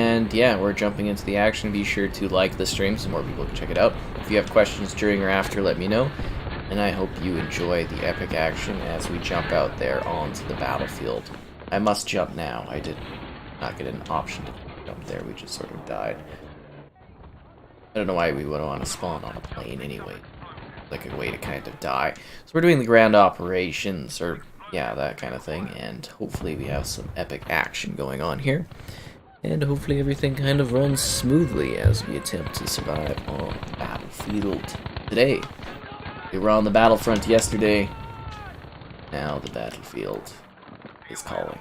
And yeah, we're jumping into the action. Be sure to like the stream so more people can check it out. If you have questions during or after, let me know. And I hope you enjoy the epic action as we jump out there onto the battlefield. I must jump now. I did not get an option to jump there. We just sort of died. I don't know why we would want to spawn on a plane anyway. Like a way to kind of die. So we're doing the ground operations, or yeah, that kind of thing. And hopefully we have some epic action going on here. And hopefully everything kind of runs smoothly as we attempt to survive on the battlefield today. We were on the battlefront yesterday. Now the battlefield is calling.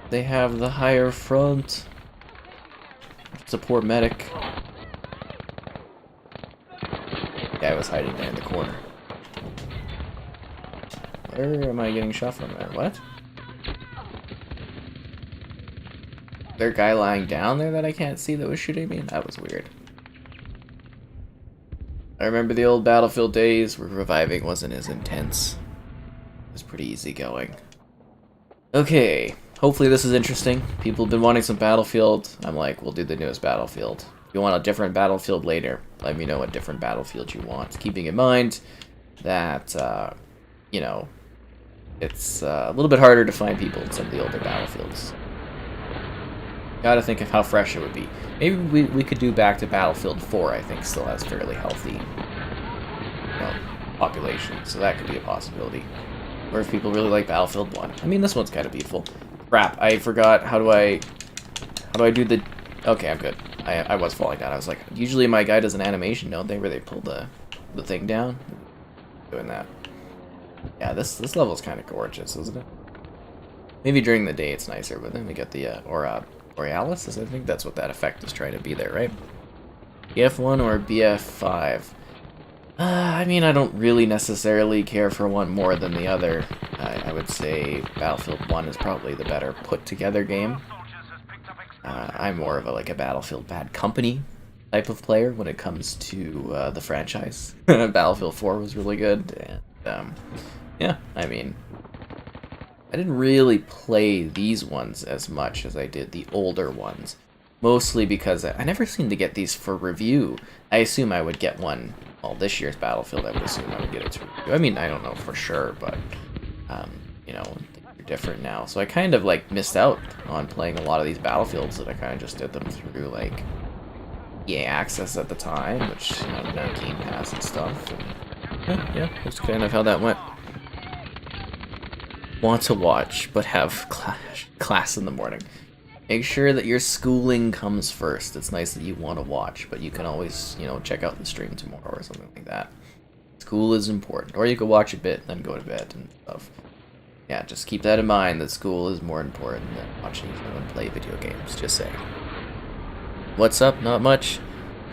They have the higher front. It's a poor medic. Guy was hiding there in the corner. Where am I getting shot from there? What? Is there a guy lying down there that I can't see that was shooting me? That was weird. I remember the old Battlefield days where reviving wasn't as intense. It was pretty easy going. Okay, hopefully this is interesting. People have been wanting some Battlefield. I'm like, we'll do the newest Battlefield. If you want a different Battlefield later, let me know what different Battlefield you want. Keeping in mind that, you know, it's a little bit harder to find people in some of the older Battlefields. Gotta think of how fresh it would be. Maybe we could do back to Battlefield 4, I think still has fairly healthy, you know, population, so that could be a possibility. Or if people really like Battlefield 1. I mean, this one's kind of beautiful. Crap, I forgot, how do I do the... Okay, I'm good. I was falling down. I was like, usually my guy does an animation, don't they, where they pull the thing down? Doing that. Yeah, this level's kind of gorgeous, isn't it? Maybe during the day it's nicer, but then we get the, Borealis? I think that's what that effect is trying to be there, right? BF1 or BF5? I mean, I don't really necessarily care for one more than the other. I would say Battlefield 1 is probably the better put-together game. I'm more of a Battlefield Bad Company type of player when it comes to the franchise. Battlefield 4 was really good, and yeah, I mean, I didn't really play these ones as much as I did the older ones. Mostly because I never seem to get these for review. I assume I would get one, well, this year's Battlefield, I would assume I would get it to review. I mean, I don't know for sure, but, you know, things are different now. So I kind of, missed out on playing a lot of these Battlefields that I kind of just did them through, EA Access at the time, which, you know, now Game Pass and stuff. And, yeah, that's kind of how that went. Want to watch, but have class in the morning. Make sure that your schooling comes first. It's nice that you want to watch, but you can always, you know, check out the stream tomorrow or something like that. School is important. Or you could watch a bit, then go to bed and stuff. Yeah, just keep that in mind, that school is more important than watching someone play video games. Just saying. What's up? Not much.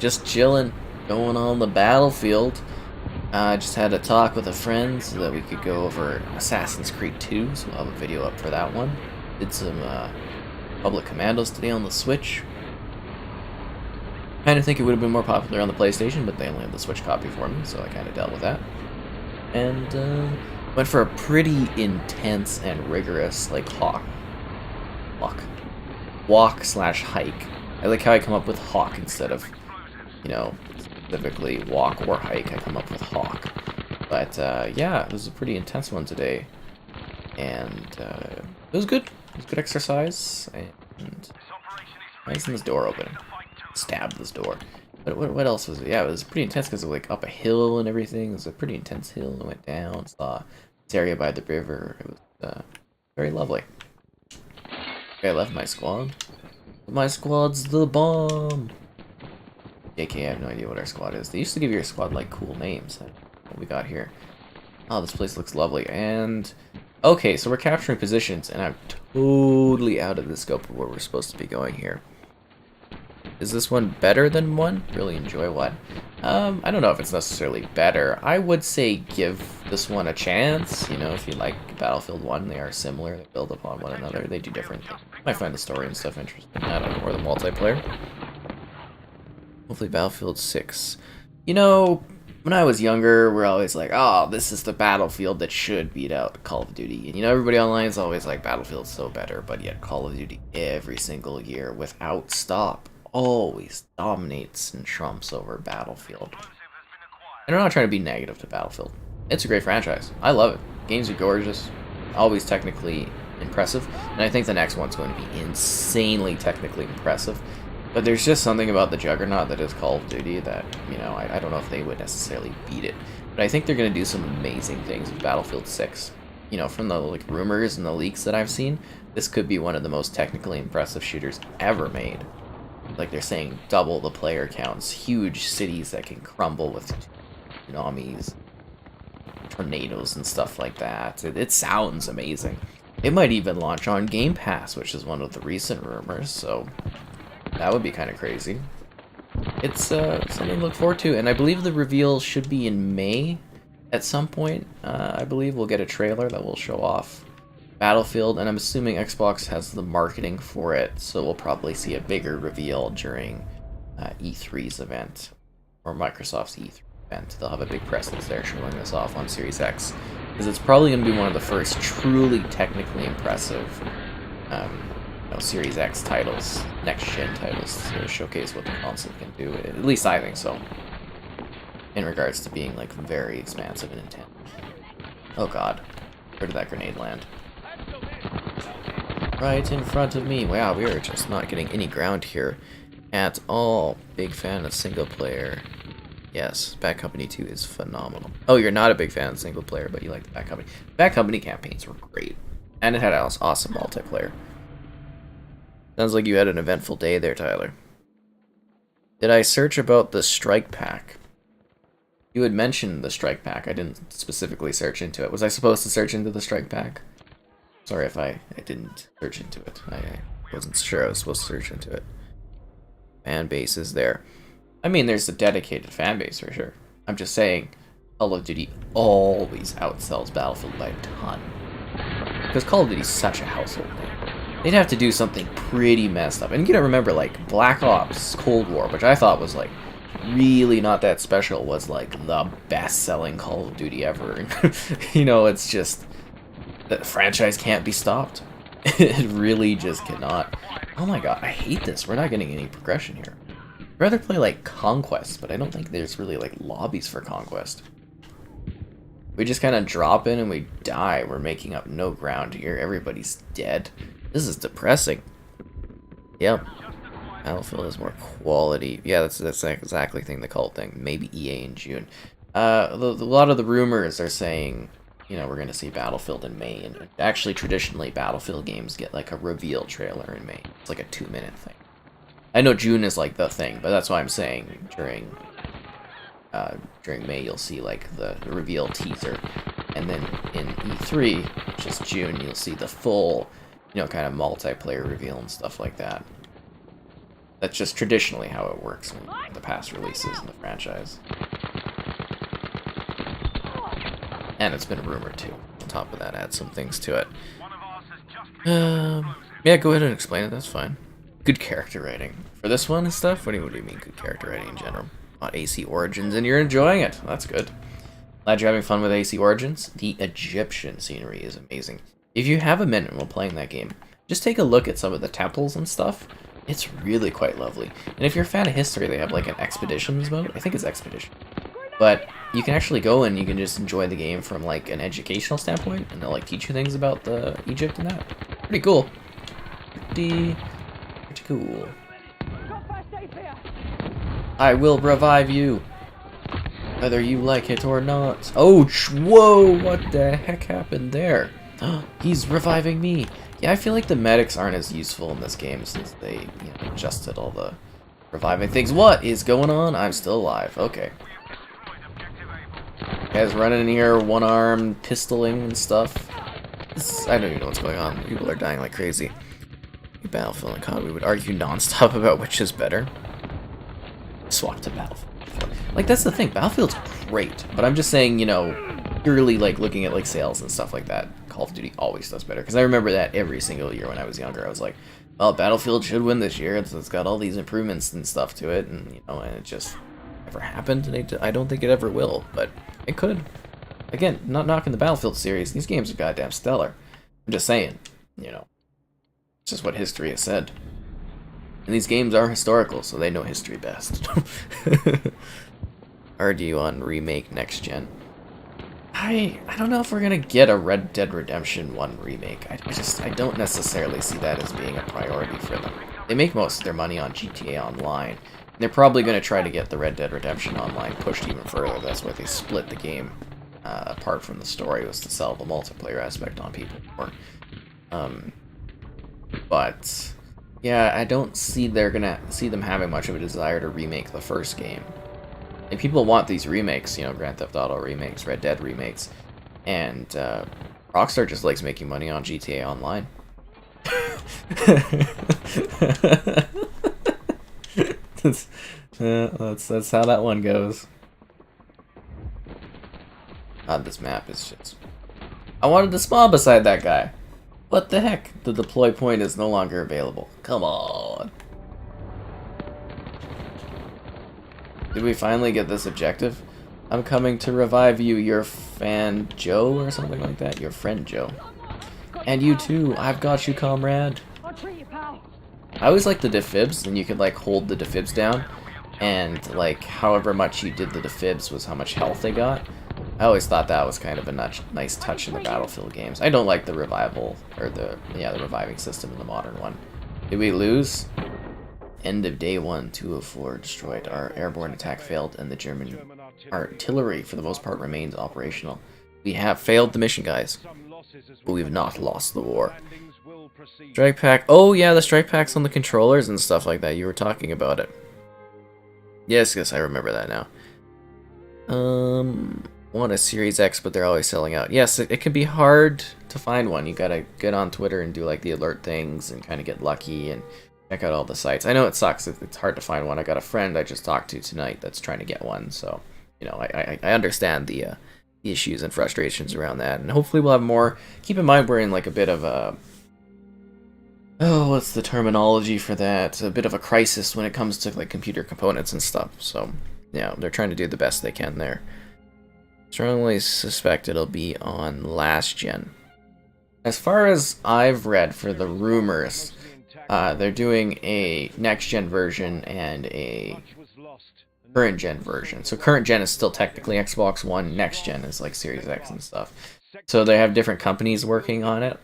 Just chilling. Going on the battlefield. I just had a talk with a friend so that we could go over Assassin's Creed 2, so we'll have a video up for that one. Did some Public Commandos today on the Switch. Kind of think it would have been more popular on the PlayStation, but they only had the Switch copy for me, so I kind of dealt with that. And went for a pretty intense and rigorous, walk/hike. I like how I come up with hawk instead of, you know, specifically walk or hike. I come up with hawk. But yeah, it was a pretty intense one today, and it was good. It was good exercise, and nice in this door open. Stabbed this door. But what else was it? Yeah, it was pretty intense because it was up a hill and everything. It was a pretty intense hill. I went down, saw this area by the river. It was very lovely. Okay, I left my squad. My squad's the bomb. JK, I have no idea what our squad is. They used to give your squad cool names. What we got here? Oh, this place looks lovely. And okay, so we're capturing positions, and I'm totally out of the scope of where we're supposed to be going here. Is this one better than one? Really enjoy one. I don't know if it's necessarily better. I would say give this one a chance. You know, if you like Battlefield 1, they are similar. They build upon one another. They do different things. You might find the story and stuff interesting. I don't know, or the multiplayer. Hopefully Battlefield 6. You know, when I was younger, we're always like, oh, this is the Battlefield that should beat out Call of Duty. And everybody online is always like, Battlefield's so better, but yet Call of Duty every single year, without stop, always dominates and trumps over Battlefield. And I'm not trying to be negative to Battlefield. It's a great franchise. I love it. Games are gorgeous, always technically impressive, and I think the next one's going to be insanely technically impressive. But there's just something about the juggernaut that is Call of Duty that, I don't know if they would necessarily beat it. But I think they're going to do some amazing things with Battlefield 6. From the rumors and the leaks that I've seen, this could be one of the most technically impressive shooters ever made. Like they're saying double the player counts, huge cities that can crumble with tsunamis, tornadoes and stuff like that. It sounds amazing. It might even launch on Game Pass, which is one of the recent rumors, so that would be kind of crazy. It's something to look forward to, and I believe the reveal should be in May at some point. I believe we'll get a trailer that will show off Battlefield, and I'm assuming Xbox has the marketing for it, so we'll probably see a bigger reveal during E3's event, or Microsoft's E3 event. They'll have a big presence there showing this off on Series X, because it's probably going to be one of the first truly technically impressive Series X titles, next-gen titles, to showcase what the console can do. At least I think so, in regards to being very expansive and intense. Oh god, where did that grenade land? Right in front of me. Wow, we are just not getting any ground here at all. Big fan of single player. Yes, Bad Company 2 is phenomenal. Oh, you're not a big fan of single player, but you like the Bad Company. Bad Company campaigns were great, and it had awesome multiplayer. Sounds like you had an eventful day there, Tyler. Did I search about the Strike Pack? You had mentioned the Strike Pack. I didn't specifically search into it. Was I supposed to search into the Strike Pack? Sorry if I didn't search into it. I wasn't sure I was supposed to search into it. Fan base is there. I mean, there's a dedicated fan base for sure. I'm just saying, Call of Duty always outsells Battlefield by a ton. Because Call of Duty is such a household name. They'd have to do something pretty messed up. And you gotta remember, Black Ops Cold War, which I thought was, really not that special, was, the best-selling Call of Duty ever. It's just... the franchise can't be stopped. It really just cannot. Oh my god, I hate this. We're not getting any progression here. I'd rather play, Conquest, but I don't think there's really, lobbies for Conquest. We just kind of drop in and we die. We're making up no ground here. Everybody's dead. This is depressing. Yep. Battlefield has more quality. Yeah, that's the exactly thing they call it thing. Maybe EA in June. A lot of the rumors are saying, we're going to see Battlefield in May. And actually, traditionally, Battlefield games get, a reveal trailer in May. It's a 2-minute thing. I know June is, the thing, but that's why I'm saying during May, you'll see, the reveal teaser. And then in E3, which is June, you'll see the full... kind of multiplayer reveal and stuff like that. That's just traditionally how it works in the past releases in the franchise. And it's been rumored too. On top of that, add some things to it. Yeah, go ahead and explain it, that's fine. Good character writing. For this one and stuff? What do you mean good character writing in general? About AC Origins, and you're enjoying it. That's good. Glad you're having fun with AC Origins. The Egyptian scenery is amazing. If you have a minute while playing that game, just take a look at some of the temples and stuff. It's really quite lovely. And if you're a fan of history, they have an expeditions mode. I think it's expedition. But you can actually go and you can just enjoy the game from an educational standpoint, and they'll teach you things about the Egypt and that. Pretty cool. Pretty cool. I will revive you, whether you like it or not. Oh, whoa! What the heck happened there? He's reviving me. Yeah, I feel like the medics aren't as useful in this game since they adjusted all the reviving things. What is going on? I'm still alive. Okay. Guys running in here, one-armed, pistoling and stuff. I don't even know what's going on. People are dying like crazy. Battlefield and COD, we would argue non-stop about which is better. Swap to Battlefield. That's the thing. Battlefield's great, but I'm just saying, purely looking at sales and stuff like that, Call of Duty always does better. Because I remember that every single year when I was younger, I was like, well, Battlefield should win this year. It's got all these improvements and stuff to it, and and it just ever happened, and I don't think it ever will, but it could. Again, not knocking the Battlefield series. These games are goddamn stellar. I'm just saying, you know, it's just what history has said. And these games are historical, so they know history best. Argue on remake next gen. I don't know if we're gonna get a Red Dead Redemption 1 remake. I don't necessarily see that as being a priority for them. They make most of their money on GTA Online. They're probably gonna try to get the Red Dead Redemption Online pushed even further. That's why they split the game apart from the story, was to sell the multiplayer aspect on people more. But yeah, I don't see them having much of a desire to remake the first game. And people want these remakes, you know, Grand Theft Auto remakes, Red Dead remakes, and Rockstar just likes making money on GTA Online. That's how that one goes. God, this map is just... I wanted to spawn beside that guy. What the heck? The deploy point is no longer available. Come on. Did we finally get this objective? I'm coming to revive you, your fan Joe, or something like that. Your friend Joe. And you too. I've got you, comrade. I always liked the defibs, and you could like hold the defibs down, and like however much you did the defibs was how much health they got. I always thought that was kind of a nice touch in the Battlefield games. I don't like the revival, or the reviving system in the modern one. Did we lose? End of day 1, 204 destroyed. Our airborne attack failed, and the German artillery, for the most part, remains operational. We have failed the mission, guys, but we've not lost the war. Strike pack. Oh yeah, the strike packs on the controllers and stuff like that. You were talking about it. Yes, I remember that now. Want a Series X, but they're always selling out. Yes, it can be hard to find one. You gotta get on Twitter and do like the alert things and kind of get lucky and check out all the sites. I know it sucks. It's hard to find one. I got a friend I just talked to tonight that's trying to get one, so you know I understand the issues and frustrations around that, and hopefully we'll have more. Keep in mind we're in like a bit of a what's the terminology for that? A bit of a crisis when it comes to like computer components and stuff. So yeah, they're trying to do the best they can there. Strongly suspect it'll be on last gen. As far as I've read for the rumors, they're doing a next gen version and a current gen version. So current gen is still technically Xbox One, next gen is like Series X and stuff. So they have different companies working on it,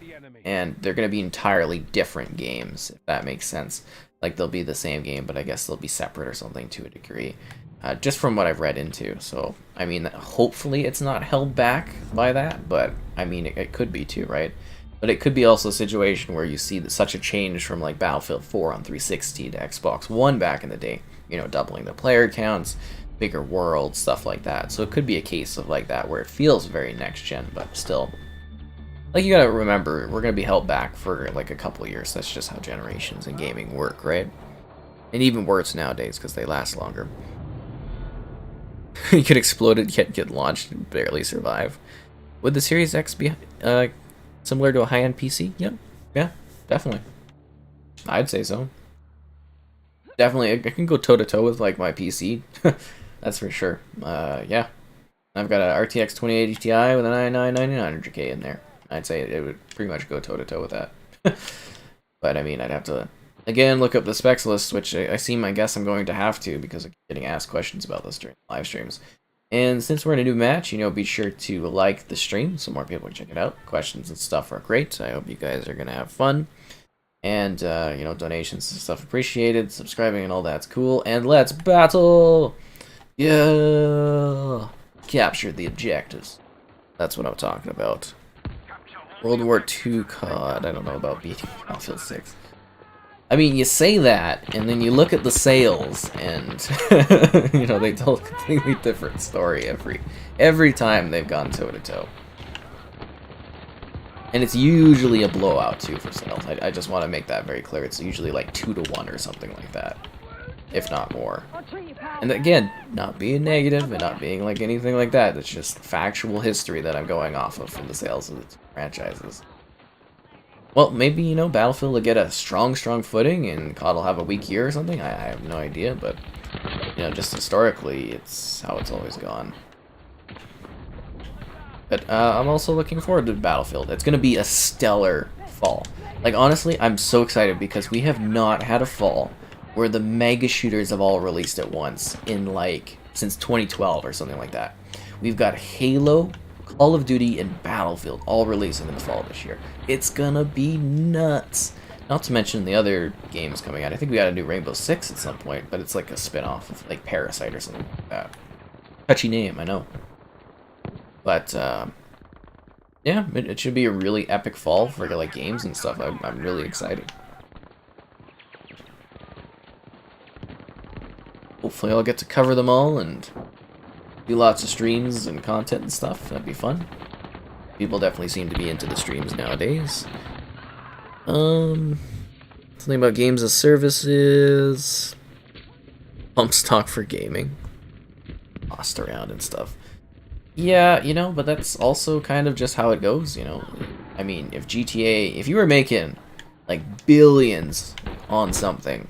and they're going to be entirely different games, if that makes sense. Like they'll be the same game, but I guess they'll be separate or something to a degree. Just from what I've read into. So, I mean, hopefully it's not held back by that, but I mean, it could be too, right? But it could be also a situation where you see such a change from like Battlefield 4 on 360 to Xbox One back in the day, you know, doubling the player counts, bigger world, stuff like that. So it could be a case of like that where it feels very next gen, but still, like, you gotta remember, we're gonna be held back for like a couple years. That's just how generations in gaming work, right? And even worse nowadays because they last longer. You could explode it, get launched, and barely survive. Would the Series X be similar to a high-end PC? Yep. Yeah, definitely. I'd say so. Definitely, I can go toe-to-toe with like my PC. That's for sure. Yeah. I've got a RTX 2080 Ti with an i9 9900K in there. I'd say it would pretty much go toe-to-toe with that. But I mean, I'd have to, again, look up the specs list, which I guess I'm going to have to because I'm getting asked questions about this during live streams. And since we're in a new match, you know, be sure to like the stream so more people can check it out. Questions and stuff are great. I hope you guys are going to have fun. And, you know, donations and stuff appreciated. Subscribing and all that's cool. And let's battle! Yeah! Capture the objectives. That's what I'm talking about. World War II COD. I don't know about beating Battlefield 6. I mean, you say that, and then you look at the sales, and you know, they tell a completely different story every time they've gone toe-to-toe. And it's usually a blowout, too, for sales. I just want to make that very clear. It's usually like 2-1 or something like that, if not more. And again, not being negative and not being like anything like that. It's just factual history that I'm going off of from the sales of the franchises. Well, maybe, you know, Battlefield will get a strong footing and COD will have a weak year or something. I have no idea, but, you you know, just historically, it's how it's always gone. But I'm also looking forward to Battlefield. It's going to be a stellar fall. Like, honestly, I'm so excited because we have not had a fall where the mega shooters have all released at once in, like, since 2012 or something like that. We've got Halo, Call of Duty, and Battlefield all releasing in the fall this year. It's gonna be nuts. Not to mention the other games coming out. I think we got a new Rainbow Six at some point, but it's like a spin-off of, like, Parasite or something like that. Touchy name, I know. But, yeah, it should be a really epic fall for, like, games and stuff. I'm really excited. Hopefully I'll get to cover them all and do lots of streams and content and stuff. That'd be fun. People definitely seem to be into the streams nowadays. Something about games as services. Pump stock for gaming. Tossed around and stuff. Yeah, you know, but that's also kind of just how it goes, you know. I mean, if GTA, if you were making, like, billions on something,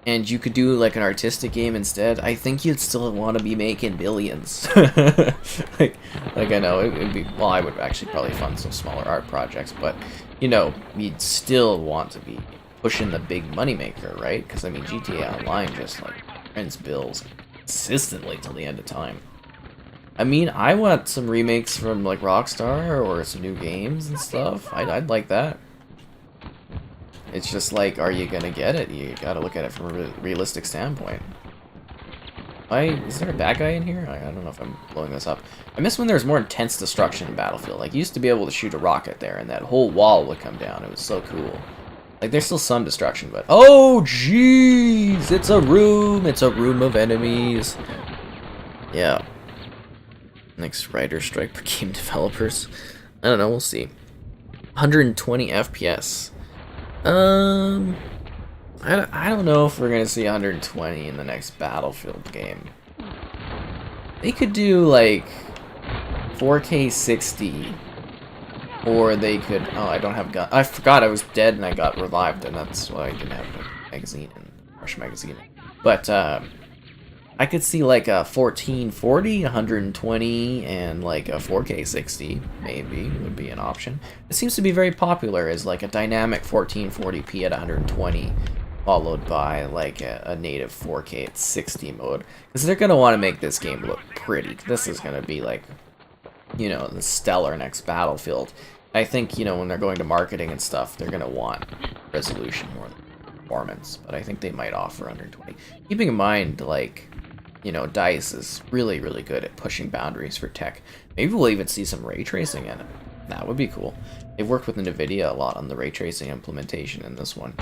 and you could do, like, an artistic game instead, I think you'd still want to be making billions. like I know, it'd be, well, I would actually probably fund some smaller art projects, but, you know, you'd still want to be pushing the big moneymaker, right? Because, I mean, GTA Online just, like, prints bills consistently till the end of time. I mean, I want some remakes from, like, Rockstar or some new games and stuff. I'd like that. It's just like, are you gonna get it? You gotta look at it from a realistic standpoint. Is there a bad guy in here? I don't know if I'm blowing this up. I miss when there was more intense destruction in Battlefield. Like, you used to be able to shoot a rocket there and that whole wall would come down. It was so cool. Like, there's still some destruction, but... Oh, jeez! It's a room! It's a room of enemies. Yeah. Next writer's strike for game developers. I don't know, we'll see. 120 FPS. I don't know if we're gonna see 120 in the next Battlefield game. They could do, like, 4K 60. Or they could... Oh, I don't have gun. I forgot I was dead and I got revived, and that's why I didn't have a magazine and fresh magazine. But, I could see, like, a 1440, 120, and, like, a 4K 60, maybe, would be an option. It seems to be very popular as, like, a dynamic 1440p at 120, followed by, like, a native 4K at 60 mode. Because they're going to want to make this game look pretty. This is going to be, like, you know, the stellar next Battlefield. I think, you know, when they're going to marketing and stuff, they're going to want resolution more than performance. But I think they might offer 120. Keeping in mind, like... You know, DICE is really, really good at pushing boundaries for tech. Maybe we'll even see some ray tracing in it. That would be cool. They've worked with NVIDIA a lot on the ray tracing implementation in this one.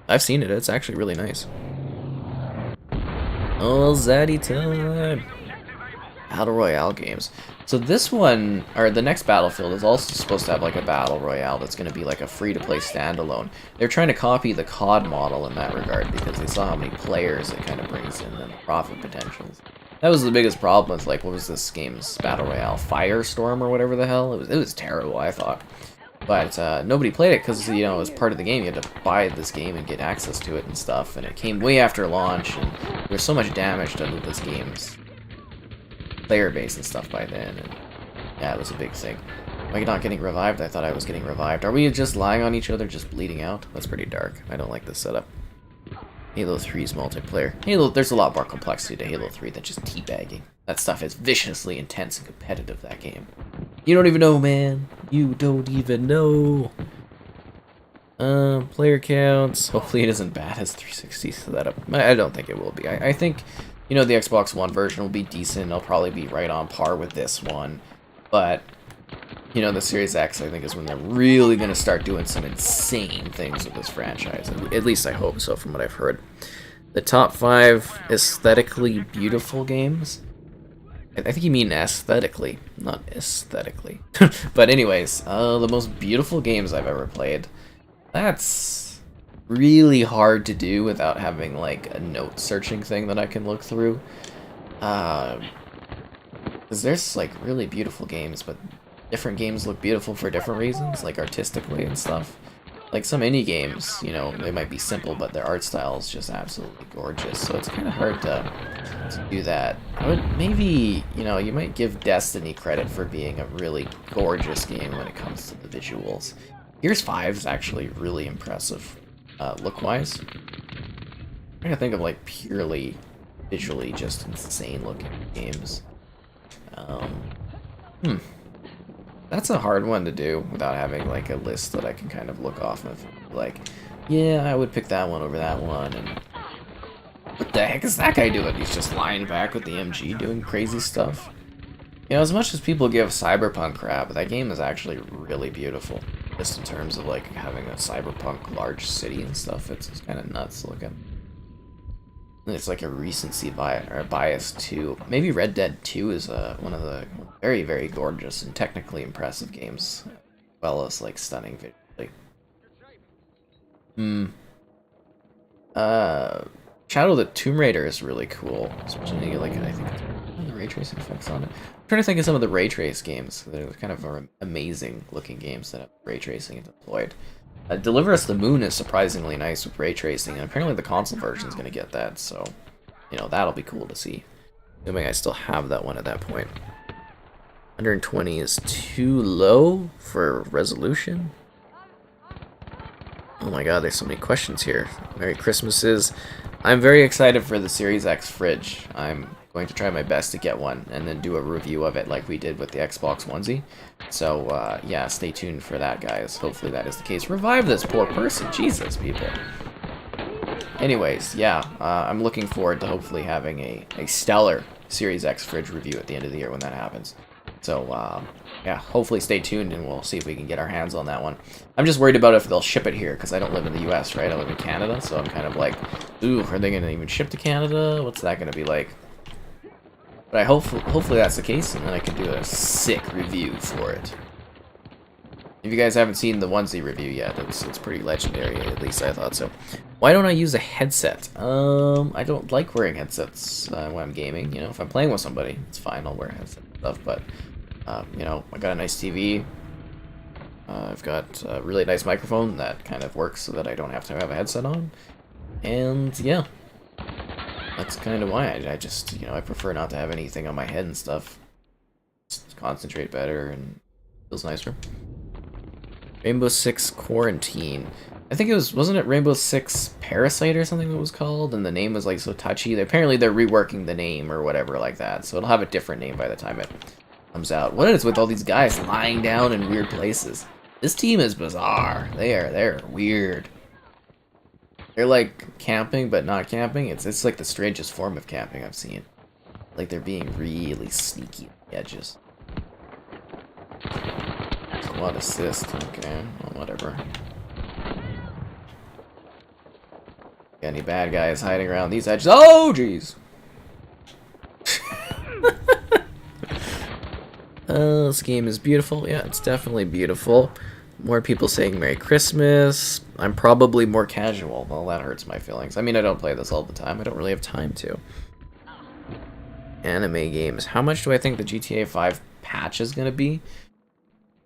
I've seen it. It's actually really nice. Oh, Zaddy time! Battle Royale games. So this one, or the next Battlefield, is also supposed to have like a Battle Royale that's going to be like a free-to-play standalone. They're trying to copy the COD model in that regard because they saw how many players it kind of brings in and the profit potentials. That was the biggest problem with, like, what was this game's Battle Royale? Firestorm or whatever the hell? It was terrible, I thought. But nobody played it because, you know, it was part of the game. You had to buy this game and get access to it and stuff. And it came way after launch, and there was so much damage done with this game's player base and stuff by then, and yeah, it was a big thing. Am I not getting revived? I thought I was getting revived. Are we just lying on each other, just bleeding out? That's pretty dark. I don't like this setup. Halo 3's multiplayer. Halo, there's a lot more complexity to Halo 3 than just teabagging. That stuff is viciously intense and competitive, that game. You don't even know, man. You don't even know. Player counts. Hopefully it isn't bad as 360 setup. I don't think it will be. I think, you know, the Xbox One version will be decent. It'll probably be right on par with this one. But, you know, the Series X, I think, is when they're really going to start doing some insane things with this franchise. At least I hope so, from what I've heard. The top 5 aesthetically beautiful games. I think you mean aesthetically, not aesthetically. But anyways, the most beautiful games I've ever played. That's really hard to do without having, like, a note searching thing that I can look through. Because there's, like, really beautiful games, but different games look beautiful for different reasons, like artistically and stuff. like some indie games, you know, they might be simple, but their art style is just absolutely gorgeous. So it's kind of hard to do that. I would maybe, you know, you might give Destiny credit for being a really gorgeous game when it comes to the visuals. Gears 5 is actually really impressive, look-wise. I'm trying to think of like purely visually just insane looking games. That's a hard one to do without having like a list that I can kind of look off of. Like, yeah, I would pick that one over that one. And what the heck is that guy doing? He's just lying back with the MG doing crazy stuff. You know, as much as people give Cyberpunk crap, that game is actually really beautiful. Just in terms of like having a cyberpunk large city and stuff, it's kind of nuts looking. And it's like a recency bias too. Maybe Red Dead 2 is one of the very, very gorgeous and technically impressive games, as well as like stunning visually. Shadow of the Tomb Raider is really cool, especially like I think the ray tracing effects on it. I'm trying to think of some of the ray trace games that are kind of amazing looking games that have ray tracing deployed. Deliver Us the Moon is surprisingly nice with ray tracing, and apparently the console version is going to get that, so, you know, that'll be cool to see. Assuming I still have that one at that point. 120 is too low for resolution? Oh my god, there's so many questions here. Merry Christmases. I'm very excited for the Series X fridge. I'm going to try my best to get one and then do a review of it like we did with the Xbox onesie. So, yeah, stay tuned for that, guys. Hopefully that is the case. Revive this poor person. Jesus, people. Anyways, yeah, I'm looking forward to hopefully having a stellar Series X fridge review at the end of the year when that happens. So, yeah, hopefully stay tuned and we'll see if we can get our hands on that one. I'm just worried about if they'll ship it here, because I don't live in the US, right? I live in Canada, so I'm kind of like, ooh, are they going to even ship to Canada? What's that going to be like? But hopefully that's the case, and then I can do a sick review for it. If you guys haven't seen the onesie review yet, it's pretty legendary, at least I thought so. Why don't I use a headset? I don't like wearing headsets when I'm gaming. You know, if I'm playing with somebody, it's fine, I'll wear a headset and stuff, but, you know, I got a nice TV. I've got a really nice microphone that kind of works so that I don't have to have a headset on. And, yeah. That's kind of why I just, you know, I prefer not to have anything on my head and stuff. Just concentrate better and feels nicer. Rainbow Six Quarantine. I think it wasn't it Rainbow Six Parasite or something it was called? And the name was like so touchy. Apparently they're reworking the name or whatever like that. So it'll have a different name by the time it comes out. What is with all these guys lying down in weird places? This team is bizarre. They're weird. They're like camping, but not camping. It's like the strangest form of camping I've seen. Like they're being really sneaky at the edges. Squad assist. Okay, well, whatever. Got any bad guys hiding around these edges? Oh, jeez. This game is beautiful. Yeah, it's definitely beautiful. More people saying Merry Christmas. I'm probably more casual. Well, that hurts my feelings. I mean, I don't play this all the time. I don't really have time to. Anime games. How much do I think the GTA 5 patch is going to be?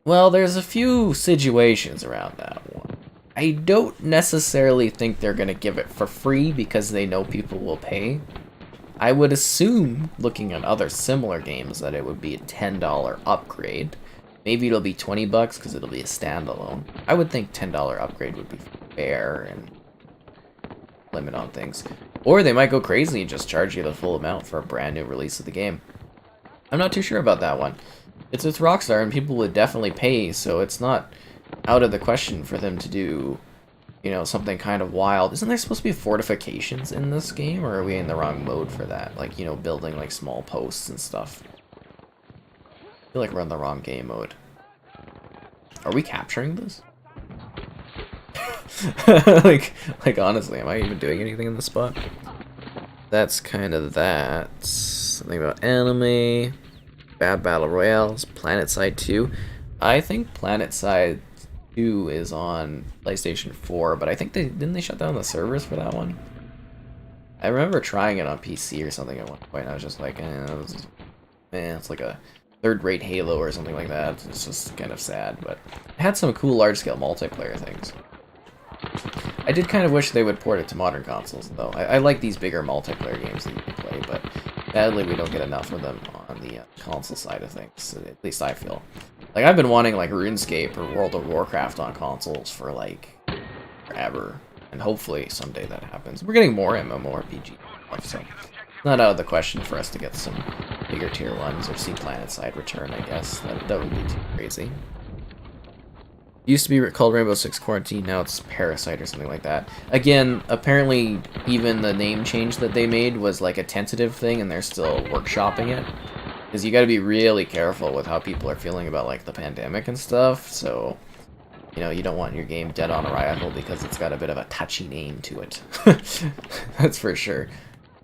Well, there's a few situations around that one. I don't necessarily think they're going to give it for free because they know people will pay. I would assume, looking at other similar games, that it would be a $10 upgrade. Maybe it'll be $20 because it'll be a standalone. I would think $10 upgrade would be fair and limit on things. Or they might go crazy and just charge you the full amount for a brand new release of the game. I'm not too sure about that one. It's with Rockstar and people would definitely pay, so it's not out of the question for them to do, you know, something kind of wild. Isn't there supposed to be fortifications in this game, or are we in the wrong mode for that? Like, you know, building like small posts and stuff. I feel like we're in the wrong game mode. Are we capturing this? like honestly, am I even doing anything in this spot? That's kind of that. Something about anime, bad battle royales, PlanetSide 2. I think PlanetSide 2 is on PlayStation 4, but I think didn't they shut down the servers for that one? I remember trying it on PC or something at one point. I was just like, it's like a third-rate Halo or something like that. It's just kind of sad, but it had some cool large-scale multiplayer things. I did kind of wish they would port it to modern consoles, though. I like these bigger multiplayer games that you can play, but sadly we don't get enough of them on the console side of things, at least I feel. Like, I've been wanting, like, RuneScape or World of Warcraft on consoles for, like, forever. And hopefully someday that happens. We're getting more MMORPG stuff, so it's not out of the question for us to get some bigger tier 1s or see PlanetSide return, I guess. That wouldn't be too crazy. It used to be called Rainbow Six Quarantine, now it's Parasite or something like that. Again, apparently even the name change that they made was like a tentative thing and they're still workshopping it. Because you gotta be really careful with how people are feeling about like the pandemic and stuff, so you know, you don't want your game dead on arrival because it's got a bit of a touchy name to it. That's for sure.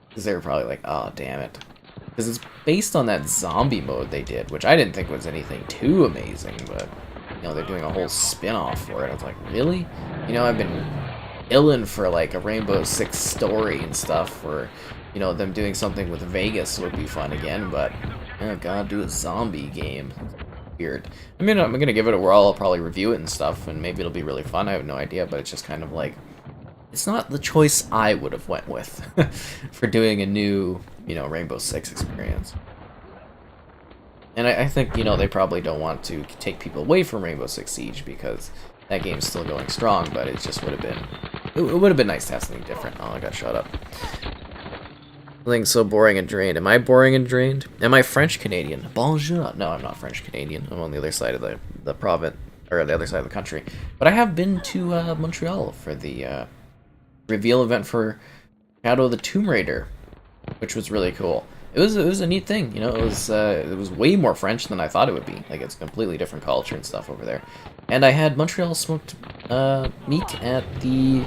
Because they were probably like, oh, damn it. Because it's based on that zombie mode they did, which I didn't think was anything too amazing, but, you know, they're doing a whole spin-off for it. I was like, really? You know, I've been illing for, like, a Rainbow Six story and stuff where, you know, them doing something with Vegas would be fun again, but, oh god, do a zombie game. Weird. I mean, I'm gonna give it a whirl, I'll probably review it and stuff, and maybe it'll be really fun, I have no idea, but it's just kind of like, it's not the choice I would have went with for doing a new, you know, Rainbow Six experience. And I think, you know, they probably don't want to take people away from Rainbow Six Siege because that game's still going strong, but it just would have been, it would have been nice to have something different. Oh, I got shut up. Something's so boring and drained. Am I boring and drained? Am I French-Canadian? Bonjour. No, I'm not French-Canadian. I'm on the other side of the province, or the other side of the country. But I have been to Montreal for the reveal event for Shadow of the Tomb Raider, which was really cool. It was a neat thing, you know. It was way more French than I thought it would be. Like, it's a completely different culture and stuff over there. And I had Montreal smoked meat at the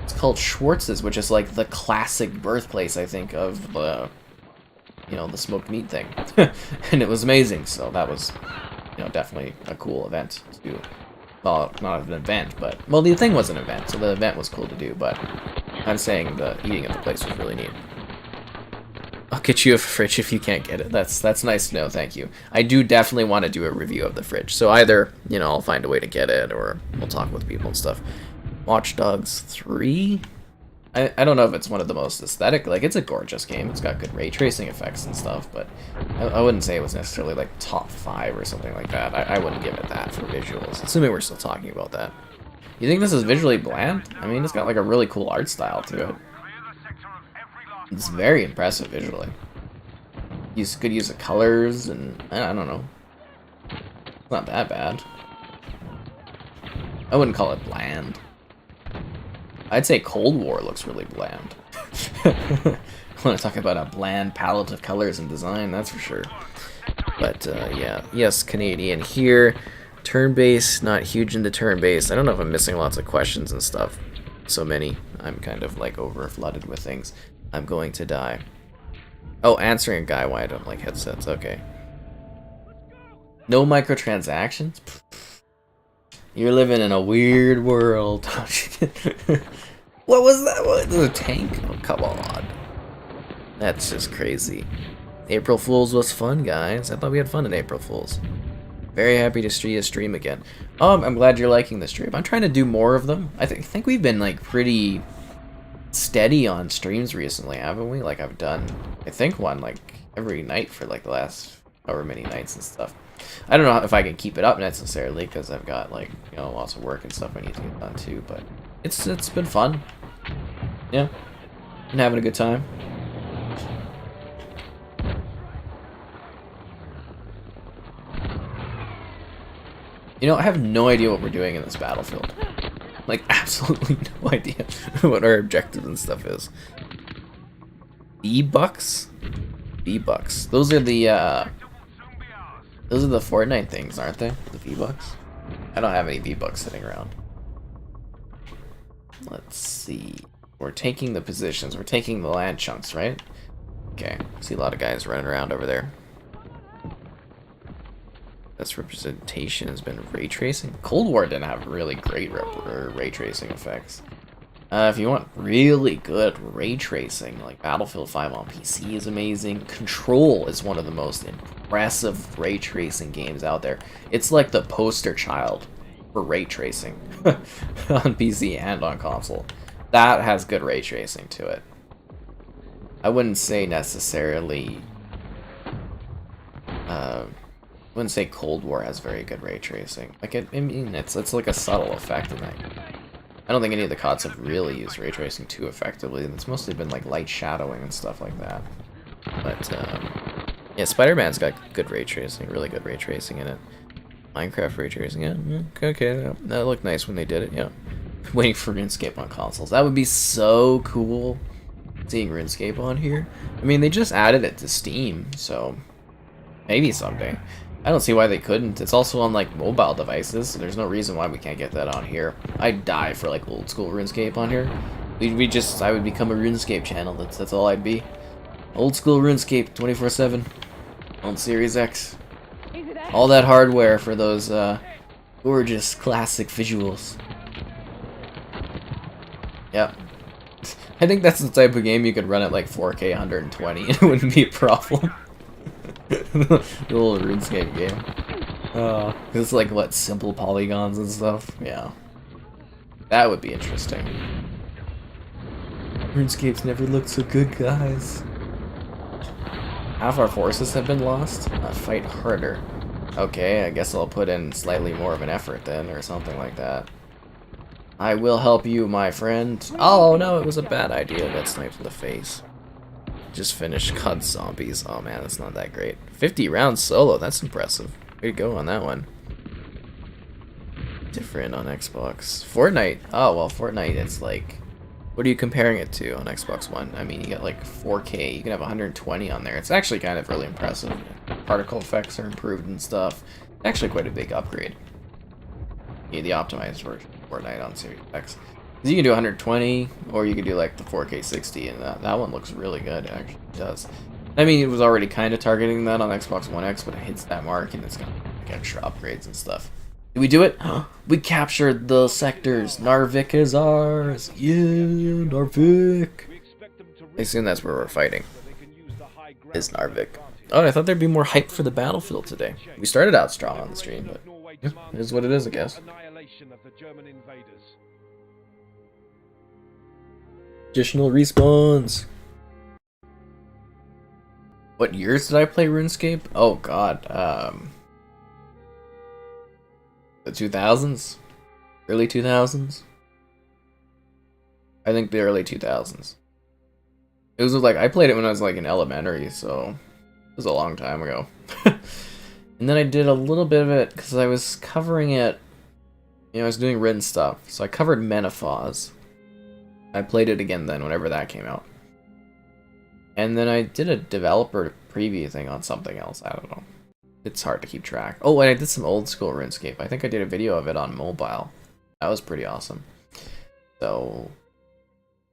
it's called Schwartz's, which is like the classic birthplace, I think, of you know, the smoked meat thing. And it was amazing, so that was, you know, definitely a cool event to do. Well, not an event, but, well, the thing was an event, so the event was cool to do, but I'm saying the eating at the place was really neat. I'll get you a fridge if you can't get it. That's nice to know, thank you. I do definitely want to do a review of the fridge, so either, you know, I'll find a way to get it, or we'll talk with people and stuff. Watch Dogs 3? I don't know if it's one of the most aesthetic, like, it's a gorgeous game, it's got good ray tracing effects and stuff, but I wouldn't say it was necessarily, like, top 5 or something like that. I wouldn't give it that for visuals, assuming we're still talking about that. You think this is visually bland? I mean, it's got, like, a really cool art style to it. It's very impressive visually. Use good use of colors, and I don't know. It's not that bad. I wouldn't call it bland. I'd say Cold War looks really bland. I want to talk about a bland palette of colors and design, that's for sure. But, yeah. Yes, Canadian here. Turn-based, not huge into turn-based. I don't know if I'm missing lots of questions and stuff. So many. I'm kind of, like, over-flooded with things. I'm going to die. Oh, answering a guy why I don't like headsets. Okay. No microtransactions? You're living in a weird world. What was that? What was a tank? Oh, come on. That's just crazy. April Fool's was fun, guys. I thought we had fun in April Fool's. Very happy to see a stream again. Oh, I'm glad you're liking the stream. I'm trying to do more of them. I think we've been, like, pretty steady on streams recently, haven't we? Like, I've done, I think, one, like, every night for, like, the last however many nights and stuff. I don't know if I can keep it up necessarily, because I've got, like, you know, lots of work and stuff I need to get done too, but it's been fun. Yeah. Been having a good time. You know, I have no idea what we're doing in this battlefield. Like, absolutely no idea what our objective and stuff is. V-Bucks? V-Bucks. Those are the Fortnite things, aren't they? The V-Bucks? I don't have any V-Bucks sitting around. Let's see. We're taking the positions. We're taking the land chunks, right? Okay. See a lot of guys running around over there. Best representation has been ray tracing. Cold War didn't have really great ray tracing effects. If you want really good ray tracing, like Battlefield 5 on PC is amazing. Control is one of the most impressive ray tracing games out there. It's like the poster child for ray tracing on PC and on console. That has good ray tracing to it. I wouldn't say necessarily. Wouldn't say Cold War has very good ray tracing. Like I mean, it's like a subtle effect in that. I don't think any of the CODs have really used ray tracing too effectively. It's mostly been like light shadowing and stuff like that. But yeah, Spider-Man's got good ray tracing, really good ray tracing in it. Minecraft ray tracing, yeah, okay, yeah. That looked nice when they did it, yeah. Waiting for RuneScape on consoles. That would be so cool, seeing RuneScape on here. I mean, they just added it to Steam, so maybe someday. I don't see why they couldn't. It's also on like mobile devices, so there's no reason why we can't get that on here. I'd die for like old school RuneScape on here. I would become a RuneScape channel. That's all I'd be. Old school RuneScape 24/7 on Series X. All that hardware for those gorgeous classic visuals. Yeah. I think that's the type of game you could run at like 4K 120 and it wouldn't be a problem. The little RuneScape game. It's like, what, simple polygons and stuff? Yeah. That would be interesting. RuneScape's never looked so good, guys. Half our forces have been lost? Fight harder. Okay, I guess I'll put in slightly more of an effort then, or something like that. I will help you, my friend. Oh no, it was a bad idea. I got sniped in the face. Just finished COD Zombies. Oh man, that's not that great. 50 rounds solo, that's impressive. Way to go on that one. Different on Xbox. Fortnite. Oh well, Fortnite, it's like... What are you comparing it to on Xbox One? I mean, you got like 4K, you can have 120 on there. It's actually kind of really impressive. Particle effects are improved and stuff. Actually quite a big upgrade. Yeah, the optimized version of Fortnite on Series X. You can do 120, or you could do like the 4K 60, and that one looks really good, it actually does. I mean, it was already kind of targeting that on Xbox One X, but it hits that mark, and it's got like extra upgrades and stuff. Did we do it? We captured the sectors. Narvik is ours. Yeah, Narvik. I assume that's where we're fighting. Is Narvik. Oh, I thought there'd be more hype for the battlefield today. We started out strong on the stream, but yeah, it is what it is, I guess. Additional respawns. What years did I play RuneScape? Oh god, the 2000s? Early 2000s? I think the early 2000s. It was like, I played it when I was like in elementary, so it was a long time ago. And then I did a little bit of it because I was covering it, you know, I was doing written stuff. So I covered Menopause. I played it again then, whenever that came out. And then I did a developer preview thing on something else, I don't know. It's hard to keep track. Oh, and I did some old school RuneScape. I think I did a video of it on mobile. That was pretty awesome. So,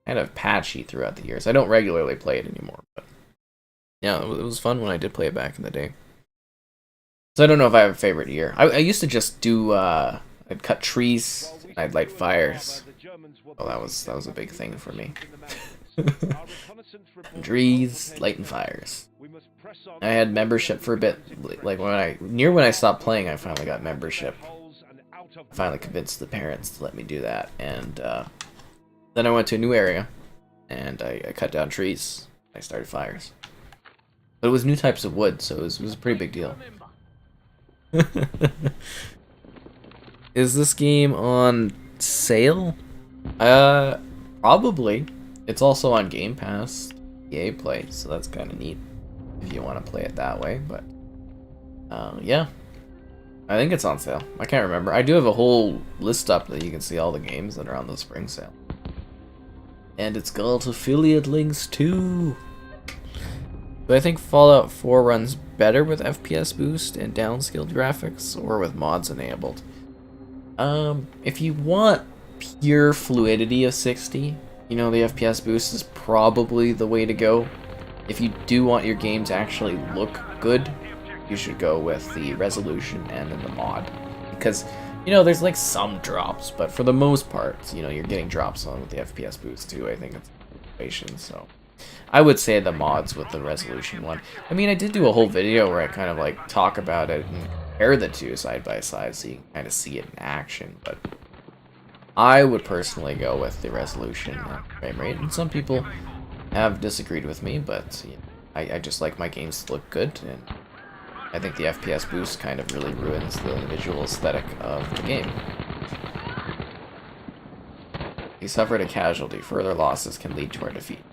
kind of patchy throughout the years. I don't regularly play it anymore, but yeah, it was fun when I did play it back in the day. So I don't know if I have a favorite year. I used to just do, I'd cut trees, and I'd light fires. Oh, that was a big thing for me. Trees, lighting fires. I had membership for a bit. Like when I stopped playing, I finally got membership. I finally convinced the parents to let me do that, and then I went to a new area, and I cut down trees. I started fires, but it was new types of wood, so it was a pretty big deal. Is this game on sale? Probably. It's also on Game Pass, EA Play, so that's kind of neat if you want to play it that way, but yeah. I think it's on sale. I can't remember. I do have a whole list up that you can see all the games that are on the spring sale. And it's got affiliate links too. Do I think Fallout 4 runs better with FPS boost and downscaled graphics, or with mods enabled? If you want pure fluidity of 60, you know, the FPS boost is probably the way to go. If you do want your game to actually look good, you should go with the resolution and then the mod. Because, you know, there's like some drops, but for the most part, you know, you're getting drops on with the FPS boost too. I think it's situation, so I would say the mods with the resolution one. I mean, I did do a whole video where I kind of like talk about it and compare the two side by side so you can kind of see it in action. But I would personally go with the resolution and frame rate, and some people have disagreed with me, but you know, I just like my games to look good, and I think the FPS boost kind of really ruins the visual aesthetic of the game. He suffered a casualty. Further losses can lead to our defeat.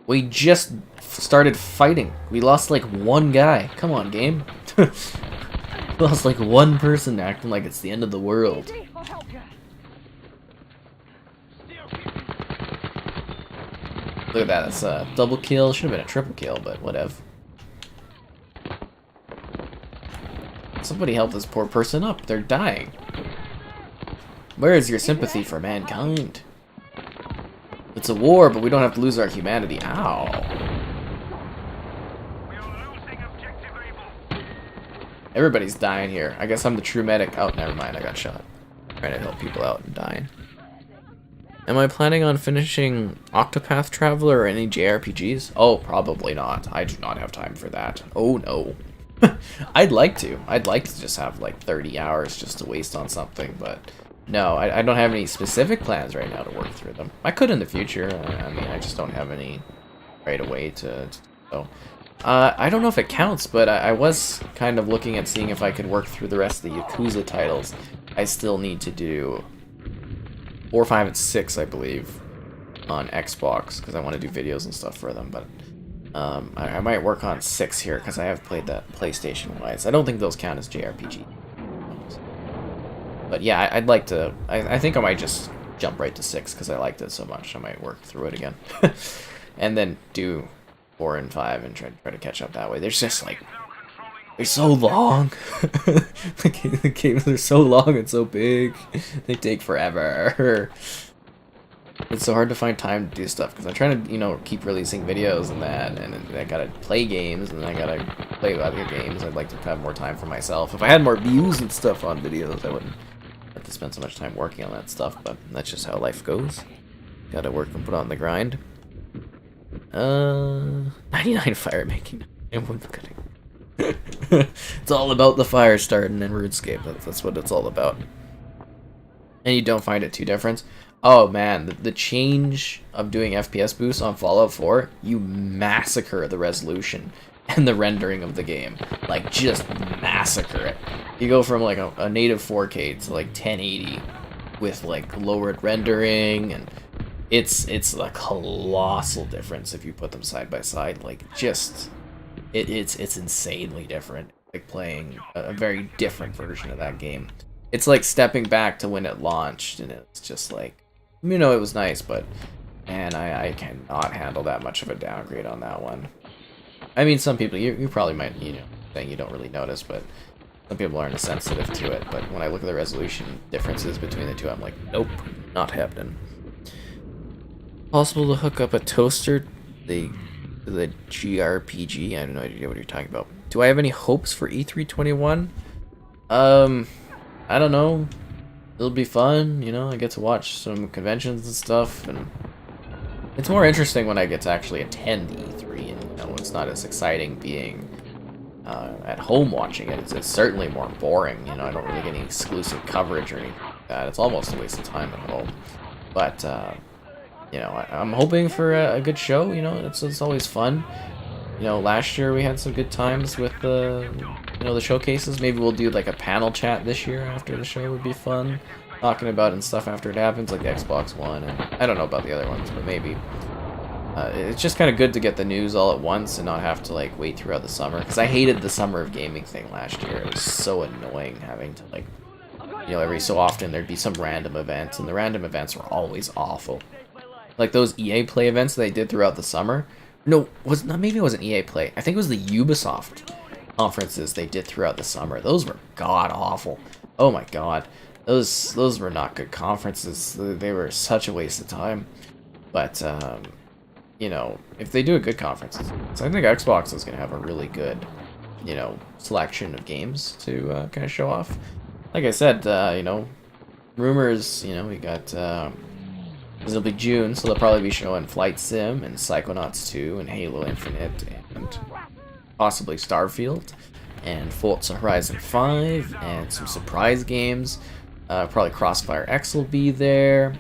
We just started fighting. We lost like one guy. Come on, game. We lost like one person acting like it's the end of the world. Look at that. That's a double kill. Should have been a triple kill, but whatever. Somebody help this poor person up. They're dying. Where is your sympathy for mankind? It's a war, but we don't have to lose our humanity. Ow. Everybody's dying here. I guess I'm the true medic. Oh, never mind. I got shot. Trying to help people out and dying. Am I planning on finishing Octopath Traveler or any JRPGs? Oh, probably not. I do not have time for that. Oh, no. I'd like to. I'd like to just have like 30 hours just to waste on something, but no, I don't have any specific plans right now to work through them. I could in the future. I mean, I just don't have any right away to so. I don't know if it counts, but I was kind of looking at seeing if I could work through the rest of the Yakuza titles. I still need to do 4, 5, and 6, I believe, on Xbox, because I want to do videos and stuff for them, but I might work on 6 here, because I have played that PlayStation-wise. I don't think those count as JRPG. But yeah, I'd like to... I think I might just jump right to 6, because I liked it so much. I might work through it again. And then do 4 and 5 and try to catch up that way. There's just like... They're so long. The games are so long and so big. They take forever. It's so hard to find time to do stuff because I'm trying to, you know, keep releasing videos and that, and I gotta play games and I gotta play other games. I'd like to have more time for myself. If I had more views and stuff on videos, I wouldn't have to spend so much time working on that stuff. But that's just how life goes. Gotta work and put on the grind. 99 fire making and wood cutting. It's all about the fire starting in RuneScape. That's what it's all about. And you don't find it too different. Oh man, the change of doing FPS boosts on Fallout 4, you massacre the resolution and the rendering of the game. Like, just massacre it. You go from like a native 4K to like 1080 with like lowered rendering, and it's a colossal difference if you put them side by side. Like, just it's insanely different. Like playing a very different version of that game. It's like stepping back to when it launched, and it's just like, you know, it was nice, but man, I cannot handle that much of a downgrade on that one. I mean, some people, you probably might, you know, think you don't really notice, but some people aren't as sensitive to it. But when I look at the resolution differences between the two, I'm like, nope, not happening. Possible to hook up a toaster, the GRPG. I have no idea what you're talking about. Do I have any hopes for E321? I don't know. It'll be fun, you know. I get to watch some conventions and stuff, and it's more interesting when I get to actually attend E3, and you know, it's not as exciting being at home watching it. It's certainly more boring, you know. I don't really get any exclusive coverage or anything like that. It's almost a waste of time at home. But you know, I'm hoping for a good show. You know, it's always fun. You know, last year we had some good times with the, you know, the showcases. Maybe we'll do like a panel chat this year after the show. Would be fun, talking about it and stuff after it happens, like the Xbox One, and I don't know about the other ones, but maybe. It's just kind of good to get the news all at once and not have to like wait throughout the summer, because I hated the summer of gaming thing last year. It was so annoying having to, like, you know, every so often there'd be some random events, and the random events were always awful. Like those EA Play events they did throughout the summer. No, maybe it wasn't EA Play. I think it was the Ubisoft conferences they did throughout the summer. Those were god awful. Oh my god, those were not good conferences. They were such a waste of time. But you know, if they do a good conference, so I think Xbox is gonna have a really good, you know, selection of games to kind of show off. Like I said, you know, rumors. You know, we got. It'll be June, so they'll probably be showing Flight Sim and Psychonauts 2 and Halo Infinite and possibly Starfield. and Forza Horizon 5, and some surprise games. Probably Crossfire X will be there.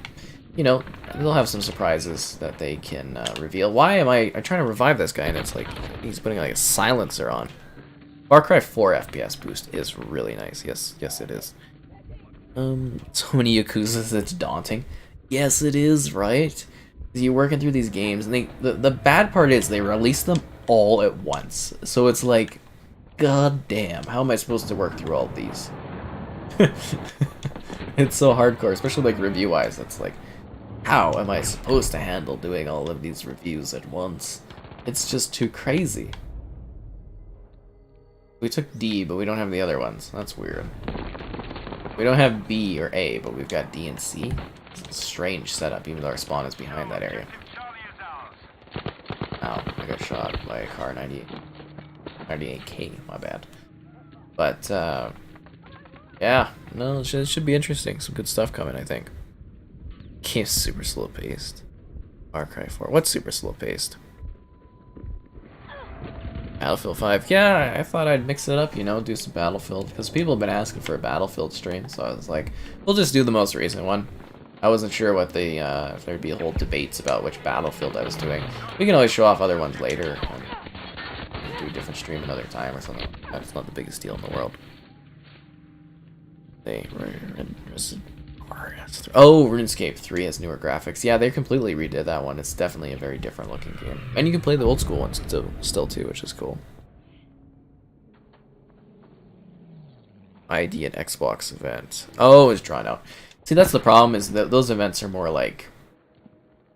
You know, they'll have some surprises that they can reveal. Why am I trying to revive this guy and it's like he's putting like a silencer on? Far Cry 4 FPS boost is really nice. Yes it is. So many Yakuzas, it's daunting. Yes it is, right? You're working through these games and the bad part is they release them all at once. So it's like, god damn, how am I supposed to work through all of these? It's so hardcore, especially like review-wise. It's like, how am I supposed to handle doing all of these reviews at once? It's just too crazy. We took D, but we don't have the other ones. That's weird. We don't have B or A, but we've got D and C. It's a strange setup, even though our spawn is behind that area. Ow, I got shot by a car, 98K, my bad. But, yeah, no, it should be interesting. Some good stuff coming, I think. Game's super slow paced. Far Cry 4. What's super slow paced? Battlefield 5. Yeah, I thought I'd mix it up, you know, do some Battlefield. Because people have been asking for a Battlefield stream, so I was like, we'll just do the most recent one. I wasn't sure what the, if there'd be a whole debates about which Battlefield I was doing. We can always show off other ones later. And do a different stream another time or something. That's not the biggest deal in the world. Oh, RuneScape 3 has newer graphics. Yeah, they completely redid that one. It's definitely a very different looking game. And you can play the old school ones still too, which is cool. ID at Xbox event. Oh, it's drawn out. See, that's the problem, is that those events are more like,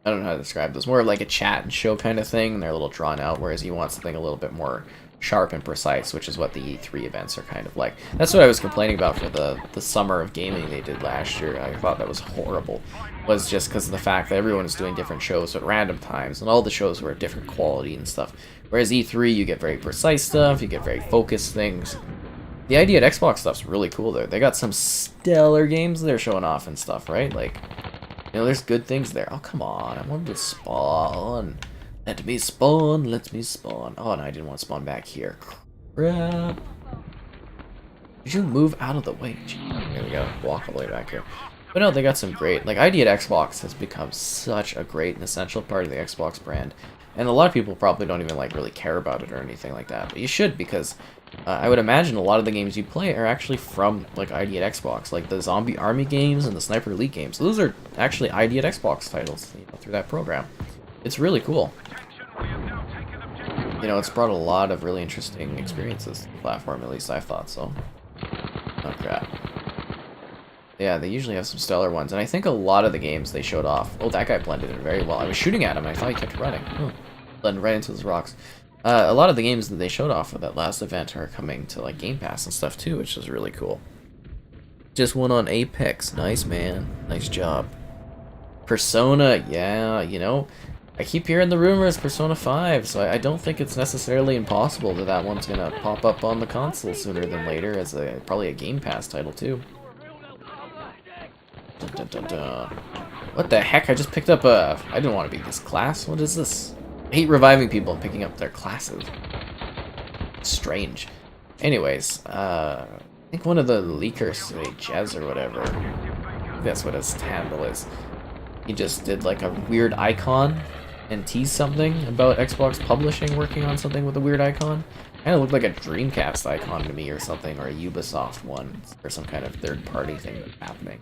I don't know how to describe this, more like a chat and show kind of thing, and they're a little drawn out, whereas you want something a little bit more sharp and precise, which is what the E3 events are kind of like. That's what I was complaining about for the summer of gaming they did last year. I thought that was horrible, was just because of the fact that everyone is doing different shows at random times, and all the shows were different quality and stuff. Whereas E3, you get very precise stuff, you get very focused things. The idea at Xbox stuff's really cool though. They got some stellar games they're showing off and stuff, right? Like, you know, there's good things there. Oh, come on, I wanted to spawn. Let me spawn, let me spawn. Oh, no, I didn't want to spawn back here. Crap. Did you move out of the way? There we go, walk all the way back here. But no, they got some great, like, ID at Xbox has become such a great and essential part of the Xbox brand. And a lot of people probably don't even, like, really care about it or anything like that. But you should, because I would imagine a lot of the games you play are actually from, like, ID at Xbox. Like, the Zombie Army games and the Sniper Elite games. Those are actually ID at Xbox titles, you know, through that program. It's really cool. You know, it's brought a lot of really interesting experiences to the platform, at least I thought so. Oh, crap. Yeah, they usually have some stellar ones, and I think a lot of the games they showed off... Oh, that guy blended in very well. I was shooting at him, and I thought he kept running. Oh, blended right into those rocks. A lot of the games that they showed off for that last event are coming to, like, Game Pass and stuff, too, which is really cool. Just won on Apex. Nice, man. Nice job. Persona, yeah, you know... I keep hearing the rumors Persona 5, so I don't think it's necessarily impossible that that one's gonna pop up on the console sooner than later as probably a Game Pass title too. Dun, dun, dun, dun. What the heck? I just picked up a... I didn't want to be this class. What is this? I hate reviving people and picking up their classes. Strange. Anyways, I think one of the leakers, say Jez or whatever, that's what his handle is. He just did like a weird icon and teased something about Xbox Publishing working on something with a weird icon. Kind of looked like a Dreamcast icon to me or something, or a Ubisoft one, or some kind of third-party thing that's happening.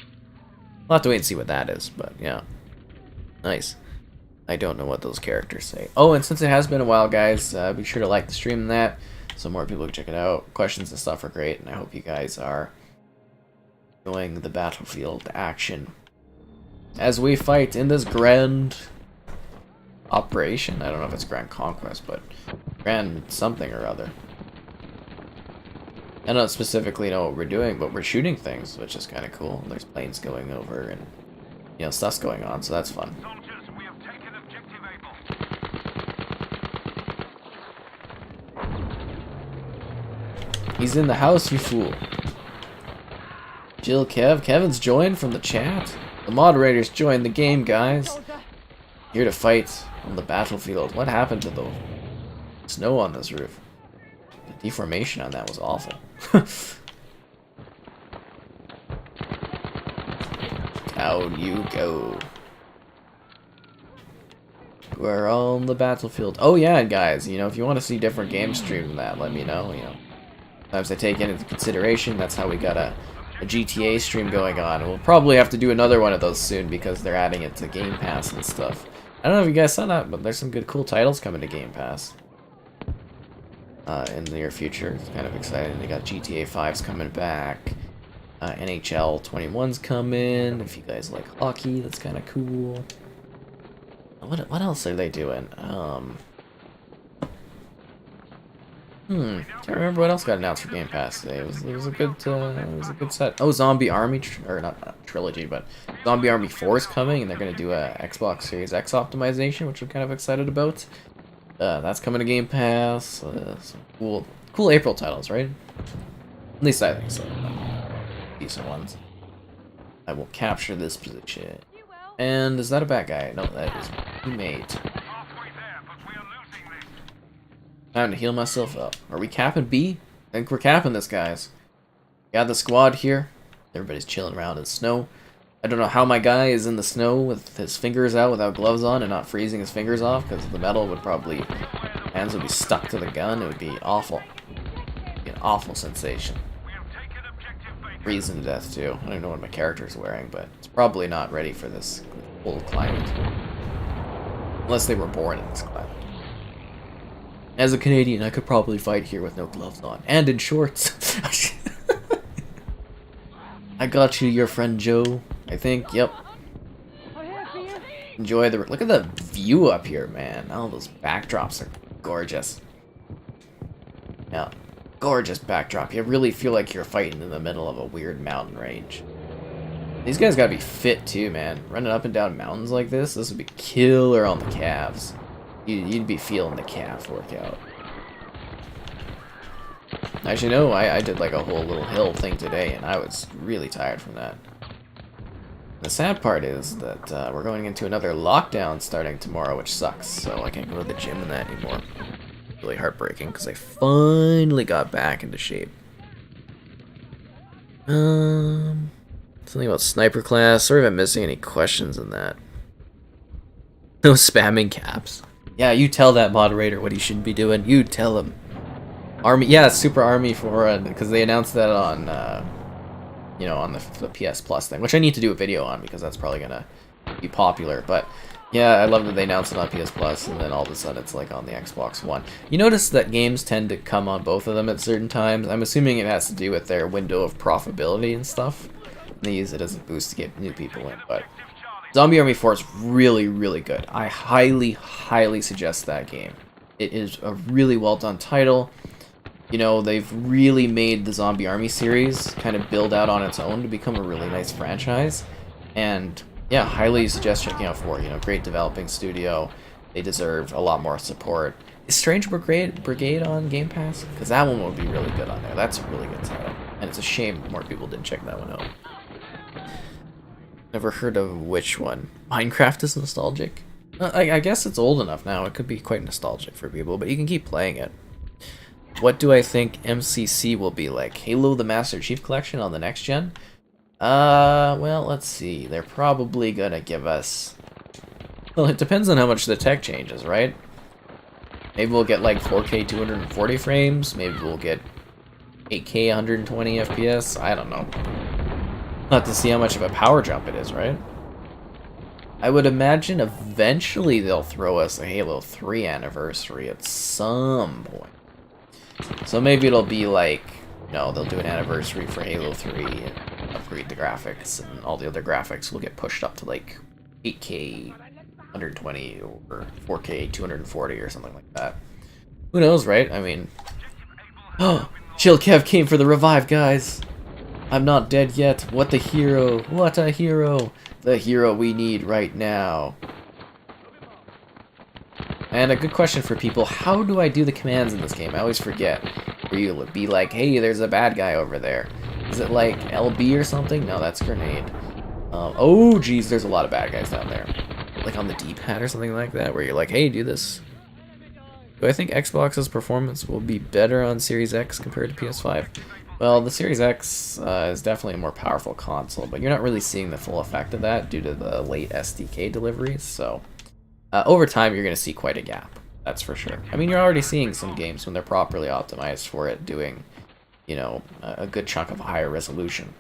We'll have to wait and see what that is, but yeah. Nice. I don't know what those characters say. Oh, and since it has been a while, guys, be sure to like the stream and that, so more people can check it out. Questions and stuff are great, and I hope you guys are enjoying the Battlefield action as we fight in this grand operation. I don't know if it's Grand Conquest, but Grand something or other. I don't specifically know what we're doing, but we're shooting things, which is kind of cool. There's planes going over and, you know, stuff's going on, so that's fun. He's in the house, you fool. Jill, Kevin's joined from the chat. The moderators joined the game, guys. Here to fight on the battlefield. What happened to the snow on this roof? Deformation on that was awful. Down you go. We're on the battlefield. Oh yeah, guys, you know, if you want to see different game streams than that, let me know, you know. Sometimes I take into consideration, that's how we got a GTA stream going on. And we'll probably have to do another one of those soon because they're adding it to Game Pass and stuff. I don't know if you guys saw that, but there's some good cool titles coming to Game Pass. In the near future. It's kind of exciting. They got GTA 5's coming back. NHL 21's coming. If you guys like hockey, that's kind of cool. What else are they doing? Can't remember what else got announced for Game Pass today. It was a good set. Oh, Zombie Army or not trilogy, but Zombie Army 4 is coming, and they're gonna do a Xbox Series X optimization, which I'm kind of excited about. That's coming to Game Pass. Some cool April titles, right? At least I think so. Decent ones. I will capture this position. And is that a bad guy? No, that is my teammate. Time to heal myself up. Are we capping B? I think we're capping this, guys. Got the squad here. Everybody's chilling around in snow. I don't know how my guy is in the snow with his fingers out without gloves on and not freezing his fingers off, because the metal would probably... hands would be stuck to the gun. It would be awful. It would be an awful sensation. Freezing to death, too. I don't know what my character's wearing, but it's probably not ready for this cold climate. Unless they were born in this climate. As a Canadian, I could probably fight here with no gloves on. And in shorts. I got you, your friend Joe. I think, yep. Enjoy the... Look at the view up here, man. All those backdrops are gorgeous. Yeah. Gorgeous backdrop. You really feel like you're fighting in the middle of a weird mountain range. These guys gotta be fit too, man. Running up and down mountains like this would be killer on the calves. You'd be feeling the calf workout. Actually, no, I did like a whole little hill thing today, and I was really tired from that. The sad part is that we're going into another lockdown starting tomorrow, which sucks, so I can't go to the gym and that anymore. Really heartbreaking, because I finally got back into shape. Something about sniper class. Sorry if I'm missing any questions in that. No spamming caps. Yeah, you tell that moderator what he should be doing. You tell him. Army, yeah, Super Army for because they announced that on, you know, on the PS Plus thing, which I need to do a video on because that's probably gonna be popular. But yeah, I love that they announced it on PS Plus, and then all of a sudden it's like on the Xbox One. You notice that games tend to come on both of them at certain times. I'm assuming it has to do with their window of profitability and stuff. They use it as a boost to get new people in, but Zombie Army 4 is really, really good. I highly, highly suggest that game. It is a really well done title. You know, they've really made the Zombie Army series kind of build out on its own to become a really nice franchise. And yeah, highly suggest checking out 4. You know, great developing studio. They deserve a lot more support. Is Strange Brigade on Game Pass? Because that one would be really good on there. That's a really good title. And it's a shame more people didn't check that one out. Never heard of which one. Minecraft is nostalgic? I guess it's old enough now. It could be quite nostalgic for people, but you can keep playing it. What do I think MCC will be like? Halo the Master Chief Collection on the next gen? Well, let's see. They're probably gonna give us... Well, it depends on how much the tech changes, right? Maybe we'll get like 4K 240 frames. Maybe we'll get 8K 120 FPS. I don't know. We'll have to see how much of a power jump it is, right? I would imagine eventually they'll throw us a Halo 3 anniversary at some point. So maybe it'll be like, you know, they'll do an anniversary for Halo 3 and upgrade the graphics, and all the other graphics will get pushed up to like 8K 120 or 4K 240 or something like that. Who knows, right? I mean... Oh! Chill Kev came for the revive, guys! I'm not dead yet. What the hero. What a hero. The hero we need right now. And a good question for people. How do I do the commands in this game? I always forget. Where you'll be like, hey, there's a bad guy over there. Is it like LB or something? No, that's grenade. Oh, geez, there's a lot of bad guys down there. Like on the D-pad or something like that, where you're like, hey, do this. Do I think Xbox's performance will be better on Series X compared to PS5? Well, the Series X is definitely a more powerful console, but you're not really seeing the full effect of that due to the late SDK deliveries, so over time you're going to see quite a gap, that's for sure. I mean, you're already seeing some games when they're properly optimized for it doing, you know, a good chunk of higher resolution.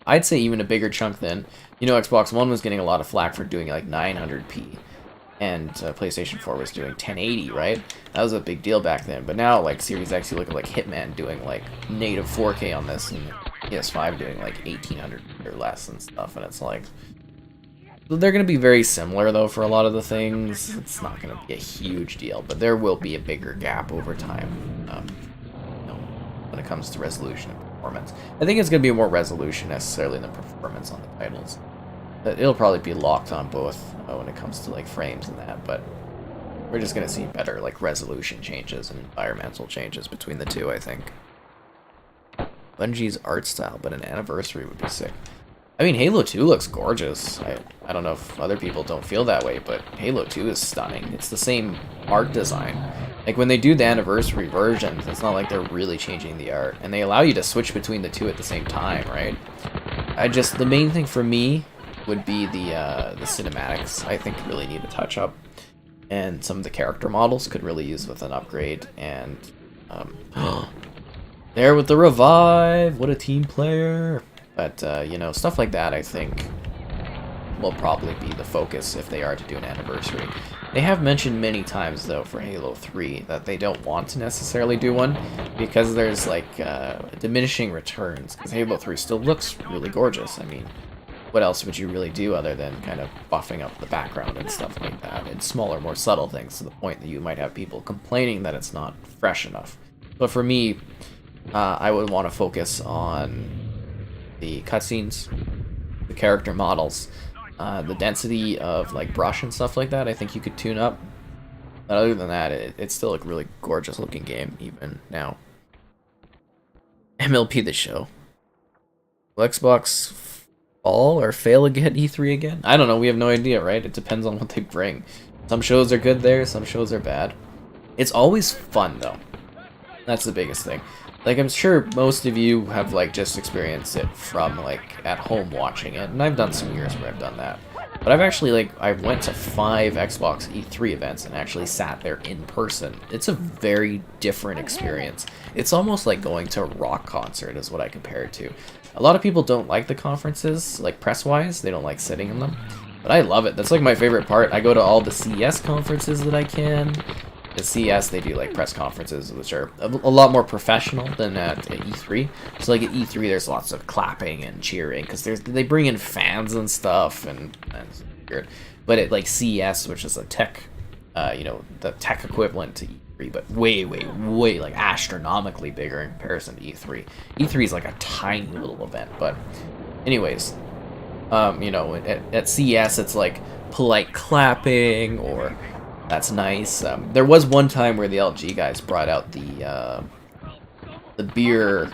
I'd say even a bigger chunk than, you know, Xbox One was getting a lot of flack for doing like 900p. And PlayStation 4 was doing 1080, right? That was a big deal back then. But now, like, Series X, you look at, like, Hitman doing, like, native 4K on this, and PS5 doing, like, 1800 or less and stuff, and it's like... They're going to be very similar, though, for a lot of the things. It's not going to be a huge deal, but there will be a bigger gap over time, you know, when it comes to resolution and performance. I think it's going to be more resolution, necessarily, than performance on the titles. It'll probably be locked on both when it comes to like frames and that, but we're just gonna see better like resolution changes and environmental changes between the two, I think. Bungie's art style, but an anniversary would be sick. I mean, Halo 2 looks gorgeous. I don't know if other people don't feel that way, but Halo 2 is stunning. It's the same art design. Like when they do the anniversary versions, it's not like they're really changing the art, and they allow you to switch between the two at the same time, right? The main thing for me would be the cinematics. I think really need a touch up, and some of the character models could really use with an upgrade. And there with the revive, what a team player! But you know, stuff like that I think will probably be the focus if they are to do an anniversary. They have mentioned many times though for Halo 3 that they don't want to necessarily do one because there's like diminishing returns, because Halo 3 still looks really gorgeous. I mean, what else would you really do other than kind of buffing up the background and stuff like that? And smaller, more subtle things, to the point that you might have people complaining that it's not fresh enough. But for me, I would want to focus on the cutscenes, the character models, the density of like brush and stuff like that. I think you could tune up. But other than that, it's still a really gorgeous looking game even now. MLP the show. Will Xbox fall or fail again, E3 again? I don't know, we have no idea, right? It depends on what they bring. Some shows are good there, some shows are bad. It's always fun though. That's the biggest thing. Like, I'm sure most of you have like just experienced it from like at home watching it, and I've done some years where I've done that. But I've actually I went to 5 Xbox E3 events and actually sat there in person. It's a very different experience. It's almost like going to a rock concert is what I compare it to. A lot of people don't like the conferences, like press-wise. They don't like sitting in them. But I love it. That's like my favorite part. I go to all the CES conferences that I can. At CES, they do like press conferences, which are a lot more professional than at E3. So like at E3, there's lots of clapping and cheering because they bring in fans and stuff, and it's weird. But at like CES, which is a tech, you know, the tech equivalent to E3, but way like astronomically bigger in comparison to E3. E3 is like a tiny little event, but anyways, you know, at CES, it's like polite clapping or that's nice. There was one time where the LG guys brought out the beer.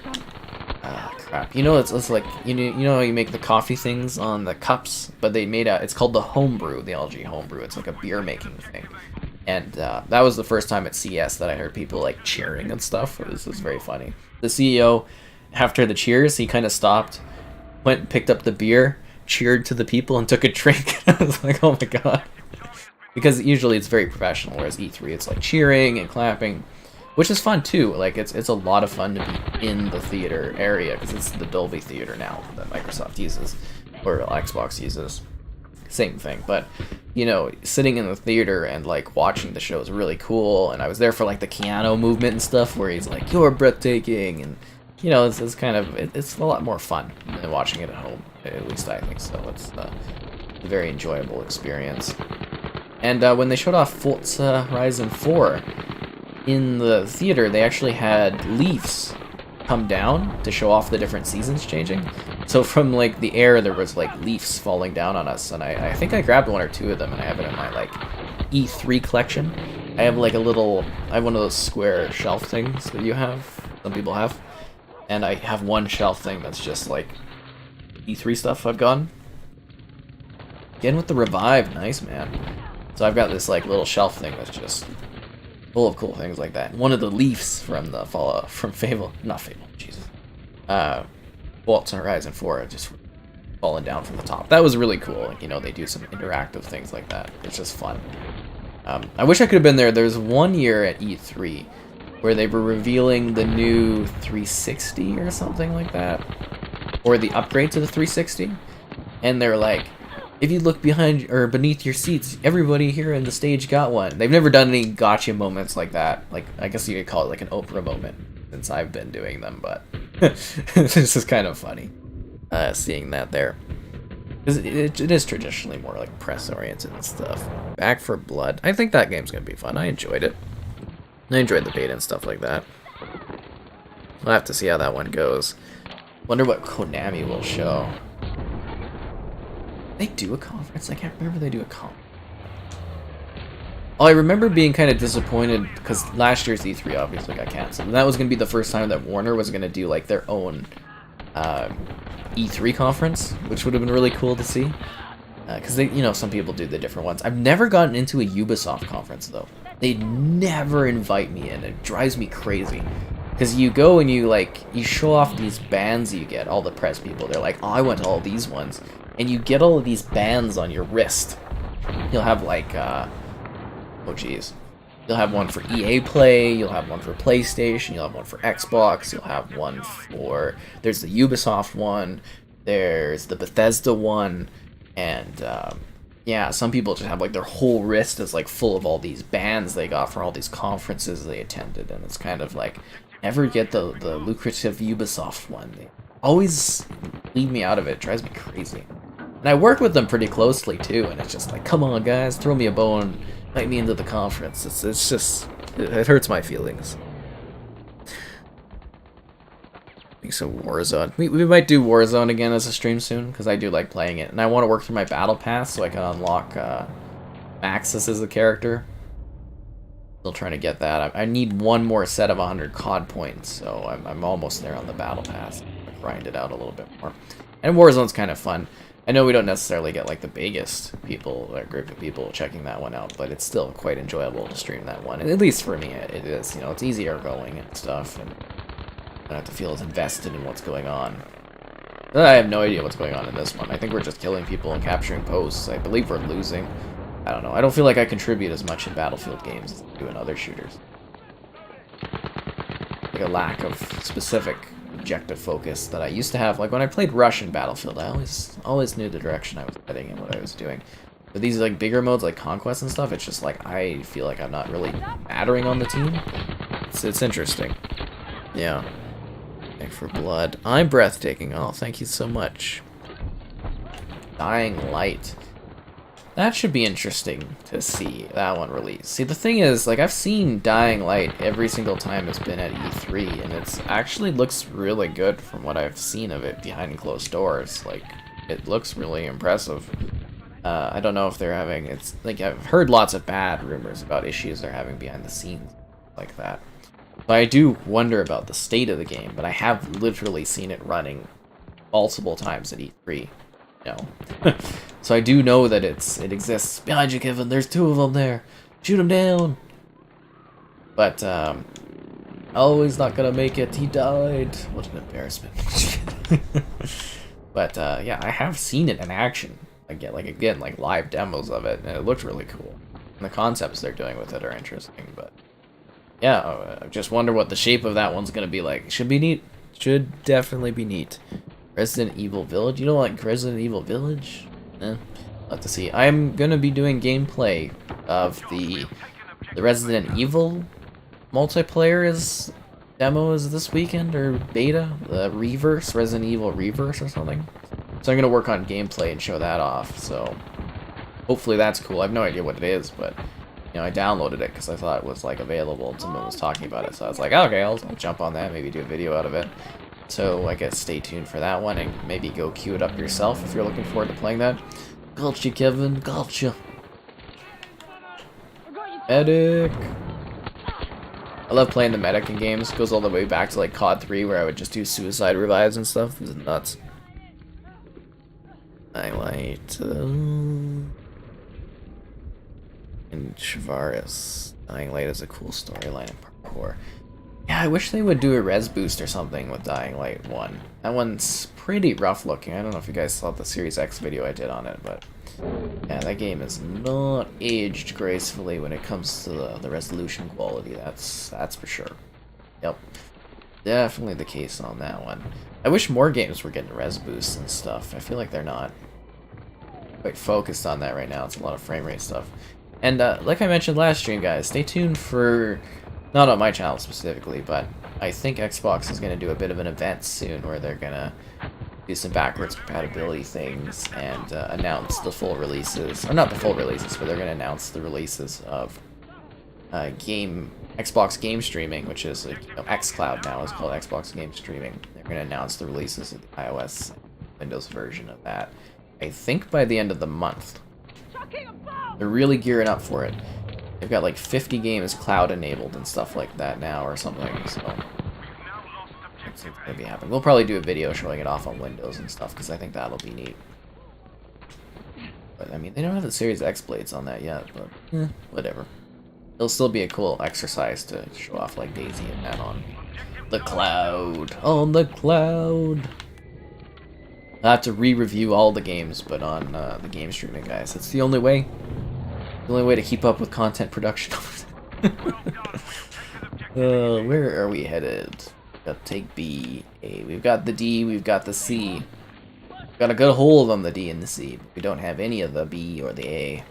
Crap. You know, it's like you know how you make the coffee things on the cups, but they made it's called the homebrew, the LG homebrew. It's like a beer making thing, and that was the first time at CES that I heard people like cheering and stuff. It was very funny. The CEO, after the cheers, he kind of stopped, went and picked up the beer, cheered to the people, and took a drink. I was like, oh my god. Because usually it's very professional, whereas E3 it's like cheering and clapping, which is fun too. Like it's a lot of fun to be in the theater area because it's the Dolby Theater now that Microsoft uses or Xbox uses. Same thing, but you know, sitting in the theater and like watching the show is really cool. And I was there for like the Keanu movement and stuff, where he's like, "You're breathtaking," and you know, it's kind of it's a lot more fun than watching it at home. At least I think so. It's a very enjoyable experience. And when they showed off Forza Horizon 4 in the theater, they actually had leaves come down to show off the different seasons changing. So from like the air, there was like leaves falling down on us, and I think I grabbed 1 or 2 of them, and I have it in my like E3 collection. I have like I have one of those square shelf things that you have, some people have, and I have one shelf thing that's just like E3 stuff I've gotten. Again with the revive, nice man. So I've got this like little shelf thing that's just Full of cool things like that. One of the leaves from the from Fable, not Fable, Jesus. Waltz on Horizon 4 just falling down from the top. That was really cool. Like, you know, they do some interactive things like that. It's just fun. I wish I could have been there. There's one year at E3 where they were revealing the new 360 or something like that, or the upgrade to the 360, and they're like, if you look behind or beneath your seats, everybody here in the stage got one. They've never done any gotcha moments like that. Like, I guess you could call it like an Oprah moment since I've been doing them, but this is kind of funny seeing that there. Because it is traditionally more like press-oriented and stuff. Back for Blood. I think that game's going to be fun. I enjoyed it. I enjoyed the beta and stuff like that. We'll have to see how that one goes. Wonder what Konami will show. They do a conference? I can't remember if they do a conference. Oh, I remember being kind of disappointed because last year's E3 obviously got canceled. And that was going to be the first time that Warner was going to do like their own E3 conference, which would have been really cool to see. Because they, you know, some people do the different ones. I've never gotten into a Ubisoft conference though. They never invite me in. It drives me crazy. Because you go and you show off these bands you get, all the press people. They're like, oh, I went to all these ones. And you get all of these bands on your wrist. You'll have like, oh geez. You'll have one for EA Play, you'll have one for PlayStation, you'll have one for Xbox, you'll have one for, there's the Ubisoft one, there's the Bethesda one, and yeah, some people just have like their whole wrist is like full of all these bands they got for all these conferences they attended, and it's kind of like, never get the lucrative Ubisoft one. They always leave me out of it. It drives me crazy. And I work with them pretty closely too, and it's just like, come on guys, throw me a bone, invite me into the conference. It's just, it hurts my feelings. So Warzone. We might do Warzone again as a stream soon, because I do like playing it. And I want to work through my battle pass so I can unlock Maxis as a character. Still trying to get that. I need one more set of 100 COD points, so I'm almost there on the battle pass. I'll grind it out a little bit more. And Warzone's kind of fun. I know we don't necessarily get like the biggest people, or group of people checking that one out, but it's still quite enjoyable to stream that one. And at least for me, it is. You know, it's easier going and stuff, and I don't have to feel as invested in what's going on. I have no idea what's going on in this one. I think we're just killing people and capturing posts. I believe we're losing. I don't know. I don't feel like I contribute as much in Battlefield games as I do in other shooters. Like a lack of specific objective focus that I used to have. Like when I played Rush in Battlefield, I always knew the direction I was heading and what I was doing. But these like bigger modes like Conquest and stuff, it's just like I feel like I'm not really mattering on the team. It's interesting. Yeah. Back for Blood. I'm breathtaking. Oh, thank you so much. Dying Light. That should be interesting to see, that one release. See, the thing is, like, I've seen Dying Light every single time it's been at E3, and it's actually looks really good from what I've seen of it behind closed doors. Like, it looks really impressive. I don't know if they're having, it's, like, I've heard lots of bad rumors about issues they're having behind the scenes, like that. But I do wonder about the state of the game, but I have literally seen it running multiple times at E3. You know. So I do know that it exists. Behind you, Kevin. There's two of them there. Shoot them down. But oh, he's not gonna make it. He died. What an embarrassment. But yeah, I have seen it in action. Again, like live demos of it, and it looked really cool. And the concepts they're doing with it are interesting. But yeah, I just wonder what the shape of that one's gonna be like. Should be neat. Should definitely be neat. Resident Evil Village? You don't like Resident Evil Village? Eh, we'll have to see. I'm gonna be doing gameplay of the Resident Evil multiplayer demo is this weekend, or beta? The Reverse, Resident Evil Reverse or something. So I'm gonna work on gameplay and show that off, so hopefully that's cool. I have no idea what it is, but you know, I downloaded it because I thought it was like available and someone was talking about it, so I was like, okay, I'll jump on that, maybe do a video out of it. So I guess stay tuned for that one, and maybe go queue it up yourself if you're looking forward to playing that. Gotcha, Kevin. Gotcha. Medic. I love playing the medic in games. It goes all the way back to like COD 3, where I would just do suicide revives and stuff. It was nuts. Highlight. And Chavaris. Dying Light is a cool storyline in parkour. Yeah, I wish they would do a res boost or something with Dying Light 1. That one's pretty rough looking. I don't know if you guys saw the Series X video I did on it, but yeah, that game is not aged gracefully when it comes to the resolution quality. That's for sure. Yep. Definitely the case on that one. I wish more games were getting res boosts and stuff. I feel like they're not quite focused on that right now. It's a lot of frame rate stuff. And like I mentioned last stream, guys, stay tuned for, not on my channel specifically, but I think Xbox is going to do a bit of an event soon where they're going to do some backwards compatibility things and announce the full releases. Or not the full releases, but they're going to announce the releases of Xbox Game Streaming, which is like, xCloud now is called Xbox Game Streaming. They're going to announce the releases of the iOS and Windows version of that, I think by the end of the month. They're really gearing up for it. They've got like 50 games cloud enabled and stuff like that now or something, so it's gonna be happening. We'll probably do a video showing it off on Windows and stuff, because I think that'll be neat. But I mean, they don't have the Series X blades on that yet, but whatever. It'll still be a cool exercise to show off like Daisy and that on the cloud. On the cloud. I'll have to re-review all the games, but on the game streaming, guys. It's the only way. The only way to keep up with content production. Where are we headed? We've got to take B, A. We've got the D, we've got the C. We've got a good hold on the D and the C, but we don't have any of the B or the A.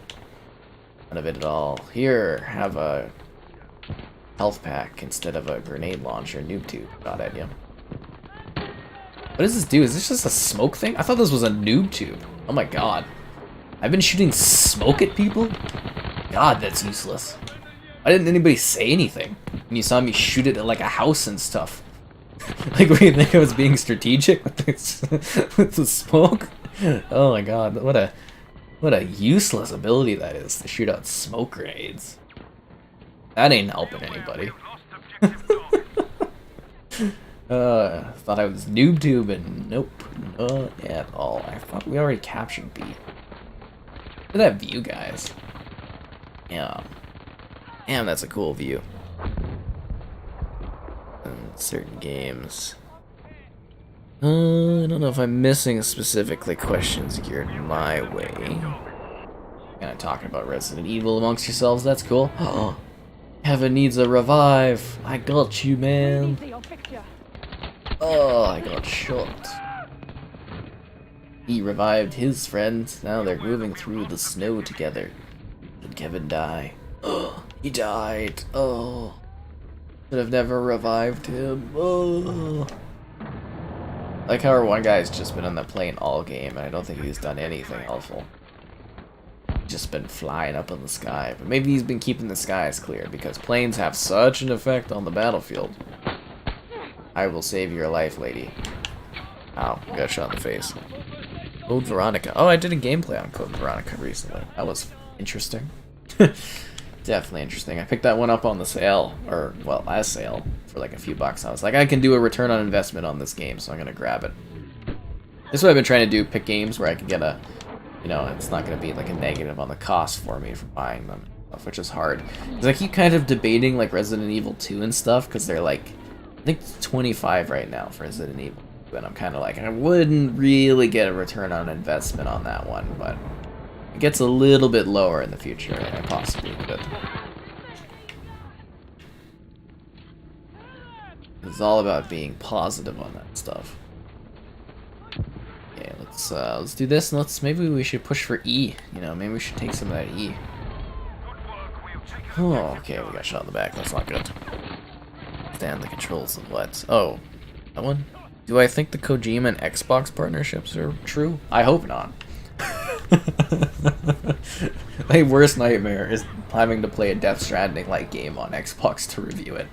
None of it at all. Here, have a health pack instead of a grenade launcher noob tube. Got at you. What does this do? Is this just a smoke thing? I thought this was a noob tube. Oh my god. I've been shooting smoke at people? God, that's useless. Why didn't anybody say anything when you saw me shoot it at like a house and stuff? Like, what do you think I was being strategic with this, with the smoke? Oh my god, what a useless ability that is to shoot out smoke grenades. That ain't helping anybody. Thought I was noob tubing. Nope, not at all. I thought we already captured B. Look at that view, guys. Yeah. Damn, that's a cool view. In certain games. I don't know if I'm missing specifically questions geared my way. Kind of talking about Resident Evil amongst yourselves, that's cool. Oh, Heaven needs a revive. I got you, man. Oh, I got shot. He revived his friends. Now they're moving through the snow together. Did Kevin die? Oh, he died. Oh. Should have never revived him. Oh. Like how our one guy's just been on the plane all game, and I don't think he's done anything helpful. Just been flying up in the sky. But maybe he's been keeping the skies clear, because planes have such an effect on the battlefield. I will save your life, lady. Ow, I got shot in the face. Code Veronica. Oh, I did a gameplay on Code Veronica recently. That was interesting. Definitely interesting. I picked that one up on the sale, or, well, last sale, for like a few bucks. I was like, I can do a return on investment on this game, so I'm gonna grab it. This is what I've been trying to do, pick games where I can get a, you know, it's not gonna be like a negative on the cost for me for buying them, which is hard. Because I keep kind of debating like Resident Evil 2 and stuff, because they're like, I think it's 25 right now for Resident Evil 2, and I'm kind of like, I wouldn't really get a return on investment on that one, but it gets a little bit lower in the future, and I possibly could. It's all about being positive on that stuff. Okay, let's do this, and maybe we should push for E. You know, maybe we should take some of that E. Oh, okay, we got shot in the back. That's not good. Stand the controls of what? Oh, that one? Do I think the Kojima and Xbox partnerships are true? I hope not. My worst nightmare is having to play a Death Stranding-like game on Xbox to review it.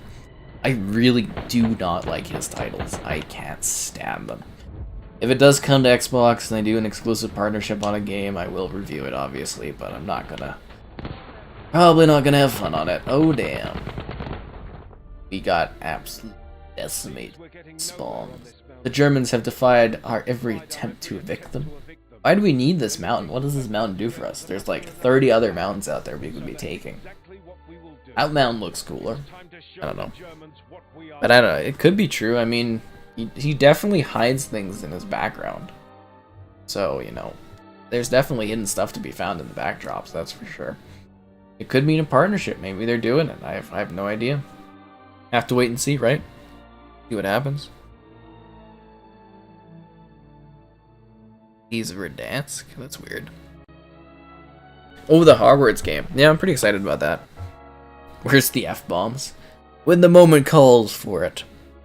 I really do not like his titles. I can't stand them. If it does come to Xbox and they do an exclusive partnership on a game, I will review it, obviously, but I'm not gonna... Probably not gonna have fun on it. Oh, damn. We got absolutely decimated spawns. The Germans have defied our every attempt to evict them. Why do we need this mountain? What does this mountain do for us? There's like 30 other mountains out there we could be taking. Outbound looks cooler. I don't know. But I don't know, it could be true. I mean, he definitely hides things in his background. So, you know, there's definitely hidden stuff to be found in the backdrops, that's for sure. It could mean a partnership. Maybe they're doing it. I have no idea. Have to wait and see, right? See what happens. He's Verdansk? That's weird. Oh, the Hogwarts game. Yeah, I'm pretty excited about that. Where's the F-bombs? When the moment calls for it.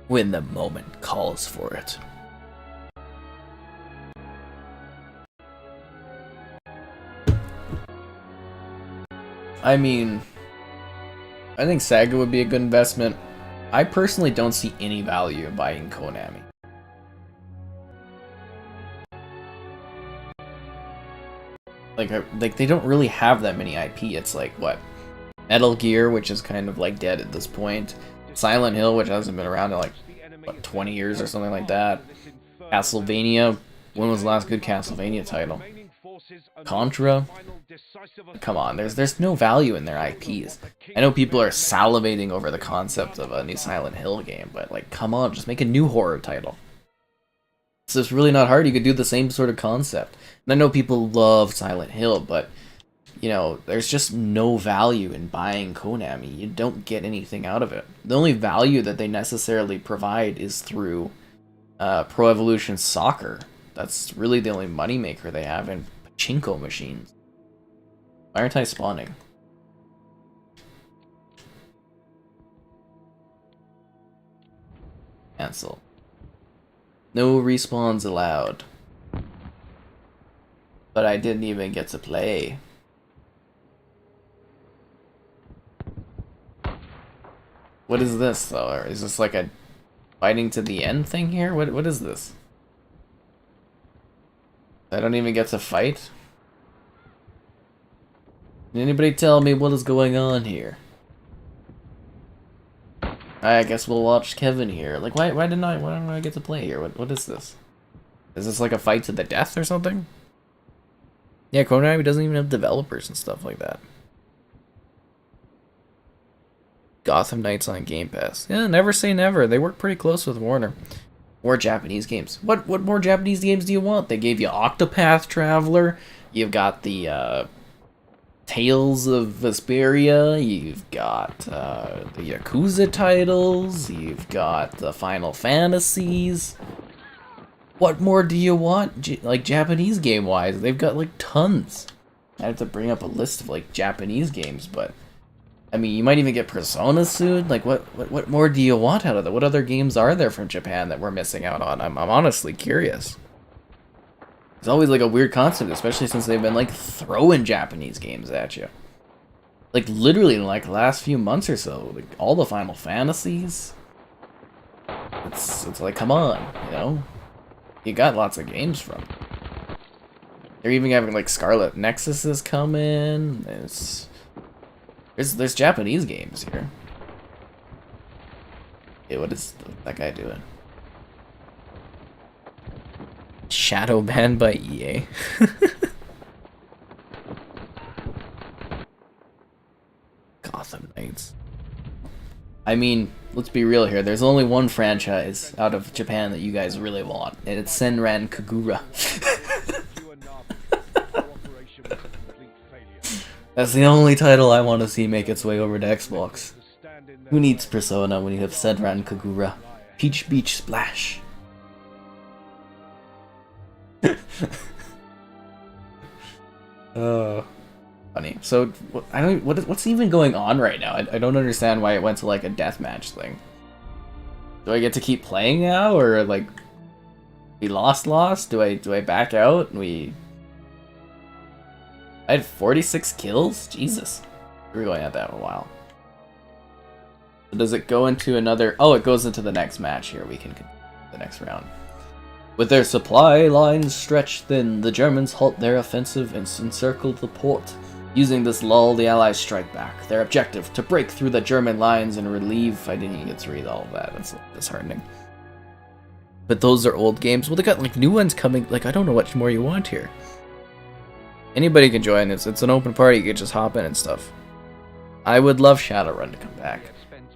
When the moment calls for it. I mean, I think Saga would be a good investment. I personally don't see any value in buying Konami. Like they don't really have that many IP. It's like, what? Metal Gear, which is kind of like dead at this point. Silent Hill, which hasn't been around in like, what, 20 years or something like that. Castlevania. When was the last good Castlevania title? Contra? Come on, there's no value in their IPs. I know people are salivating over the concept of a new Silent Hill game, but like, come on, just make a new horror title. So it's really not hard. You could do the same sort of concept. And I know people love Silent Hill, but you know, there's just no value in buying Konami. You don't get anything out of it. The only value that they necessarily provide is through Pro Evolution Soccer. That's really the only moneymaker they have, in pachinko machines. Why aren't I spawning? Cancel. No respawns allowed. But I didn't even get to play. What is this, though? Or is this like a fighting to the end thing here? What is this? I don't even get to fight? Can anybody tell me what is going on here? I guess we'll watch Kevin here. Like, why don't I get to play here? What is this? Is this like a fight to the death or something? Yeah, Konami doesn't even have developers and stuff like that. Gotham Knights on Game Pass. Yeah, never say never. They work pretty close with Warner. More Japanese games. What more Japanese games do you want? They gave you Octopath Traveler. You've got the Tales of Vesperia. You've got the Yakuza titles. You've got the Final Fantasies. What more do you want? Like, Japanese game-wise, they've got like tons. I have to bring up a list of like Japanese games, but I mean, you might even get Persona soon. Like, what more do you want out of that? What other games are there from Japan that we're missing out on? I'm honestly curious. It's always like a weird concept, especially since they've been like throwing Japanese games at you. Like literally in like the last few months or so, like all the Final Fantasies. It's like, come on, you know? You got lots of games from. They're even having like Scarlet Nexus is coming. There's Japanese games here. Okay, what is that guy doing? Shadow banned by EA. Gotham Knights. I mean, let's be real here. There's only one franchise out of Japan that you guys really want, and it's Senran Kagura. That's the only title I want to see make its way over to Xbox. Who needs Persona when you have Senran Kagura? Peach Beach Splash. Funny. So what's even going on right now? I don't understand why it went to like a deathmatch thing. Do I get to keep playing now, or like we lost? Do I back out and we? I had 46 kills? Jesus. We were going at that for a while. So does it go into another? Oh, it goes into the next match here. We can continue the next round. With their supply lines stretched thin, the Germans halt their offensive and encircle the port. Using this lull, the Allies strike back. Their objective, to break through the German lines and relieve... I didn't even get to read all of that. That's disheartening. But those are old games. Well, they got like new ones coming. Like, I don't know what more you want here. Anybody can join. It's an open party. You can just hop in and stuff. I would love Shadowrun to come back.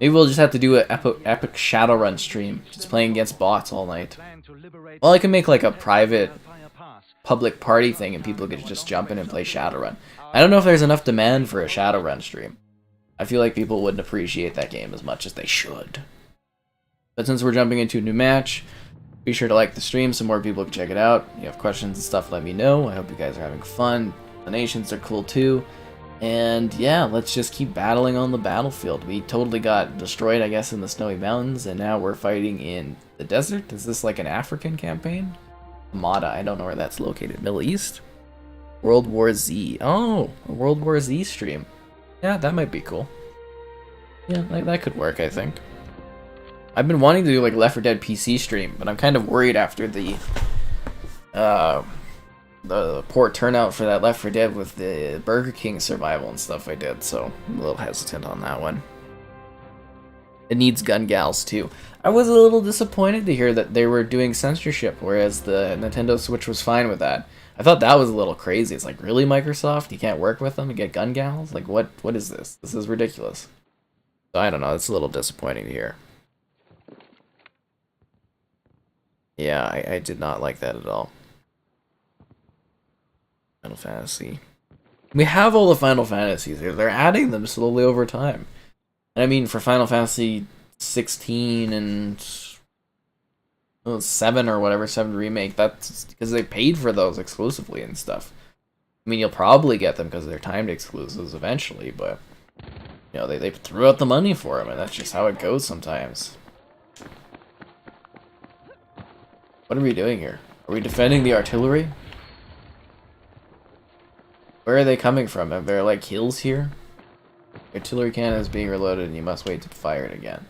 Maybe we'll just have to do an epic Shadowrun stream, just playing against bots all night. Well, I can make like a private public party thing and people could just jump in and play Shadowrun. I don't know if there's enough demand for a Shadowrun stream. I feel like people wouldn't appreciate that game as much as they should. But since we're jumping into a new match, be sure to like the stream so more people can check it out. If you have questions and stuff, let me know. I hope you guys are having fun. The nations are cool too. And yeah, let's just keep battling on the battlefield. We totally got destroyed, I guess, in the snowy mountains, and now we're fighting in the desert. Is this like an African campaign? Mada, I don't know where that's located. Middle East? World War Z. Oh, a World War Z stream. Yeah, that might be cool. Yeah, that could work, I think. I've been wanting to do like Left 4 Dead PC stream, but I'm kind of worried after the poor turnout for that Left 4 Dead with the Burger King survival and stuff I did, so I'm a little hesitant on that one. It needs gun gals too. I was a little disappointed to hear that they were doing censorship, whereas the Nintendo Switch was fine with that. I thought that was a little crazy. It's like, really, Microsoft? You can't work with them to get gun gals? Like, what is this? This is ridiculous. So I don't know, it's a little disappointing to hear. Yeah, I did not like that at all. Final Fantasy. We have all the Final Fantasies here. They're adding them slowly over time. And I mean, for Final Fantasy 16 and 7 or whatever, 7 Remake, that's because they paid for those exclusively and stuff. I mean, you'll probably get them because they're timed exclusives eventually, but you know, they threw out the money for them, and that's just how it goes sometimes. What are we doing here? Are we defending the artillery? Where are they coming from? Are there like hills here? Artillery cannon is being reloaded and you must wait to fire it again.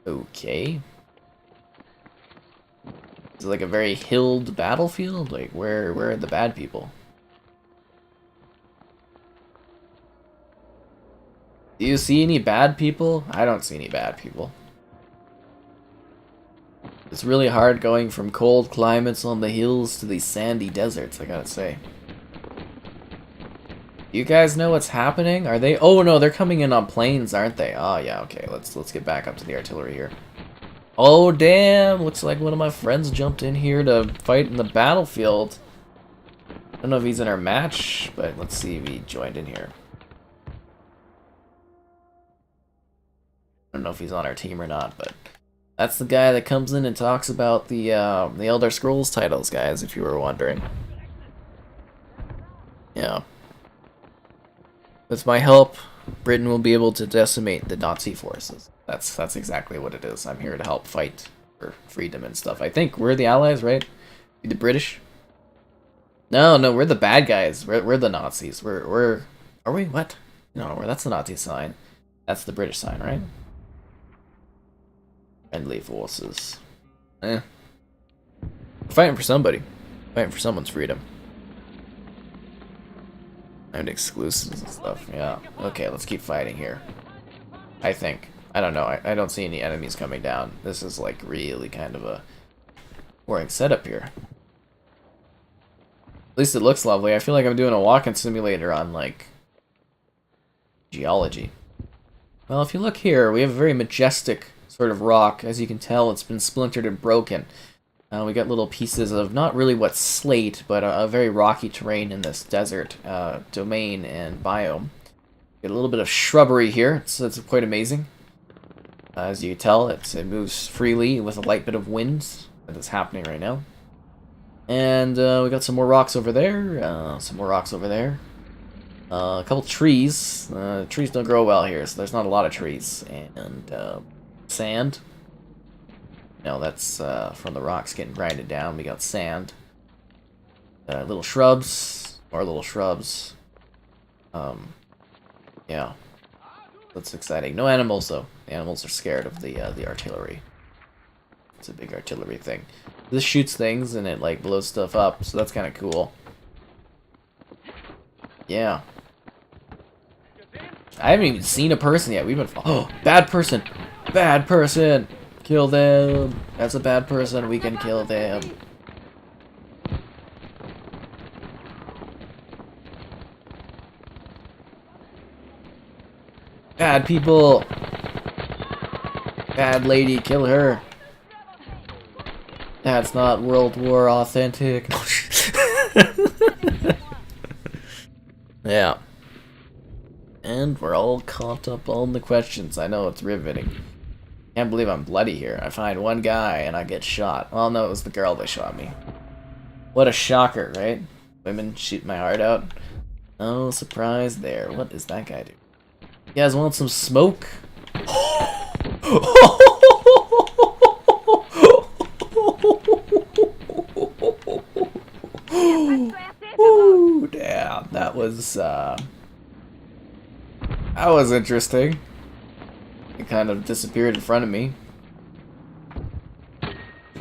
Okay. Is it like a very hilled battlefield? Like where are the bad people? Do you see any bad people? I don't see any bad people. It's really hard going from cold climates on the hills to these sandy deserts, I gotta say. You guys know what's happening? Are they? Oh no, they're coming in on planes, aren't they? Oh yeah, okay. Let's get back up to the artillery here. Oh damn! Looks like one of my friends jumped in here to fight in the battlefield. I don't know if he's in our match, but let's see if he joined in here. I don't know if he's on our team or not, but that's the guy that comes in and talks about the Elder Scrolls titles, guys, if you were wondering. Yeah. With my help, Britain will be able to decimate the Nazi forces. That's exactly what it is. I'm here to help fight for freedom and stuff. I think we're the Allies, right? The British? No, we're the bad guys. We're the Nazis. Are we? What? No, that's the Nazi sign. That's the British sign, right? Friendly forces. We're fighting for somebody. Fighting for someone's freedom. And exclusives and stuff, yeah. Okay, let's keep fighting here. I think. I don't know. I don't see any enemies coming down. This is like really kind of a boring setup here. At least it looks lovely. I feel like I'm doing a walking simulator on like geology. Well, if you look here, we have a very majestic sort of rock. As you can tell, it's been splintered and broken. We got little pieces of not really what's slate, but a very rocky terrain in this desert domain and biome. Get a little bit of shrubbery here. It's quite amazing. As you can tell, it moves freely with a light bit of wind that is happening right now. And we got some more rocks over there. Some more rocks over there. A couple trees. Trees don't grow well here, so there's not a lot of trees. And sand. No, that's from the rocks getting grinded down. We got sand. Little shrubs. More little shrubs. Yeah. That's exciting. No animals, though. The animals are scared of the artillery. It's a big artillery thing. This shoots things, and it, like, blows stuff up, so that's kind of cool. Yeah. I haven't even seen a person yet. We've been... Oh, bad person! Bad person! Kill them. That's a bad person. We can kill them. Bad people! Bad lady, kill her! That's not World War authentic. Yeah. And we're all caught up on the questions. I know, it's riveting. Can't believe I'm bloody here. I find one guy and I get shot. Well, no, it was the girl that shot me. What a shocker, right? Women shoot my heart out. No surprise there. What does that guy do? You guys want some smoke? Ooh, damn, that was interesting. It kind of disappeared in front of me.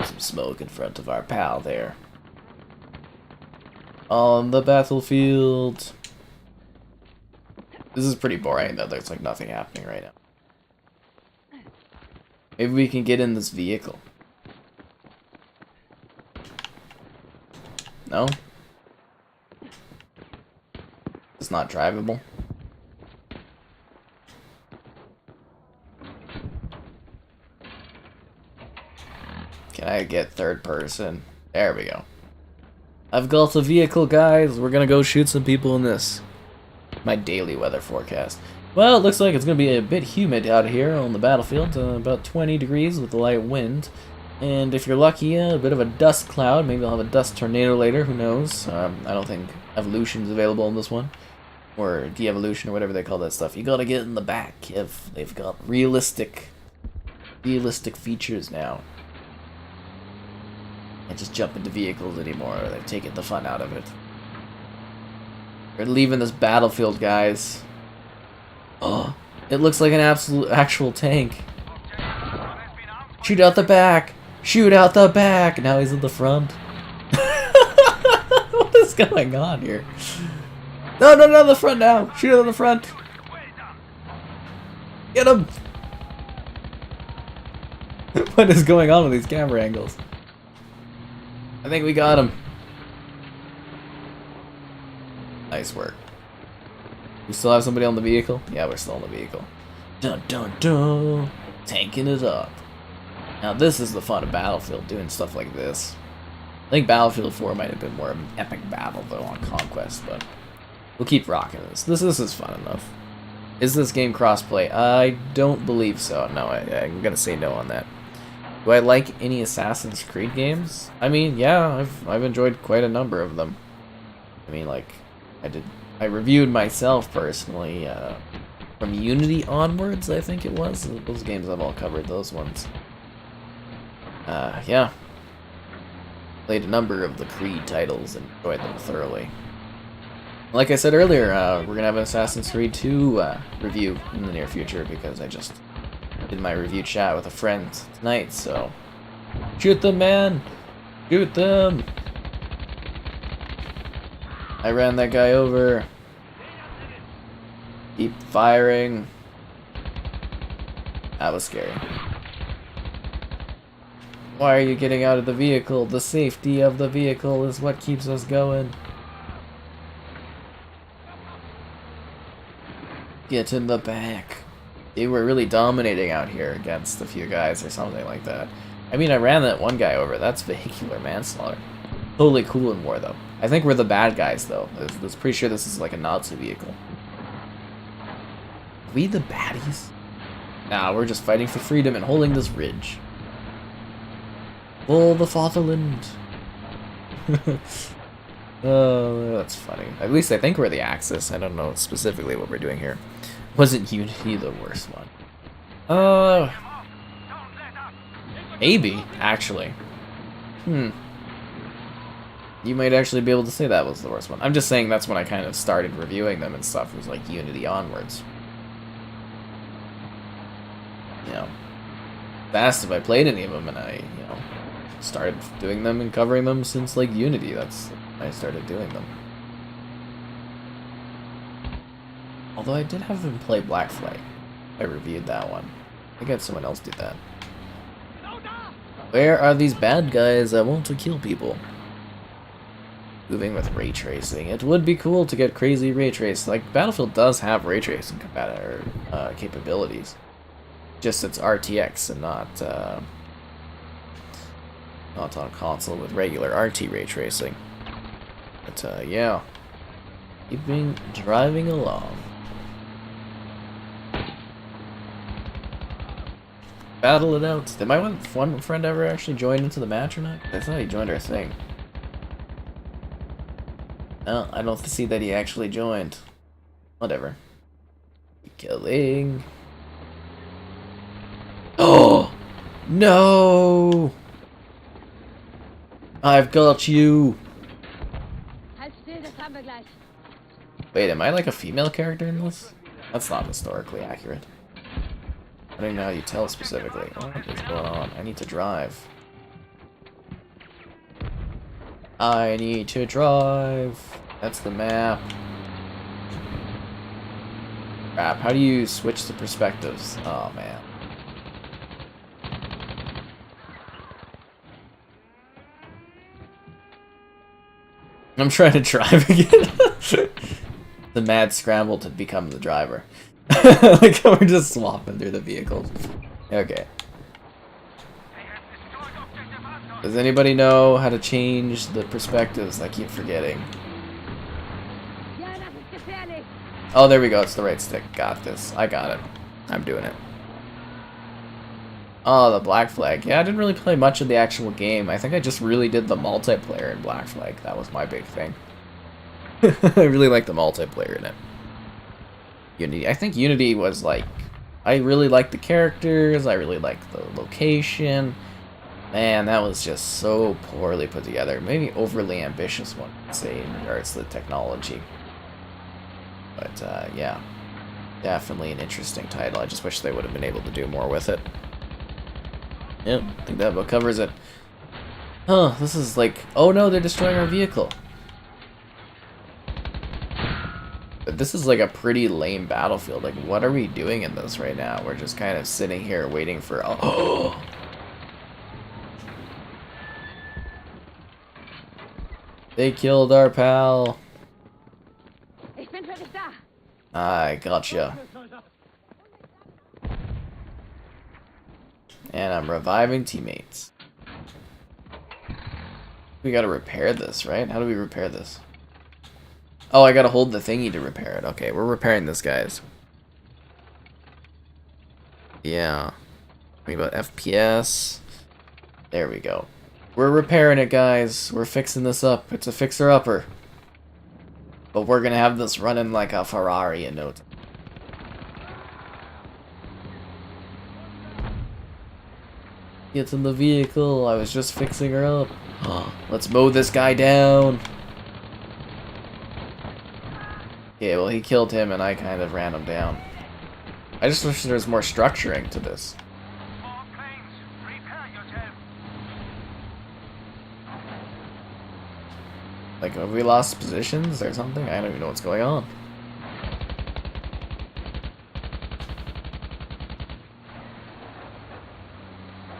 Some smoke in front of our pal there. On the battlefield. This is pretty boring though, there's like nothing happening right now. Maybe we can get in this vehicle. No? It's not drivable. Can I get third person? There we go. I've got a vehicle, guys. We're gonna go shoot some people in this. My daily weather forecast. Well, it looks like it's gonna be a bit humid out here on the battlefield. About 20 degrees with a light wind. And if you're lucky, a bit of a dust cloud. Maybe I'll have a dust tornado later. Who knows? I don't think evolution is available in this one. Or de-evolution, or whatever they call that stuff. You gotta get in the back if they've got realistic features now. Can't just jump into vehicles anymore. They've taken the fun out of it. We're leaving this battlefield, guys. Oh, it looks like an actual tank. Shoot out the back! Shoot out the back! Now he's in the front. What is going on here? No, the front now! Shoot out the front! Get him! What is going on with these camera angles? I think we got him. Nice work. We still have somebody on the vehicle? Yeah, we're still on the vehicle. Dun dun dun! Tanking it up. Now this is the fun of Battlefield, doing stuff like this. I think Battlefield 4 might have been more of an epic battle though on Conquest, but we'll keep rocking this. This is fun enough. Is this game crossplay? I don't believe so. No, I'm gonna say no on that. Do I like any Assassin's Creed games? I mean, yeah, I've enjoyed quite a number of them. I mean, like, I reviewed myself personally from Unity onwards, I think it was. Those games I've all covered, those ones. Yeah. Played a number of the Creed titles and enjoyed them thoroughly. Like I said earlier, we're gonna have an Assassin's Creed 2 review in the near future because I just did my review chat with a friend tonight, so shoot them, man! Shoot them! I ran that guy over. Keep firing. That was scary. Why are you getting out of the vehicle? The safety of the vehicle is what keeps us going. Get in the back. They were really dominating out here against a few guys or something like that. I mean, I ran that one guy over. That's vehicular manslaughter. Totally cool in war, though. I think we're the bad guys, though. I was pretty sure this is like a Nazi vehicle. Are we the baddies? Nah, we're just fighting for freedom and holding this ridge. For the fatherland. Oh, that's funny. At least I think we're the Axis. I don't know specifically what we're doing here. Wasn't Unity the worst one? Maybe, actually. You might actually be able to say that was the worst one. I'm just saying that's when I kind of started reviewing them and stuff. It was like Unity onwards. You know, asked if I played any of them, and I, you know, started doing them and covering them since like Unity. That's when I started doing them. Although I did have him play Black Flag. I reviewed that one. I think I had someone else do that. Where are these bad guys that want to kill people? moving with ray tracing. It would be cool to get crazy ray trace. Like, Battlefield does have ray tracing capabilities. Just it's RTX and not on console with regular RT ray tracing. But yeah, keeping driving along. Battle it out. Did my one friend ever actually join into the match or not? I thought he joined our thing. No, I don't see that he actually joined. Whatever. Killing. Oh! No! I've got you! Wait, am I like a female character in this? That's not historically accurate. I don't even know how you tell specifically. What is going on? I need to drive. I need to drive. That's the map. Crap, how do you switch the perspectives? Oh, man. I'm trying to drive again. The mad scramble to become the driver. Like, we're just swapping through the vehicles. Okay. Does anybody know how to change the perspectives? I keep forgetting. Oh, there we go. It's the right stick. Got this. I got it. I'm doing it. Oh, the Black Flag. Yeah, I didn't really play much of the actual game. I think I just really did the multiplayer in Black Flag. That was my big thing. I really like the multiplayer in it. Unity. I think Unity was like... I really liked the characters. I really liked the location. Man, that was just so poorly put together. Maybe overly ambitious, one could say, in regards to the technology. But, yeah. Definitely an interesting title. I just wish they would have been able to do more with it. Yep, I think that about covers it. Huh, this is like... Oh no, they're destroying our vehicle. But this is like a pretty lame battlefield. Like, what are we doing in this right now? We're just kind of sitting here waiting for... Oh! They killed our pal. I gotcha. And I'm reviving teammates. We gotta repair this, right? How do we repair this? Oh, I gotta hold the thingy to repair it. Okay, we're repairing this, guys. Yeah. Think about FPS. There we go. We're repairing it, guys. We're fixing this up. It's a fixer-upper. But we're gonna have this running like a Ferrari in no time. Get in the vehicle. I was just fixing her up. Let's mow this guy down. Okay, well, he killed him and I kind of ran him down. I just wish there was more structuring to this. Like, have we lost positions or something? I don't even know what's going on.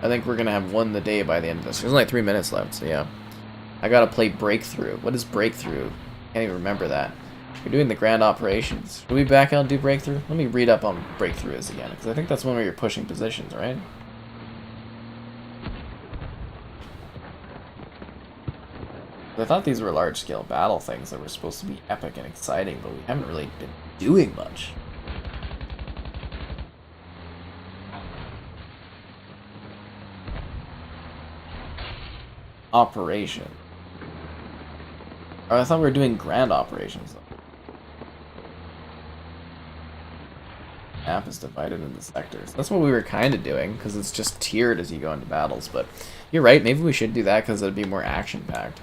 I think we're gonna have won the day by the end of this. There's only 3 minutes left, so yeah. I gotta play Breakthrough. What is Breakthrough? Can't even remember that. We're doing the grand operations. Should we back out and do Breakthrough? Let me read up on Breakthrough is again, because I think that's one where you're pushing positions, right? I thought these were large-scale battle things that were supposed to be epic and exciting, but we haven't really been doing much. Operation. Oh, I thought we were doing grand operations, though. Map is divided into sectors. That's what we were kind of doing, because it's just tiered as you go into battles, but you're right, maybe we should do that because it'd be more action-packed.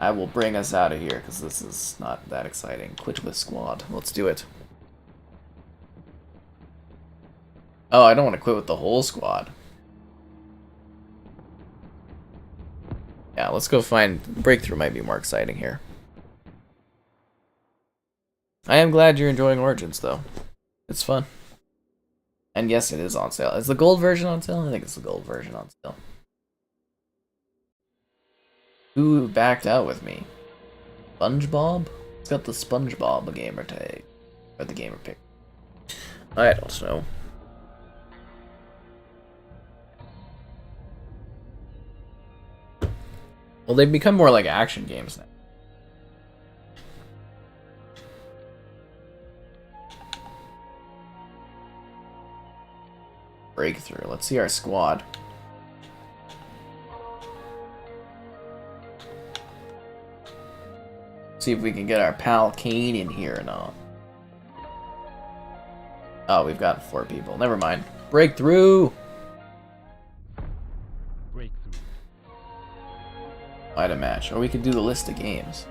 I will bring us out of here, because this is not that exciting. Quit with squad. Let's do it. Oh, I don't want to quit with the whole squad. Yeah, let's go find... Breakthrough might be more exciting here. I am glad you're enjoying Origins, though. It's fun. And yes, it is on sale. Is the gold version on sale? I think it's the gold version on sale. Who backed out with me? SpongeBob? It's got the SpongeBob gamer tag. Or the gamer pick. I don't know. Well, they've become more like action games now. Breakthrough. Let's see our squad. See if we can get our pal Kane in here or not. Oh, we've got 4 people. Never mind. Breakthrough! Breakthrough. Fight a match. Or we could do the list of games.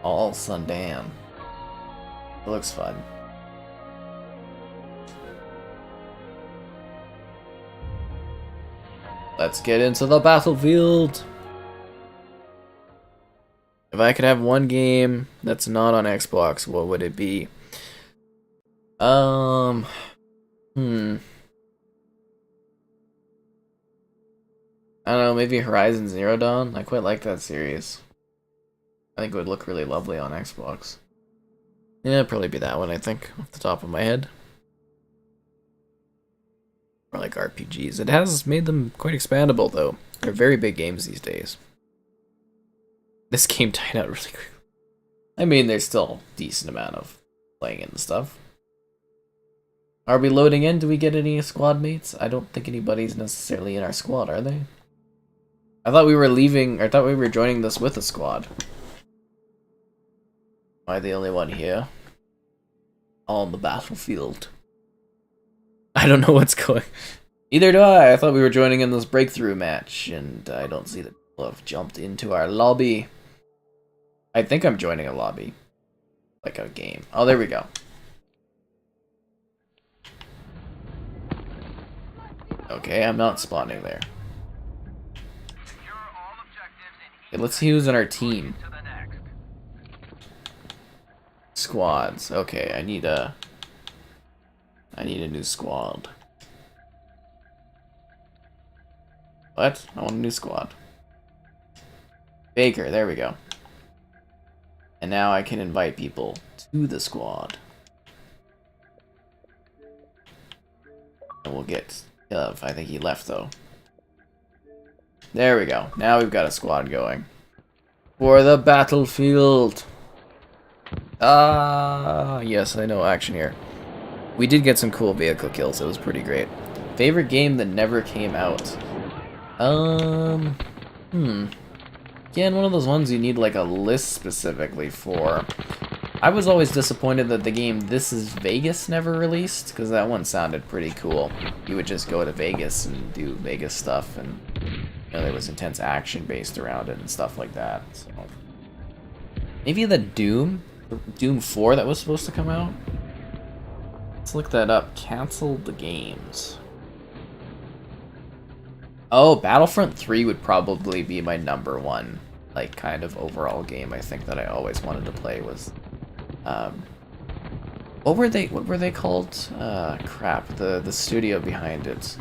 All Sundan. It looks fun. Let's get into the battlefield! If I could have one game that's not on Xbox, what would it be? I don't know, maybe Horizon Zero Dawn? I quite like that series. I think it would look really lovely on Xbox. Yeah, it'd probably be that one, I think, off the top of my head. Or like RPGs. It has made them quite expandable, though. They're very big games these days. This game died out really quick. I mean, there's still a decent amount of playing it and stuff. Are we loading in? Do we get any squad mates? I don't think anybody's necessarily in our squad, are they? I thought we were leaving, or I thought we were joining this with a squad. Am I the only one here? On the battlefield. I don't know what's going. Neither do I. I thought we were joining in this breakthrough match, and I don't see that people have jumped into our lobby. I think I'm joining a lobby. Like a game. Oh, there we go. Okay, I'm not spawning there. Okay, let's see who's on our team. Squads. Okay, I need a new squad. What? I want a new squad. Baker, there we go. And now I can invite people to the squad. And we'll get I think he left though. There we go. Now we've got a squad going. For the battlefield. Ah, yes, I know action here. We did get some cool vehicle kills. It was pretty great. Favorite game that never came out. Again, one of those ones you need like a list specifically for. I was always disappointed that the game This Is Vegas never released, because that one sounded pretty cool. You would just go to Vegas and do Vegas stuff, and there was intense action based around it and stuff like that. So maybe the Doom 4 that was supposed to come out? Let's look that up. Cancel the games. Oh, Battlefront 3 would probably be my #1, like, kind of overall game I think that I always wanted to play was, what were they called? Crap, the studio behind it.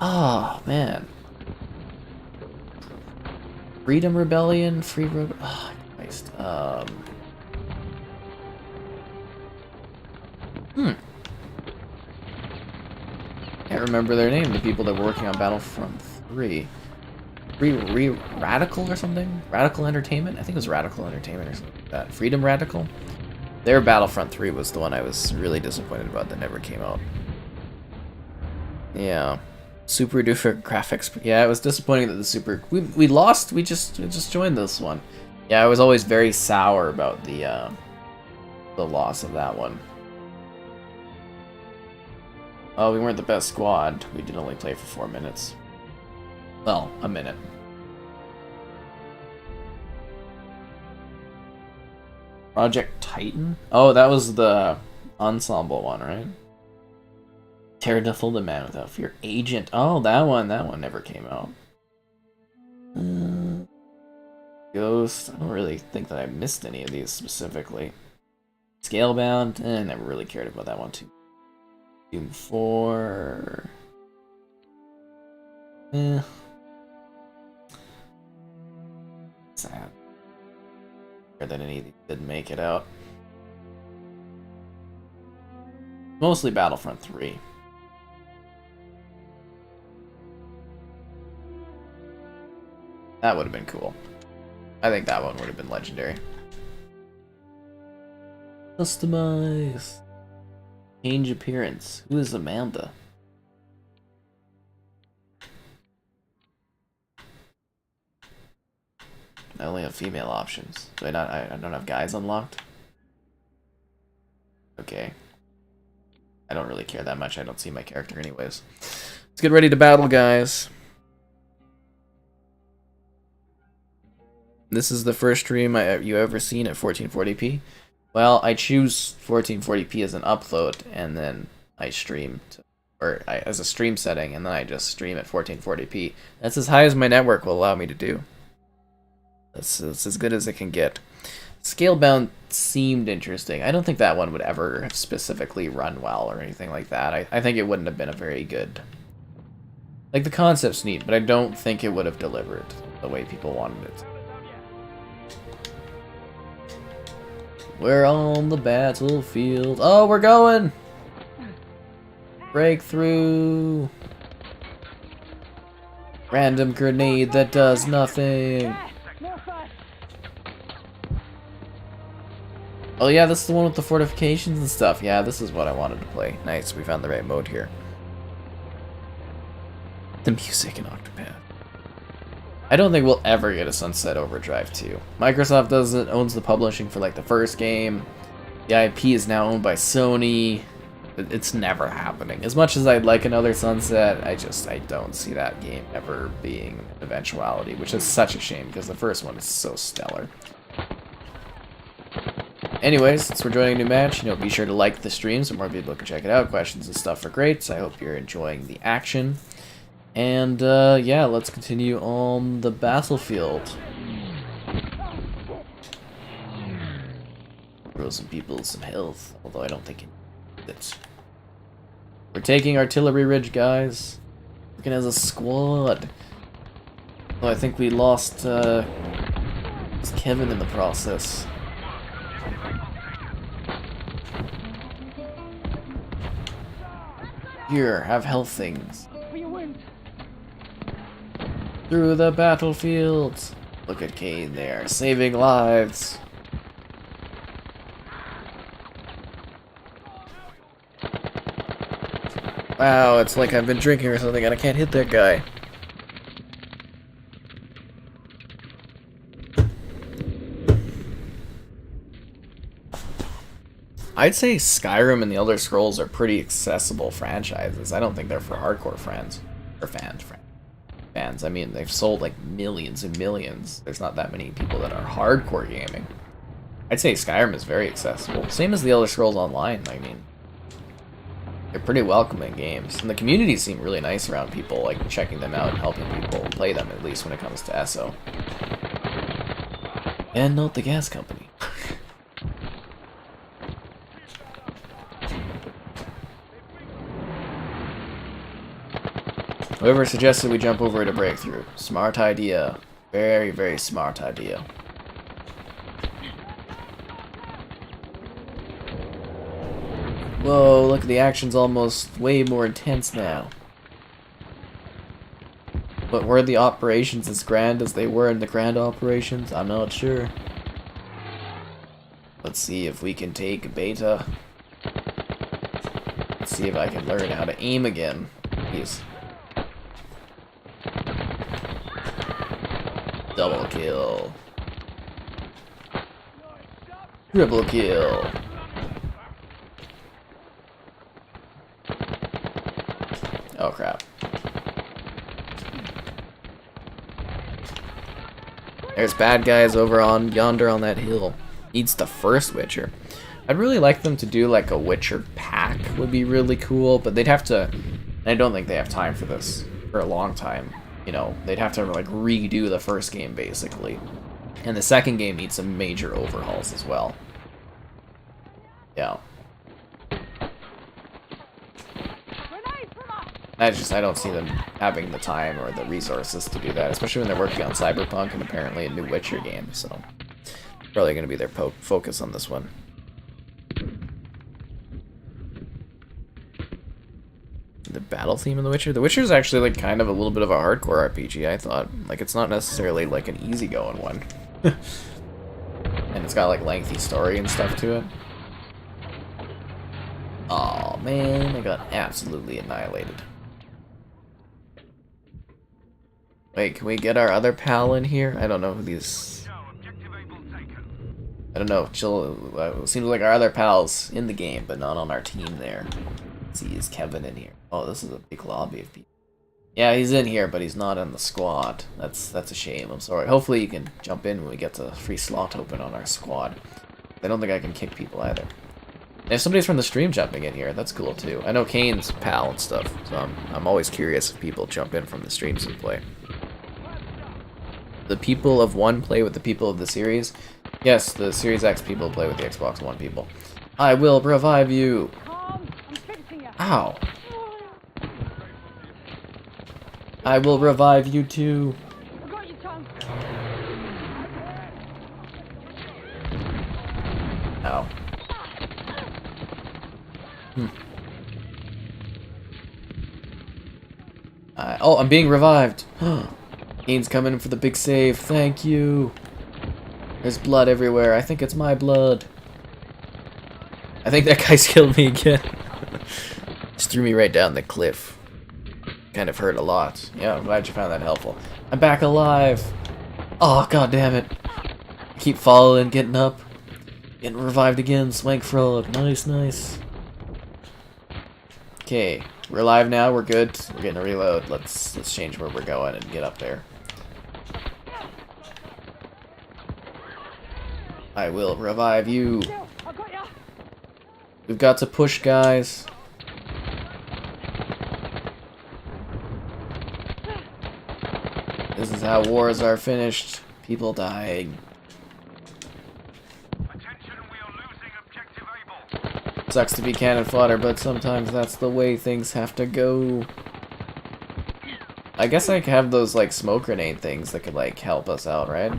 Oh, man. Freedom Rebellion? Oh, Christ. Can't remember their name, the people that were working on Battlefront 3. Radical or something? Radical Entertainment? I think it was Radical Entertainment or something like that. Freedom Radical? Their Battlefront 3 was the one I was really disappointed about that never came out. Yeah. Super duper graphics. Yeah, it was disappointing that the super... We lost, we just joined this one. Yeah, I was always very sour about the loss of that one. Oh, we weren't the best squad. We did only play for 4 minutes. Well, a minute. Project Titan? Oh, that was the ensemble one, right? Daredevil, the Man Without Fear. Agent. Oh, that one never came out. Ghost. I don't really think that I missed any of these specifically. Scalebound. Never really cared about that one too. Doom 4. Sad. That any of these didn't make it out. Mostly Battlefront 3. That would have been cool. I think that one would have been legendary. Customize. Change appearance. Who is Amanda? I only have female options. Do I not? I don't have guys unlocked? Okay. I don't really care that much. I don't see my character anyways. Let's get ready to battle, guys. This is the first stream you ever seen at 1440p. Well, I choose 1440p as an upload, and then I stream as a stream setting, and then I just stream at 1440p. That's as high as my network will allow me to do. That's as good as it can get. Scalebound seemed interesting. I don't think that one would ever have specifically run well or anything like that. I think it wouldn't have been a very good... Like, the concept's neat, but I don't think it would have delivered the way people wanted it. We're on the battlefield. Oh, we're going! Breakthrough! Random grenade that does nothing. Oh yeah, this is the one with the fortifications and stuff. Yeah, this is what I wanted to play. Nice, we found the right mode here. The music in Octopath. I don't think we'll ever get a Sunset Overdrive 2. Microsoft owns the publishing for like the first game. The IP is now owned by Sony. It's never happening. As much as I'd like another Sunset, I don't see that game ever being an eventuality, which is such a shame because the first one is so stellar. Anyways, since we're joining a new match, be sure to like the stream so more people can check it out. Questions and stuff are great, so I hope you're enjoying the action. And, yeah, let's continue on the battlefield. Throw some people some health, although I don't think it's... We're taking Artillery Ridge, guys. Working as a squad. Oh, I think we lost, Kevin in the process. Here, have health things. Through the battlefield. Look at Kane there, saving lives. Wow, it's like I've been drinking or something and I can't hit that guy. I'd say Skyrim and the Elder Scrolls are pretty accessible franchises. I don't think they're for hardcore fans. Or fans. I mean, they've sold like millions and millions. There's not that many people that are hardcore gaming. I'd say Skyrim is very accessible. Same as the Elder Scrolls Online, I mean. They're pretty welcoming games. And the communities seem really nice around people, like checking them out and helping people play them, at least when it comes to ESO. And note the gas company. Whoever suggested we jump over to breakthrough. Smart idea. Very, very smart idea. Whoa, look, the action's almost way more intense now. But were the operations as grand as they were in the grand operations? I'm not sure. Let's see if we can take beta. Let's see if I can learn how to aim again. Please. Double kill. Triple kill. Oh crap. There's bad guys over on yonder on that hill. Needs the first Witcher. I'd really like them to do like a Witcher pack would be really cool, but they'd have to... I don't think they have time for this for a long time. They'd have to like redo the first game basically. And the second game needs some major overhauls as well. Yeah. I don't see them having the time or the resources to do that, especially when they're working on Cyberpunk and apparently a new Witcher game, so probably going to be their focus on this one. The battle theme in The Witcher? The Witcher is actually like kind of a little bit of a hardcore RPG, I thought. Like, it's not necessarily like an easygoing one. And it's got like lengthy story and stuff to it. Aw, man, I got absolutely annihilated. Wait, can we get our other pal in here? I don't know who these... I don't know, chill. Seems like our other pal's in the game, but not on our team there. Let's see, is Kevin in here? Oh, this is a big lobby of people. Yeah, he's in here, but he's not in the squad. That's a shame, I'm sorry. Hopefully you can jump in when we get the free slot open on our squad. I don't think I can kick people either. And if somebody's from the stream jumping in here, that's cool too. I know Kane's pal and stuff, so I'm always curious if people jump in from the streams and play. The people of One play with the people of the series. Yes, the Series X people play with the Xbox One people. I will revive you! Ow! I will revive you too! Ow. Oh, I'm being revived! Kane's coming for the big save, thank you! There's blood everywhere, I think it's my blood. I think that guy's killed me again. Just threw me right down the cliff. Kind of hurt a lot. Yeah, I'm glad you found that helpful. I'm back alive! Oh, god damn it. I keep falling, getting up. Getting revived again, Swank Frog. Nice, nice. Okay, we're alive now, we're good. We're getting a reload. Let's change where we're going and get up there. I will revive you. We've got to push, guys. This is how wars are finished. People dying. Sucks to be cannon fodder, but sometimes that's the way things have to go. I guess I could have those like smoke grenade things that could like help us out, right?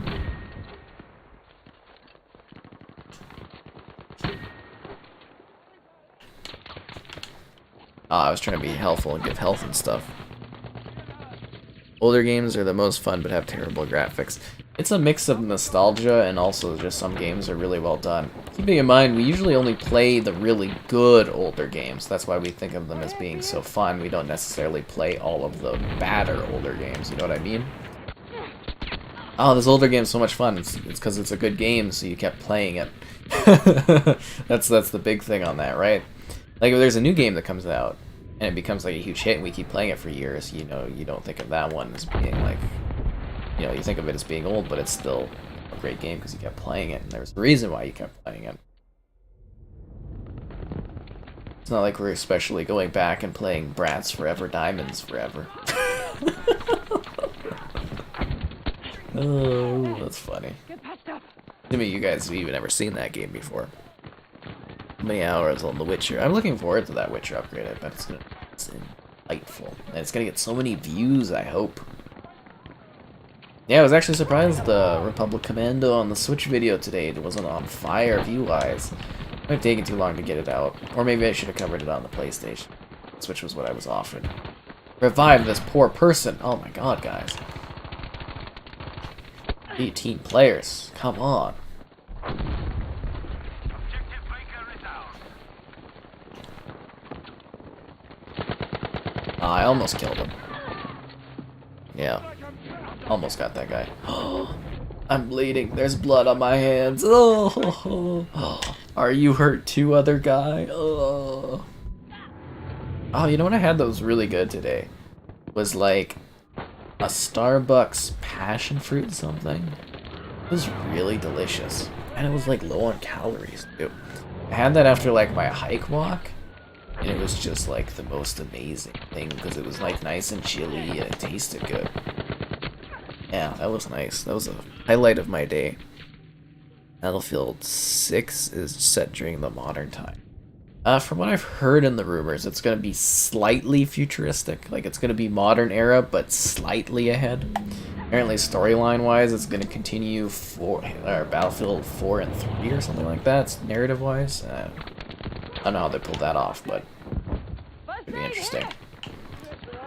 I was trying to be helpful and give health and stuff. Older games are the most fun but have terrible graphics. It's a mix of nostalgia and also just some games are really well done. Keeping in mind, we usually only play the really good older games. That's why we think of them as being so fun. We don't necessarily play all of the badder older games, you know what I mean? Oh, this older game's so much fun. It's because it's a good game, so you kept playing it. That's the big thing on that, right? Like, if there's a new game that comes out, and it becomes like a huge hit, and we keep playing it for years, you know, you don't think of that one as being like, you know, you think of it as being old, but it's still a great game because you kept playing it, and there's a reason why you kept playing it. It's not like we're especially going back and playing Bratz Forever, Diamonds Forever. Oh, that's funny. I mean, you guys have even ever seen that game before. How many hours on The Witcher? I'm looking forward to that Witcher upgrade. I bet it's delightful. And it's gonna get so many views, I hope. Yeah, I was actually surprised the Republic Commando on the Switch video today it wasn't on fire view-wise. It might have taken too long to get it out. Or maybe I should have covered it on the PlayStation. Switch was what I was offered. Revive this poor person! Oh my god, guys. 18 players. Come on. I almost killed him. Yeah. Almost got that guy. I'm bleeding. There's blood on my hands. Oh, are you hurt too, other guy? Oh, you know what I had that was really good today? Was like a Starbucks passion fruit something. It was really delicious. And it was like low on calories too. I had that after like my hike walk. And it was just like the most amazing thing because it was like nice and chilly and it tasted good. Yeah, that was nice. That was a highlight of my day. Battlefield 6 is set during the modern time. From what I've heard in the rumors, it's going to be slightly futuristic. Like, it's going to be modern era, but slightly ahead. Apparently, storyline-wise, it's going to continue for Battlefield 4 and 3 or something like that, narrative-wise. I don't know how they pulled that off, but it'd be interesting.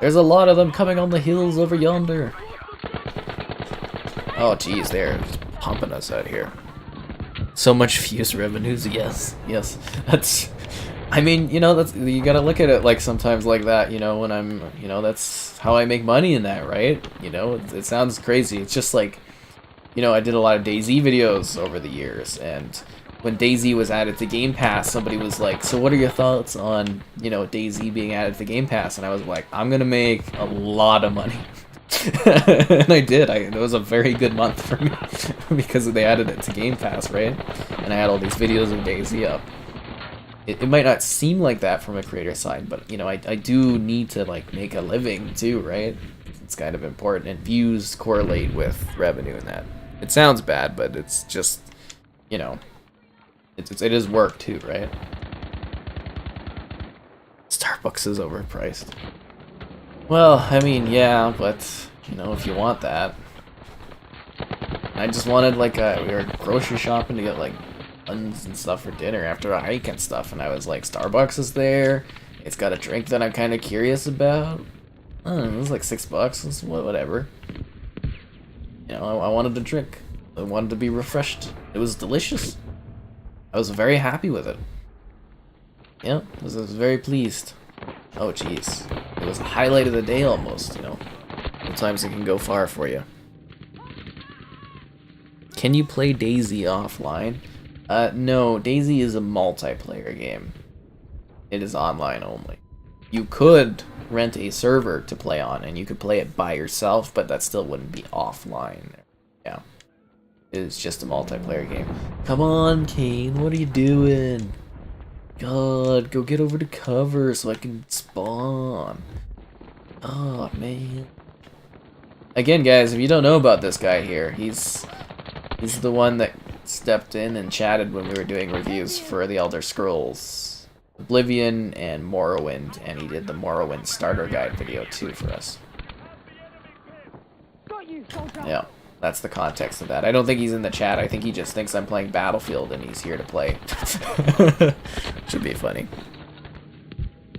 There's a lot of them coming on the hills over yonder. Oh, geez, they're just pumping us out here. So much fuse revenues, yes, yes. That's, I mean, you know, that's, you gotta look at it like sometimes like that, you know, when I'm, you know, that's how I make money in that, right? You know, it sounds crazy. It's just like, you know, I did a lot of DayZ videos over the years, and when DayZ was added to Game Pass, somebody was like, so what are your thoughts on, you know, DayZ being added to Game Pass? And I was like, I'm gonna make a lot of money. And I did. It was a very good month for me because they added it to Game Pass, right? And I had all these videos of DayZ up. It might not seem like that from a creator side, but, you know, I do need to, like, make a living too, right? It's kind of important, and views correlate with revenue in that. It sounds bad, but it's just, you know, it is work too, right? Starbucks is overpriced. Well, I mean, yeah, but, you know, if you want that. I just wanted, like, we were grocery shopping to get, like, buns and stuff for dinner after a hike and stuff, and I was like, Starbucks is there, it's got a drink that I'm kind of curious about. I don't know, it was like $6, it's whatever. You know, I wanted to drink. I wanted to be refreshed. It was delicious. I was very happy with it. Yeah, I was very pleased. Oh, jeez. It was the highlight of the day almost, you know. Sometimes it can go far for you. Can you play DayZ offline? No, DayZ is a multiplayer game. It is online only. You could rent a server to play on, and you could play it by yourself, but that still wouldn't be offline. Yeah. It's just a multiplayer game. Come on, Kane, what are you doing? God, go get over to cover so I can spawn. Oh, man. Again, guys, if you don't know about this guy here, he's the one that stepped in and chatted when we were doing reviews for the Elder Scrolls Oblivion and Morrowind, and he did the Morrowind starter guide video too for us. Yeah, that's the context of that. I don't think he's in the chat. I think he just thinks I'm playing Battlefield and he's here to play. Should be funny.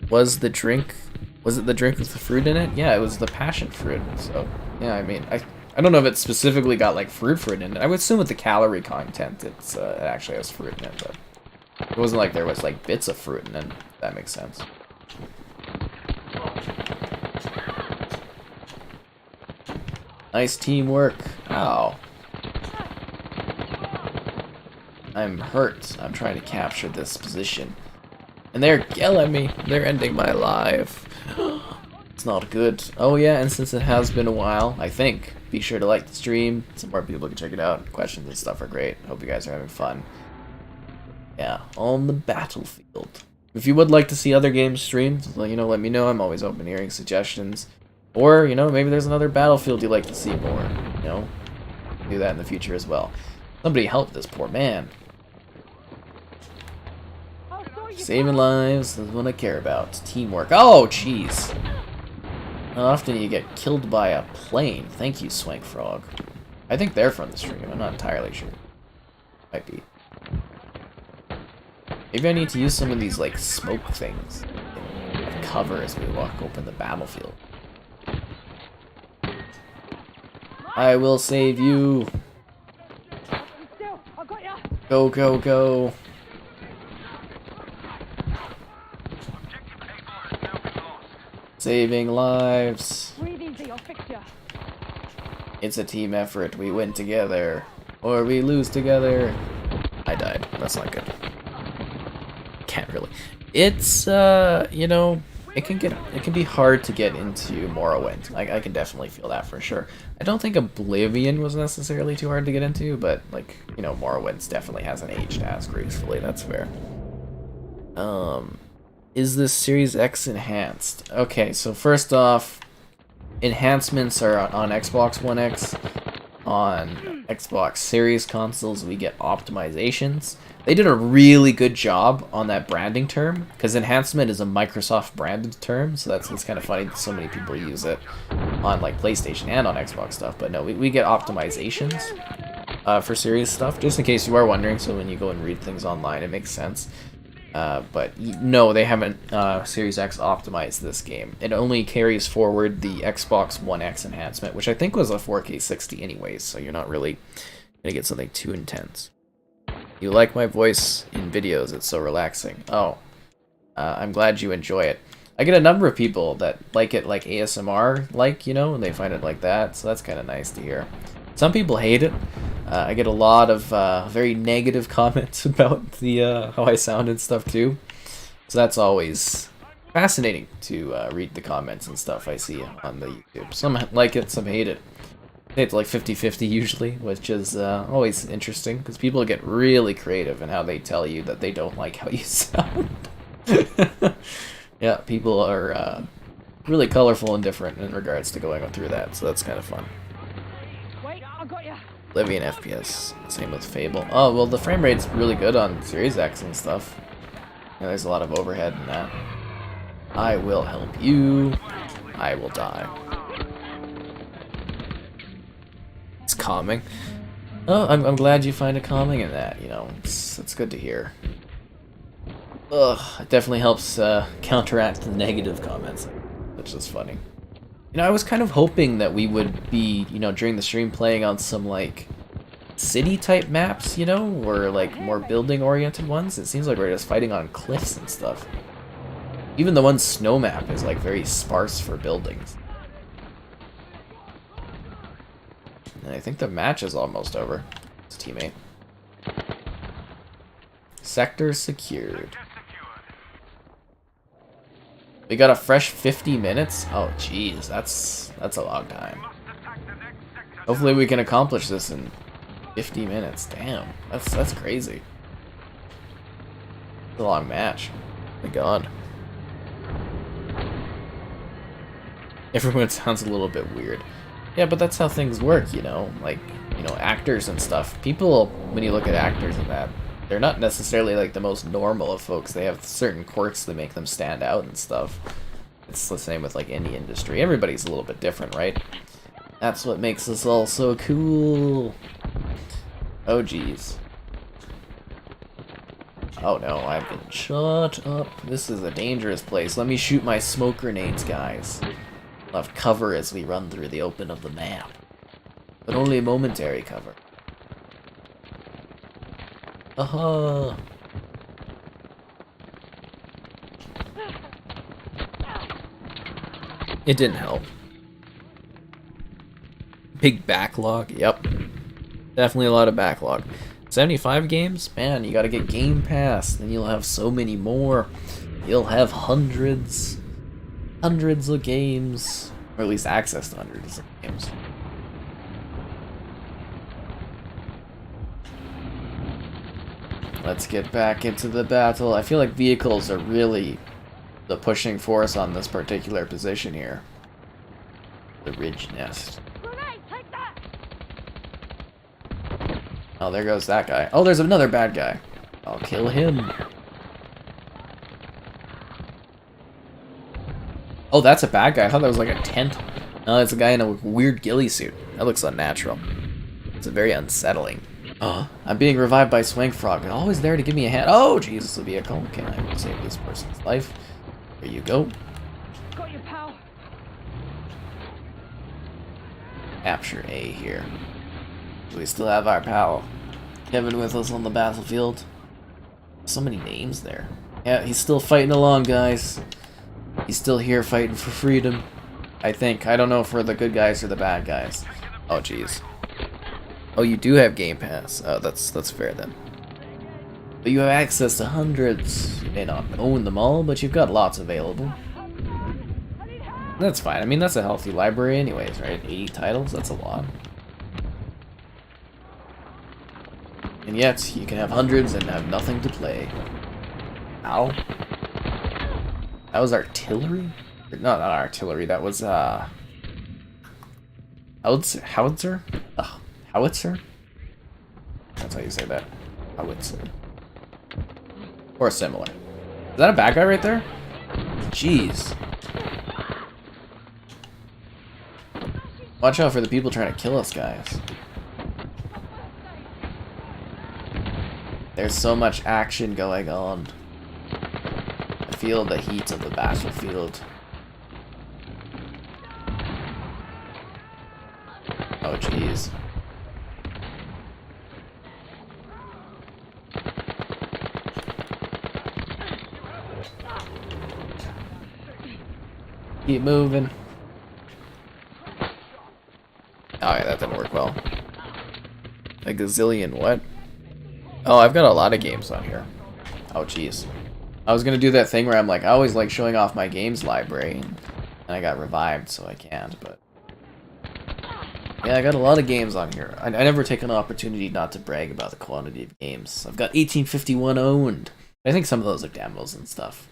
Was it the drink with the fruit in it? Yeah, it was the passion fruit. So, yeah, I mean, I don't know if it specifically got like fruit in it. I would assume with the calorie content, it actually has fruit in it, but it wasn't like there was like bits of fruit in it. If that makes sense. Nice teamwork. Ow. I'm hurt. I'm trying to capture this position, and they're killing me. They're ending my life. It's not good. Oh yeah, and since it has been a while, I think, be sure to like the stream. Some more people can check it out. Questions and stuff are great. Hope you guys are having fun. Yeah, on the battlefield. If you would like to see other games streamed, you know, let me know. I'm always open to hearing suggestions. Or, you know, maybe there's another Battlefield you'd like to see more. You know, do that in the future as well. Somebody help this poor man. Saving lives is what I care about. Teamwork. Oh, jeez. How often you get killed by a plane? Thank you, Swank Frog. I think they're from the stream. I'm not entirely sure. Might be. Maybe I need to use some of these, like, smoke things. Cover as we walk open the battlefield. I will save you. Go, go, go. Saving lives. It's a team effort. We win together. Or we lose together. I died. That's not good. Can't really. It's, you know, it can be hard to get into Morrowind. I can definitely feel that for sure. I don't think Oblivion was necessarily too hard to get into, but, like, you know, Morrowind definitely hasn't aged as gracefully. That's fair. Is this Series X enhanced? Okay, so first off, enhancements are on Xbox One X. on Xbox Series consoles, we get optimizations. They did a really good job on that branding term, because enhancement is a Microsoft branded term, so it's kind of funny that so many people use it on like PlayStation and on Xbox stuff. But no, we get optimizations for Series stuff, just in case you are wondering, so when you go and read things online, it makes sense. But no, they haven't Series X optimized this game. It only carries forward the Xbox One X enhancement, which I think was a 4K 60 anyways, so you're not really going to get something too intense. You like my voice in videos, it's so relaxing. Oh, I'm glad you enjoy it. I get a number of people that like it like ASMR, like, you know, and they find it like that, so that's kind of nice to hear. Some people hate it. I get a lot of very negative comments about the how I sound and stuff too. So that's always fascinating to read the comments and stuff I see on the YouTube. Some like it, some hate it. It's like 50-50 usually, which is always interesting because people get really creative in how they tell you that they don't like how you sound. Yeah, people are really colorful and different in regards to going through that, so that's kind of fun. Living FPS, same with Fable. Oh, well, the frame rate's really good on Series X and stuff. Yeah, there's a lot of overhead in that. I will help you. I will die. It's calming. Oh, I'm glad you find it calming in that, you know, it's good to hear. Ugh, it definitely helps counteract the negative comments, which is funny. You know, I was kind of hoping that we would be, you know, during the stream playing on some, like, city-type maps, you know, or, like, more building-oriented ones. It seems like we're just fighting on cliffs and stuff. Even the one snow map is, like, very sparse for buildings. And I think the match is almost over. It's teammate. Sector secured. We got a fresh 50 minutes? Oh, jeez, that's a long time. Hopefully we can accomplish this in 50 minutes. Damn, that's crazy. It's a long match. My god. Everyone sounds a little bit weird. Yeah, but that's how things work, you know? Like, you know, actors and stuff. People, when you look at actors and that, they're not necessarily like the most normal of folks. They have certain quirks that make them stand out and stuff. It's the same with like any industry. Everybody's a little bit different, right? That's what makes us all so cool. Oh geez. Oh no, I've been shut up. This is a dangerous place. Let me shoot my smoke grenades, guys. We'll have cover as we run through the open of the map. But only momentary cover. Aha! It didn't help. Big backlog, yep. Definitely a lot of backlog. 75 games? Man, you gotta get Game Pass, then you'll have so many more. You'll have hundreds of games. Or at least access to hundreds of games. Let's get back into the battle. I feel like vehicles are really the pushing force on this particular position here. The ridge nest. Oh, there goes that guy. Oh, there's another bad guy. I'll kill him. Oh, that's a bad guy. I thought that was like a tent. No, it's a guy in a weird ghillie suit. That looks unnatural. It's very unsettling. I'm being revived by Swank Frog. They're always there to give me a hand. Oh, Jesus, a vehicle. Can I save this person's life? There you go. Got your pal. Capture A here. Do we still have our pal Kevin with us on the battlefield? So many names there. Yeah, he's still fighting along, guys. He's still here fighting for freedom. I think. I don't know if we're the good guys or the bad guys. Oh, jeez. Oh, you do have Game Pass. Oh, that's fair then. But you have access to hundreds. You may not own them all, but you've got lots available. That's fine. I mean, that's a healthy library anyways, right? 80 titles? That's a lot. And yet, you can have hundreds and have nothing to play. Ow. That was artillery? No, not artillery. That was, howitzer? Ugh. Howitzer? That's how you say that. Howitzer. Or similar. Is that a bad guy right there? Jeez. Watch out for the people trying to kill us, guys. There's so much action going on. I feel the heat of the battlefield. Oh, jeez. Keep moving. Oh yeah, that didn't work well. A gazillion what? Oh, I've got a lot of games on here. Oh jeez. I was gonna do that thing where I'm like, I always like showing off my games library, and I got revived, so I can't, but... Yeah, I got a lot of games on here. I never take an opportunity not to brag about the quantity of games. I've got 1851 owned. I think some of those are demos and stuff.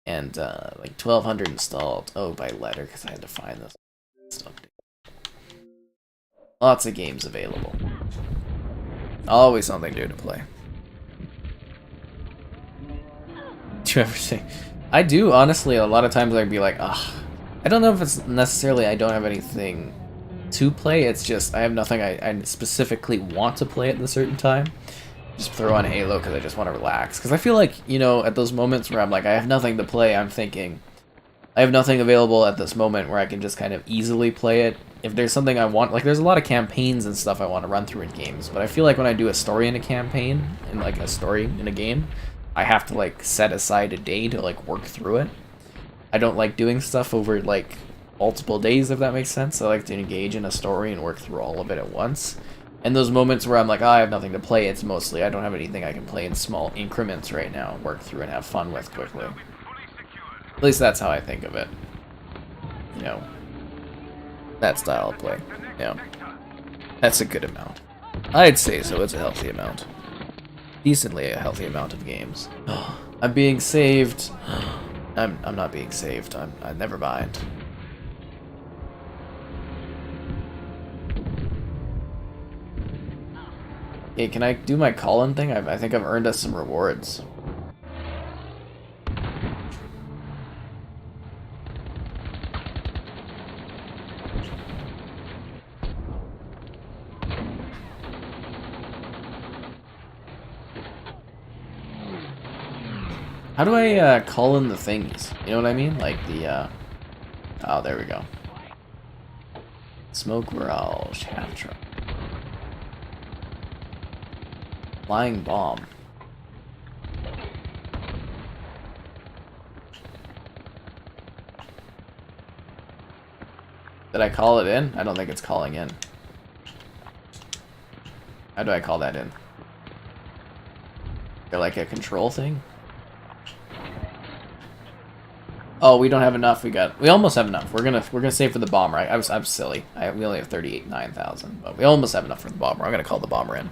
And, like, 1200 installed. Oh, by letter, because I had to find this stuff. Lots of games available. Always something new to play. Do you ever say... I do, honestly, a lot of times I'd be like, ugh. I don't know if it's necessarily I don't have anything to play, it's just I have nothing I specifically want to play at a certain time. Just throw on Halo because I just want to relax. Because I feel like, you know, at those moments where I'm like, I have nothing to play, I'm thinking, I have nothing available at this moment where I can just kind of easily play it. If there's something I want, like there's a lot of campaigns and stuff I want to run through in games, but I feel like when I do a story in a campaign, and like a story in a game, I have to like set aside a day to like work through it. I don't like doing stuff over like multiple days, if that makes sense. I like to engage in a story and work through all of it at once. And those moments where I'm like, oh, I have nothing to play, it's mostly I don't have anything I can play in small increments right now and work through and have fun with quickly. At least that's how I think of it. You know, that style of play. Yeah. That's a good amount. I'd say so, it's a healthy amount. Decently a healthy amount of games. I'm being saved. I'm not being saved. I never mind. Hey, can I do my call-in thing? I think I've earned us some rewards. How do I call in the things? You know what I mean? Like the, oh, there we go. Smoke royale, chapter. Flying bomb. Did I call it in? I don't think it's calling in. How do I call that in? Is there like a control thing? Oh, we don't have enough. We almost have enough. We're gonna save for the bomber. I'm silly. We only have 38,900, but we almost have enough for the bomber. I'm gonna call the bomber in.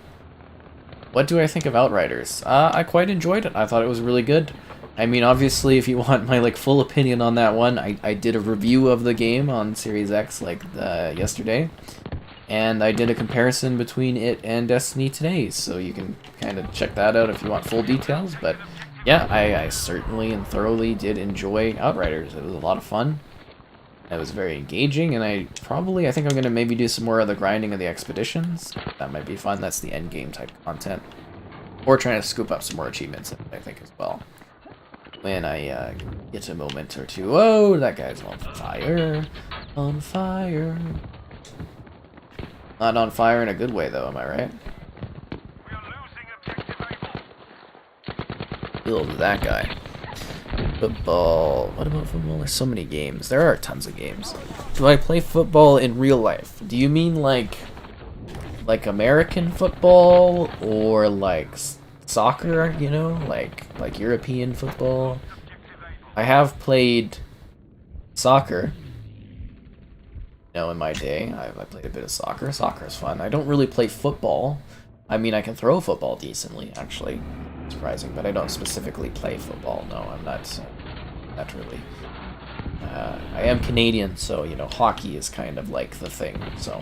What do I think of Outriders? I quite enjoyed it. I thought it was really good. I mean, obviously, if you want my like full opinion on that one, I did a review of the game on Series X like yesterday, and I did a comparison between it and Destiny today, so you can kind of check that out if you want full details. But yeah, I certainly and thoroughly did enjoy Outriders. It was a lot of fun. It was very engaging, and I think I'm going to maybe do some more of the grinding of the expeditions. That might be fun. That's the end game type content. Or trying to scoop up some more achievements, I think, as well. When I get a moment or two. Whoa, that guy's on fire. On fire. Not on fire in a good way, though, am I right? Killed that guy. Football. What about football? There's so many games. There are tons of games. Do I play football in real life? Do you mean like American football or like soccer? You know, like European football. I have played soccer. You know, in my day, I played a bit of soccer. Soccer is fun. I don't really play football. I mean, I can throw football decently, actually. Surprising, but I don't specifically play football. No, I'm not really. I am Canadian, so you know, hockey is kind of like the thing. So,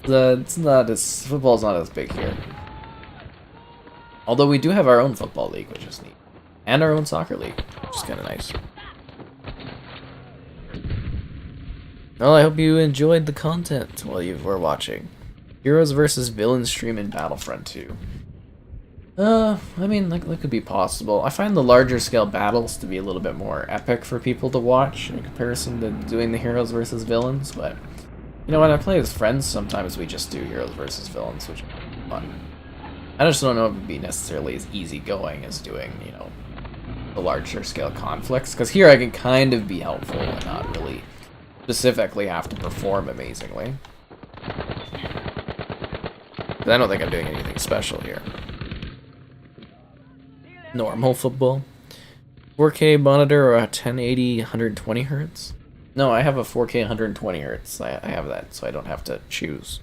football's not as big here. Although we do have our own football league, which is neat. And our own soccer league, which is kind of nice. Well, I hope you enjoyed the content while you were watching. Heroes versus Villains stream in Battlefront 2. I mean, that could be possible. I find the larger scale battles to be a little bit more epic for people to watch in comparison to doing the Heroes versus Villains, but you know, when I play with friends, sometimes we just do Heroes versus Villains, which is fun. I just don't know if it would be necessarily as easygoing as doing, you know, the larger scale conflicts, because here I can kind of be helpful and not really specifically have to perform amazingly. But I don't think I'm doing anything special here. Normal football. 4K monitor or a 1080 120 hertz? No, I have a 4K 120 hertz. I have that, so I don't have to choose.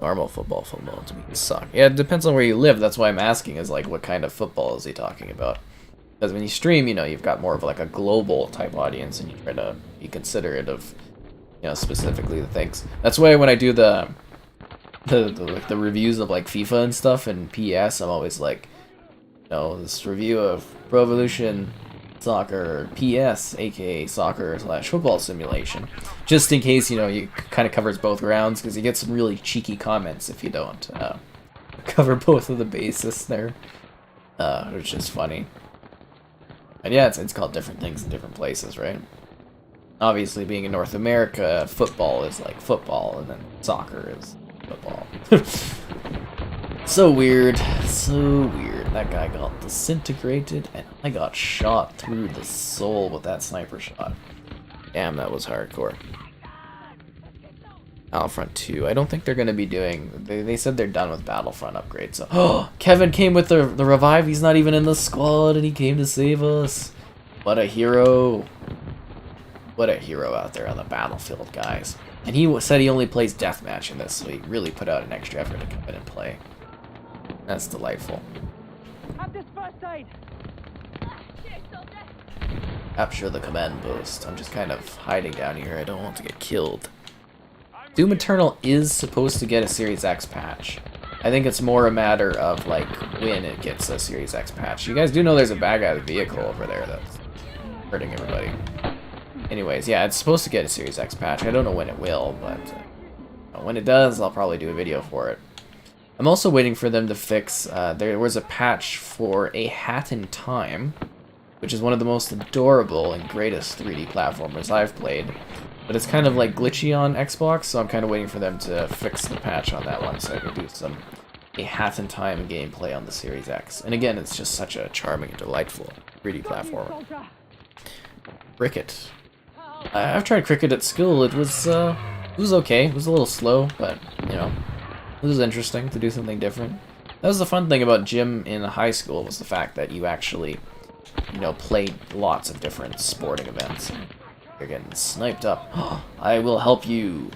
Normal football to me suck. Yeah, it depends on where you live. That's why I'm asking, is like, what kind of football is he talking about? Because when you stream, you know, you've got more of like a global type audience, and you try to be considerate of, you know, specifically the things. That's why when I do the reviews of like FIFA and stuff and PS, I'm always like, you know, this review of Pro Evolution Soccer PS, aka soccer/football simulation, just in case, you know, you kind of covers both rounds, because you get some really cheeky comments if you don't cover both of the bases there, which is funny. And yeah, it's called different things in different places, right? Obviously, being in North America, football is like football, and then soccer is football. So weird, so weird. That guy got disintegrated, and I got shot through the soul with that sniper shot. Damn, that was hardcore. Battlefront 2. I don't think they're going to be doing... They said they're done with Battlefront upgrades, so... Oh! Kevin came with the revive. He's not even in the squad, and he came to save us. What a hero. What a hero out there on the battlefield, guys. And he said he only plays deathmatch in this, so he really put out an extra effort to come in and play. That's delightful. Have this first aid. Capture the command post. I'm just kind of hiding down here. I don't want to get killed. Doom Eternal is supposed to get a Series X patch. I think it's more a matter of, like, when it gets a Series X patch. You guys do know there's a bad guy vehicle over there that's hurting everybody. Anyways, yeah, it's supposed to get a Series X patch. I don't know when it will, but when it does, I'll probably do a video for it. I'm also waiting for them to fix, there was a patch for A Hat in Time, which is one of the most adorable and greatest 3D platformers I've played. But it's kind of like glitchy on Xbox, so I'm kind of waiting for them to fix the patch on that one so I can do some A Hat in Time gameplay on the Series X. And again, it's just such a charming and delightful 3D platformer. Cricket. I've tried cricket at school. It was okay. It was a little slow, but, you know, it was interesting to do something different. That was the fun thing about gym in high school, was the fact that you actually, you know, played lots of different sporting events. You're getting sniped up. I will help you.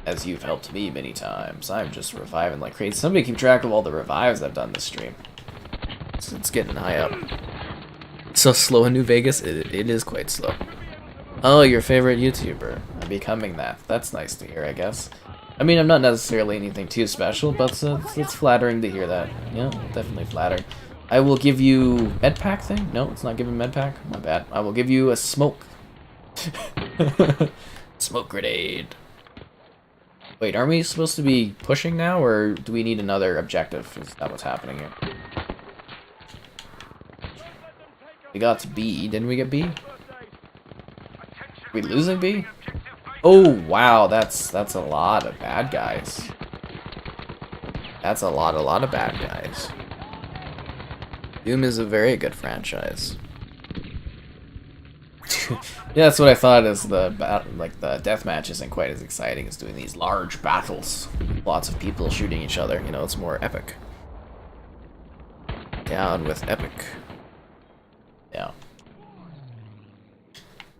As you've helped me many times. I'm just reviving like crazy. Somebody keep track of all the revives I've done this stream. It's getting high up. So slow in New Vegas? It is quite slow. Oh, your favorite YouTuber. I'm becoming that. That's nice to hear, I guess. I mean, I'm not necessarily anything too special, but it's flattering to hear that. Yeah, definitely flattering. I will give you medpack thing? No, it's not giving medpack. My bad. I will give you a smoke. Smoke grenade. Wait, aren't we supposed to be pushing now, or do we need another objective? Is that what's happening here? We got B. Didn't we get B? Are we losing B? Oh, wow. That's a lot of bad guys. That's a lot of bad guys. Doom is a very good franchise. Yeah, that's what I thought. Is the deathmatch isn't quite as exciting as doing these large battles. Lots of people shooting each other. You know, it's more epic. Down with epic. Yeah.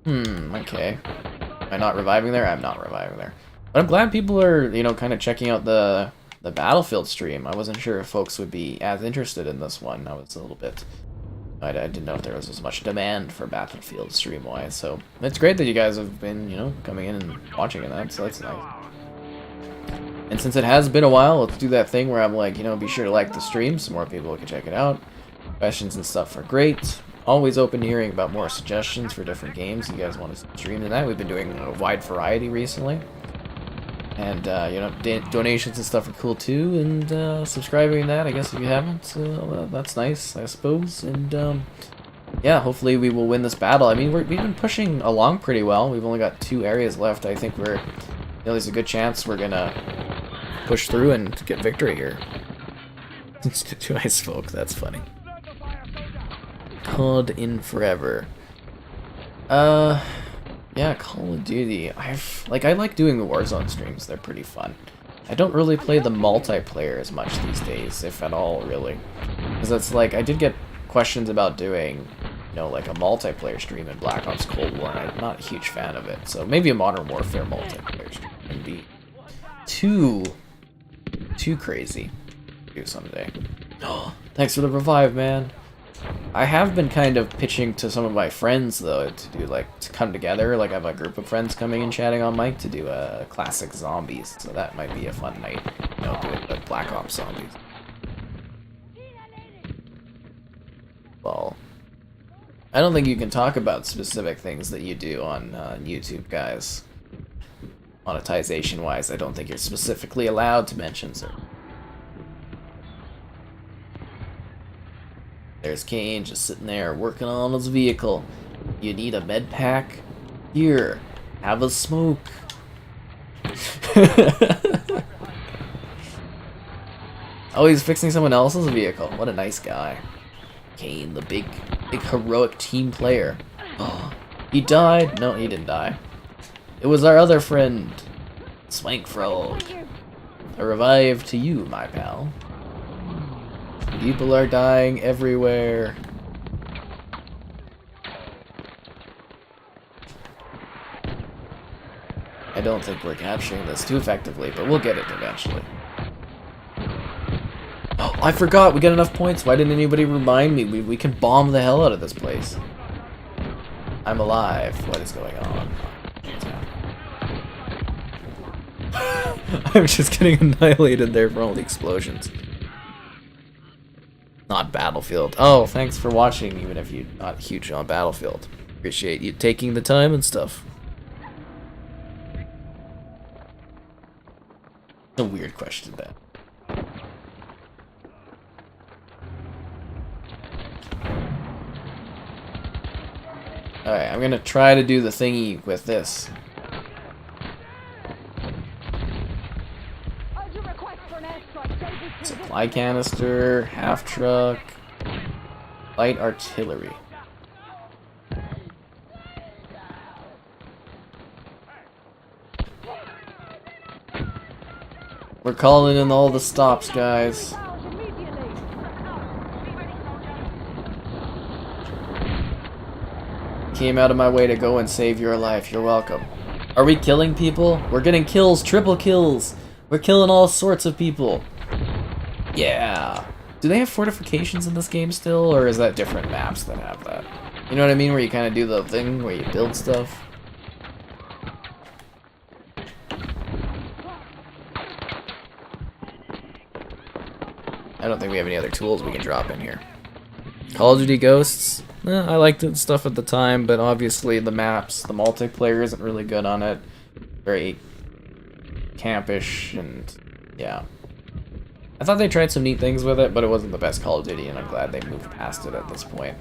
Okay. Am I not reviving there? I'm not reviving there. But I'm glad people are, you know, kind of checking out the Battlefield stream. I wasn't sure if folks would be as interested in this one. I was a little bit I didn't know if there was as much demand for Battlefield stream-wise, so it's great that you guys have been, you know, coming in and watching it. So that's nice. And since it has been a while, let's do that thing where I'm like, you know, be sure to like the stream so more people can check it out. Questions and stuff are great. Always open to hearing about more suggestions for different games you guys want to stream tonight. We've been doing a wide variety recently. And, you know, donations and stuff are cool too, and subscribing to that, I guess, if you haven't, that's nice, I suppose. And, yeah, hopefully we will win this battle. I mean, we've been pushing along pretty well. We've only got 2 areas left. I think we're, you know, there's a good chance we're gonna push through and get victory here. Two ice folk, that's funny. Called in forever. Yeah, Call of Duty. I like doing the Warzone streams. They're pretty fun. I don't really play the multiplayer as much these days, if at all, really. Because it's like, I did get questions about doing, you know, like a multiplayer stream in Black Ops Cold War, and I'm not a huge fan of it. So maybe a Modern Warfare multiplayer stream can be too crazy to do someday. Oh, thanks for the revive, man. I have been kind of pitching to some of my friends, though, to do, like, to come together. Like, I have a group of friends coming and chatting on mic to do a classic zombies. So that might be a fun night, you know, doing the Black Ops zombies. Well, I don't think you can talk about specific things that you do on YouTube, guys. Monetization-wise, I don't think you're specifically allowed to mention certain. There's Kane just sitting there working on his vehicle. You need a med pack? Here, have a smoke. Oh, he's fixing someone else's vehicle. What a nice guy. Kane, the big heroic team player. Oh, he died? No, he didn't die. It was our other friend, Swank Frog. A revive to you, my pal. People are dying everywhere. I don't think we're capturing this too effectively, but we'll get it eventually. Oh, I forgot! We got enough points. Why didn't anybody remind me? We can bomb the hell out of this place. I'm alive. What is going on? I'm just getting annihilated there for all the explosions. Not Battlefield. Oh, thanks for watching, even if you're not huge on Battlefield. Appreciate you taking the time and stuff. A weird question, that. Alright, I'm gonna try to do the thingy with this. Supply canister, half truck, light artillery. We're calling in all the stops, guys. Came out of my way to go and save your life. You're welcome. Are we killing people? We're getting kills, triple kills. We're killing all sorts of people. Yeah. Do they have fortifications in this game still, or is that different maps that have that? You know what I mean, where you kind of do the thing where you build stuff? I don't think we have any other tools we can drop in here. Call of Duty Ghosts? I liked the stuff at the time, but obviously the maps, the multiplayer isn't really good on it. Very campish, and yeah. I thought they tried some neat things with it, but it wasn't the best Call of Duty, and I'm glad they moved past it at this point.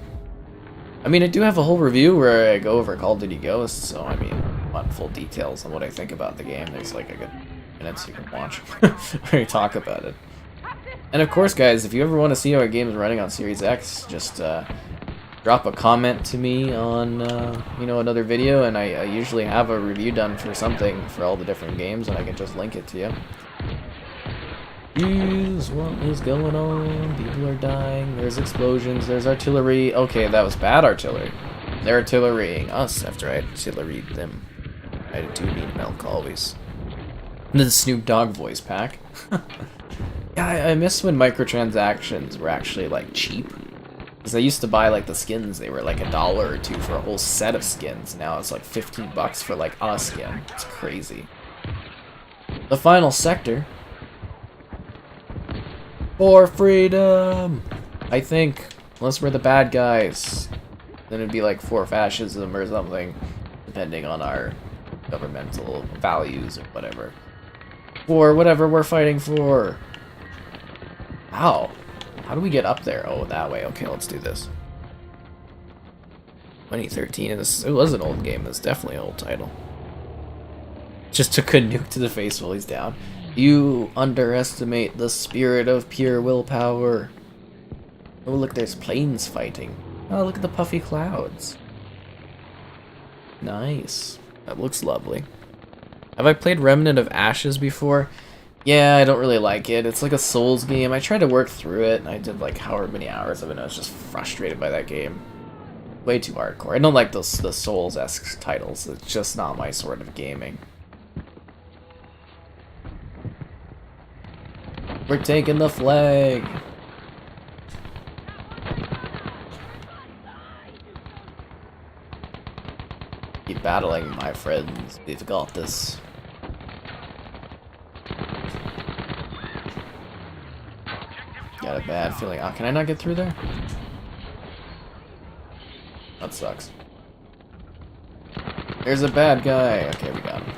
I mean, I do have a whole review where I go over Call of Duty Ghosts, so I mean, I want full details on what I think about the game. There's like a good minutes you can watch where you talk about it. And of course, guys, if you ever want to see how a game is running on Series X, just drop a comment to me on, you know, another video, and I usually have a review done for something for all the different games, and I can just link it to you. Here's what is going on. People are dying. There's explosions. There's artillery. Okay, that was bad artillery. They're artillerying us after I artilleried them. I do need milk always. The Snoop Dogg voice pack. Yeah, I miss when microtransactions were actually like cheap. Because I used to buy like the skins, they were like $1 or $2 for a whole set of skins. Now it's like 15 bucks for like a skin. It's crazy. The final sector. For freedom! I think, unless we're the bad guys, then it'd be like for fascism or something, depending on our governmental values or whatever. For whatever we're fighting for. How? How do we get up there? Oh, that way. Okay, let's do this. 2013, and it was an old game. It's definitely an old title. Just took a nuke to the face while he's down. You underestimate the spirit of pure willpower. Oh, look, there's planes fighting. Oh, look at the puffy clouds. Nice. That looks lovely. Have I played Remnant of Ashes before? Yeah, I don't really like it. It's like a Souls game. I tried to work through it, and I did like however many hours of it, and I was just frustrated by that game. Way too hardcore. I don't like the Souls-esque titles. It's just not my sort of gaming. We're taking the flag! Keep battling, my friends. We've got this. Got a bad feeling. Oh, can I not get through there? That sucks. There's a bad guy. Okay, we got him.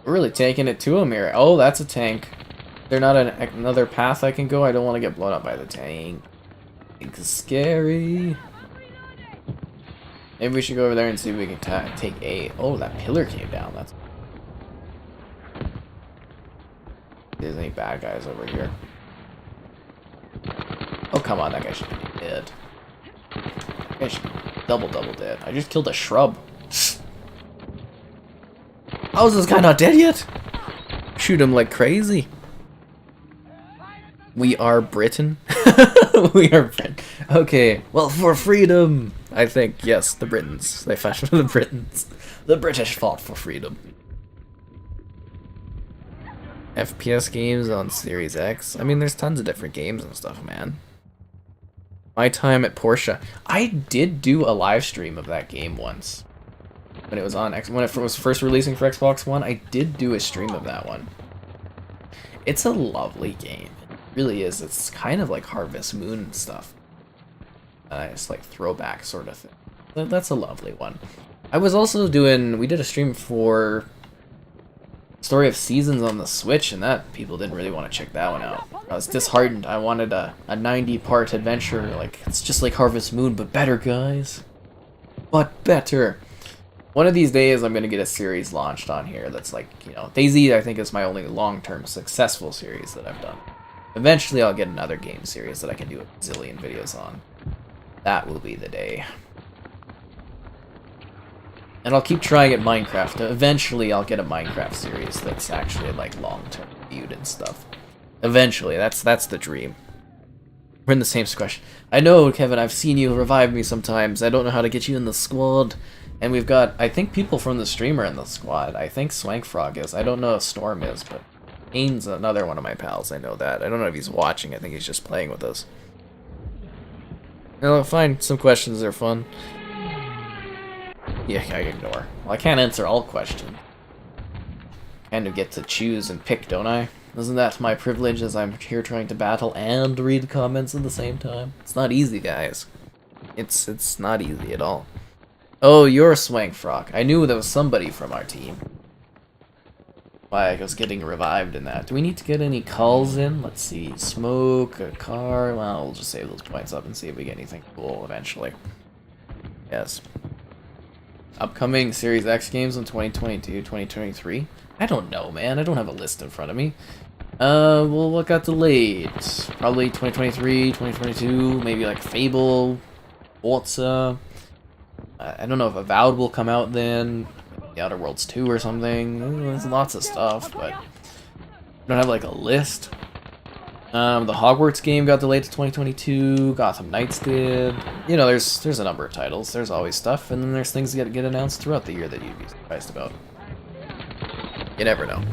We're really taking it to him here. Oh, that's a tank. There not another path I can go? I don't want to get blown up by the tank. It's scary. Maybe we should go over there and see if we can take A. Oh, that pillar came down. That's. There's any bad guys over here. Oh, come on. That guy should be dead. That guy should be double dead. I just killed a shrub. How is this guy not dead yet? Shoot him like crazy. We are Britain. We are Britain. Okay, well, for freedom. I think, yes, the Britons. They fought for the Britons. The British fought for freedom. FPS games on Series X. I mean, there's tons of different games and stuff, man. My time at Porsche. I did do a live stream of that game once. When it was on when it was first releasing for Xbox One, I did do a stream of that one. It's a lovely game. It really is. It's kind of like Harvest Moon and stuff. It's like throwback sort of thing. That's a lovely one. I was also doing, we did a stream for Story of Seasons on the Switch, and that people didn't really want to check that one out. I was disheartened. I wanted a 90-part adventure. Like, it's just like Harvest Moon, but better, guys. But better. One of these days, I'm going to get a series launched on here that's like, you know, DayZ, I think, is my only long-term successful series that I've done. Eventually, I'll get another game series that I can do a zillion videos on. That will be the day. And I'll keep trying at Minecraft. Eventually, I'll get a Minecraft series that's actually, like, long-term viewed and stuff. Eventually, that's the dream. We're in the same squash. I know, Kevin, I've seen you revive me sometimes. I don't know how to get you in the squad. And we've got, I think, people from the stream are in the squad. I think Swankfrog is. I don't know if Storm is, but Ains another one of my pals. I know that. I don't know if he's watching. I think he's just playing with us. No, fine. Some questions are fun. Yeah, I ignore. Well, I can't answer all questions. Kind of get to choose and pick, don't I? Isn't that my privilege as I'm here trying to battle and read comments at the same time? It's not easy, guys. It's not easy at all. Oh, you're Swankfrog. I knew there was somebody from our team. Why, I was getting revived in that. Do we need to get any calls in? Let's see. Smoke, a car. Well, we'll just save those points up and see if we get anything cool eventually. Yes. Upcoming Series X games in 2022, 2023? I don't know, man. I don't have a list in front of me. Well, what got delayed? Probably 2023, 2022, maybe like Fable, Forza. I don't know if Avowed will come out then, The Outer Worlds 2 or something. There's lots of stuff, but I don't have like a list. The Hogwarts game got delayed to 2022. Gotham Knights did. You know, there's a number of titles. There's always stuff, and then there's things that get announced throughout the year that you'd be surprised about. You never know.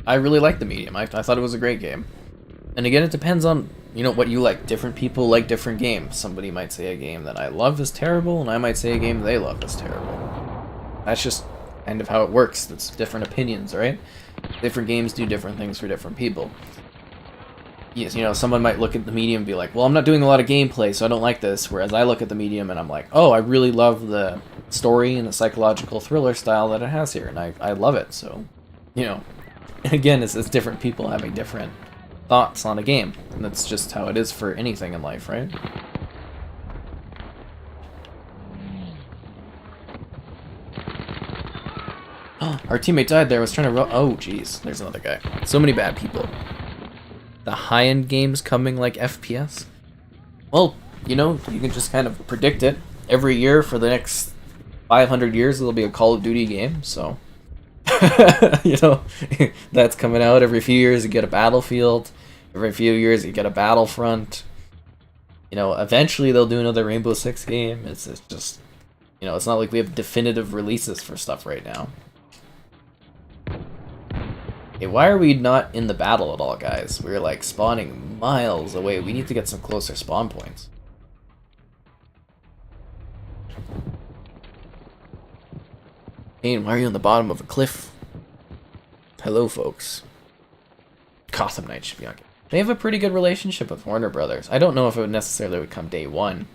I really like the medium. I thought it was a great game. And again, it depends on, you know, what you like. Different people like different games. Somebody might say a game that I love is terrible, and I might say a game they love is terrible. That's just kind of how it works. That's different opinions, right? Different games do different things for different people. Yes, you know, someone might look at the medium and be like, well, I'm not doing a lot of gameplay, so I don't like this. Whereas I look at the medium and I'm like, oh, I really love the story and the psychological thriller style that it has here, and I love it. So, you know, again, it's different people having different thoughts on a game, and that's just how it is for anything in life, right? Our teammate died there. Was trying to oh, jeez. There's another guy. So many bad people. The high-end games coming like FPS. Well, you know, you can just kind of predict it. Every year for the next 500 years, there'll be a Call of Duty game, so... you know, that's coming out. Every few years, you get a Battlefield. Every few years, you get a Battlefront. You know, eventually they'll do another Rainbow Six game. It's just... You know, it's not like we have definitive releases for stuff right now. Hey, why are we not in the battle at all, guys? We're, like, spawning miles away. We need to get some closer spawn points. Hey, why are you on the bottom of a cliff? Hello, folks. Gotham Knights should be on. They have a pretty good relationship with Warner Brothers. I don't know if it would necessarily come day one.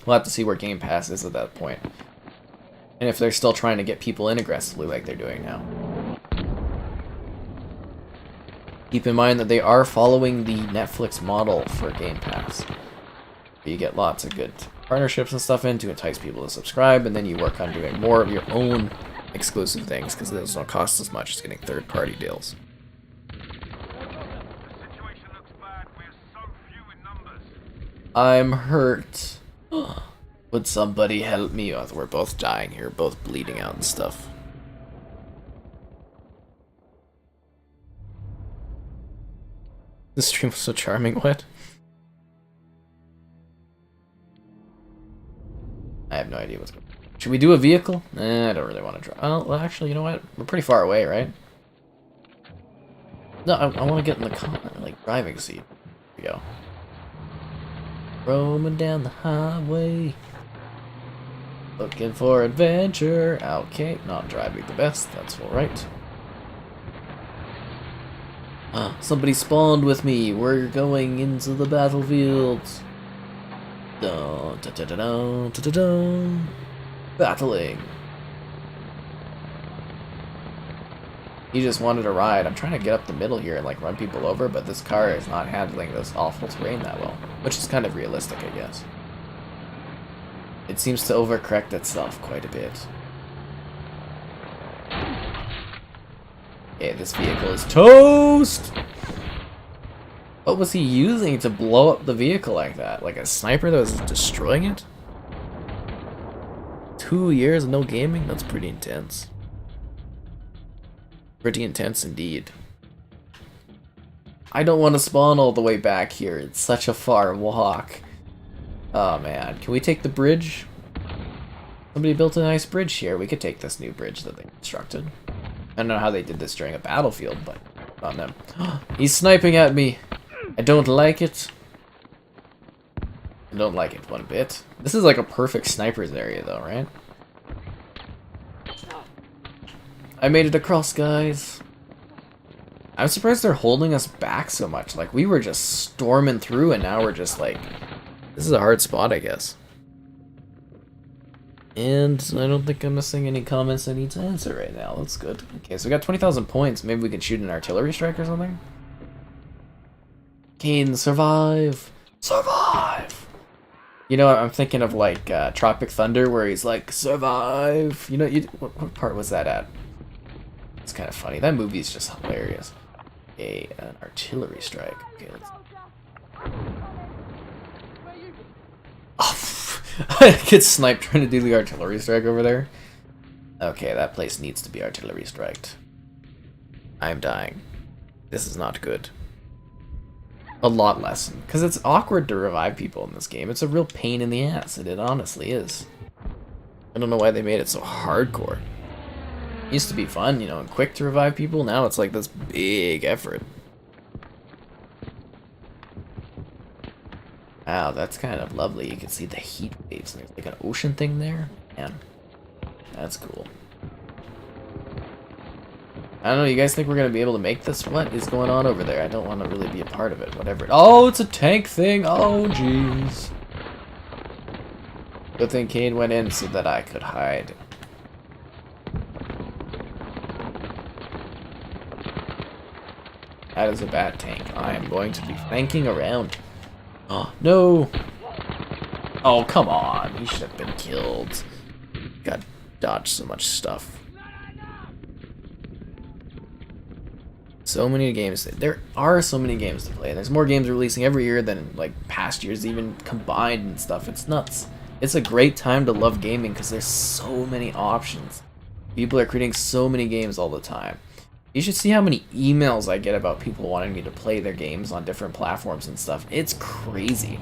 We'll have to see where Game Pass is at that point. And if they're still trying to get people in aggressively like they're doing now. Keep in mind that they are following the Netflix model for Game Pass. You get lots of good partnerships and stuff in to entice people to subscribe, and then you work on doing more of your own exclusive things, because those don't cost as much as getting third-party deals. I'm hurt. Would somebody help me? Oh, we're both dying here, both bleeding out and stuff. This stream was so charming, what? I have no idea what's going on. Should we do a vehicle? I don't really want to drive. Oh, well, actually, you know what? We're pretty far away, right? No, I want to get in the car, like, driving seat. Here we go. Roaming down the highway. Looking for adventure. Okay, not driving the best. That's alright. Somebody spawned with me. We're going into the battlefield. Dun, dun, dun, dun, dun, dun, dun, dun. Battling. He just wanted a ride. I'm trying to get up the middle here and like run people over, but this car is not handling this awful terrain that well, which is kind of realistic, I guess. It seems to overcorrect itself quite a bit. Okay, this vehicle is toast! What was he using to blow up the vehicle like that? Like a sniper that was destroying it? 2 years of no gaming? That's pretty intense. Pretty intense indeed. I don't want to spawn all the way back here. It's such a far walk. Oh man, can we take the bridge? Somebody built a nice bridge here. We could take this new bridge that they constructed. I don't know how they did this during a battlefield, but on them. He's sniping at me. I don't like it. I don't like it one bit. This is like a perfect sniper's area though, right? I made it across, guys. I'm surprised they're holding us back so much. Like, we were just storming through and now we're just like... This is a hard spot, I guess. And I don't think I'm missing any comments I need to answer right now. That's good. Okay, so we got 20,000 points. Maybe we can shoot an artillery strike or something? Kane, survive! Survive! You know, I'm thinking of like Tropic Thunder where he's like, survive! You know, what part was that at? It's kind of funny. That movie's just hilarious. Okay, an artillery strike. Okay, let's... Oh, I get sniped trying to do the artillery strike over there. Okay, that place needs to be artillery striked. I'm dying. This is not good. A lot less. Because it's awkward to revive people in this game. It's a real pain in the ass, and it honestly is. I don't know why they made it so hardcore. Used to be fun, you know, and quick to revive people. Now it's like this big effort. Wow, that's kind of lovely. You can see the heat waves. There's like an ocean thing there. Man, that's cool. I don't know, you guys think we're going to be able to make this? What is going on over there? I don't want to really be a part of it, whatever. Oh, it's a tank thing! Oh, jeez. Good thing Kane went in so that I could hide. That is a bad tank. I am going to be flanking around. Oh, no! Oh, come on. He should have been killed. Got dodged so much stuff. So many games. There are so many games to play. There's more games releasing every year than like past years even combined and stuff. It's nuts. It's a great time to love gaming because there's so many options. People are creating so many games all the time. You should see how many emails I get about people wanting me to play their games on different platforms and stuff. It's crazy.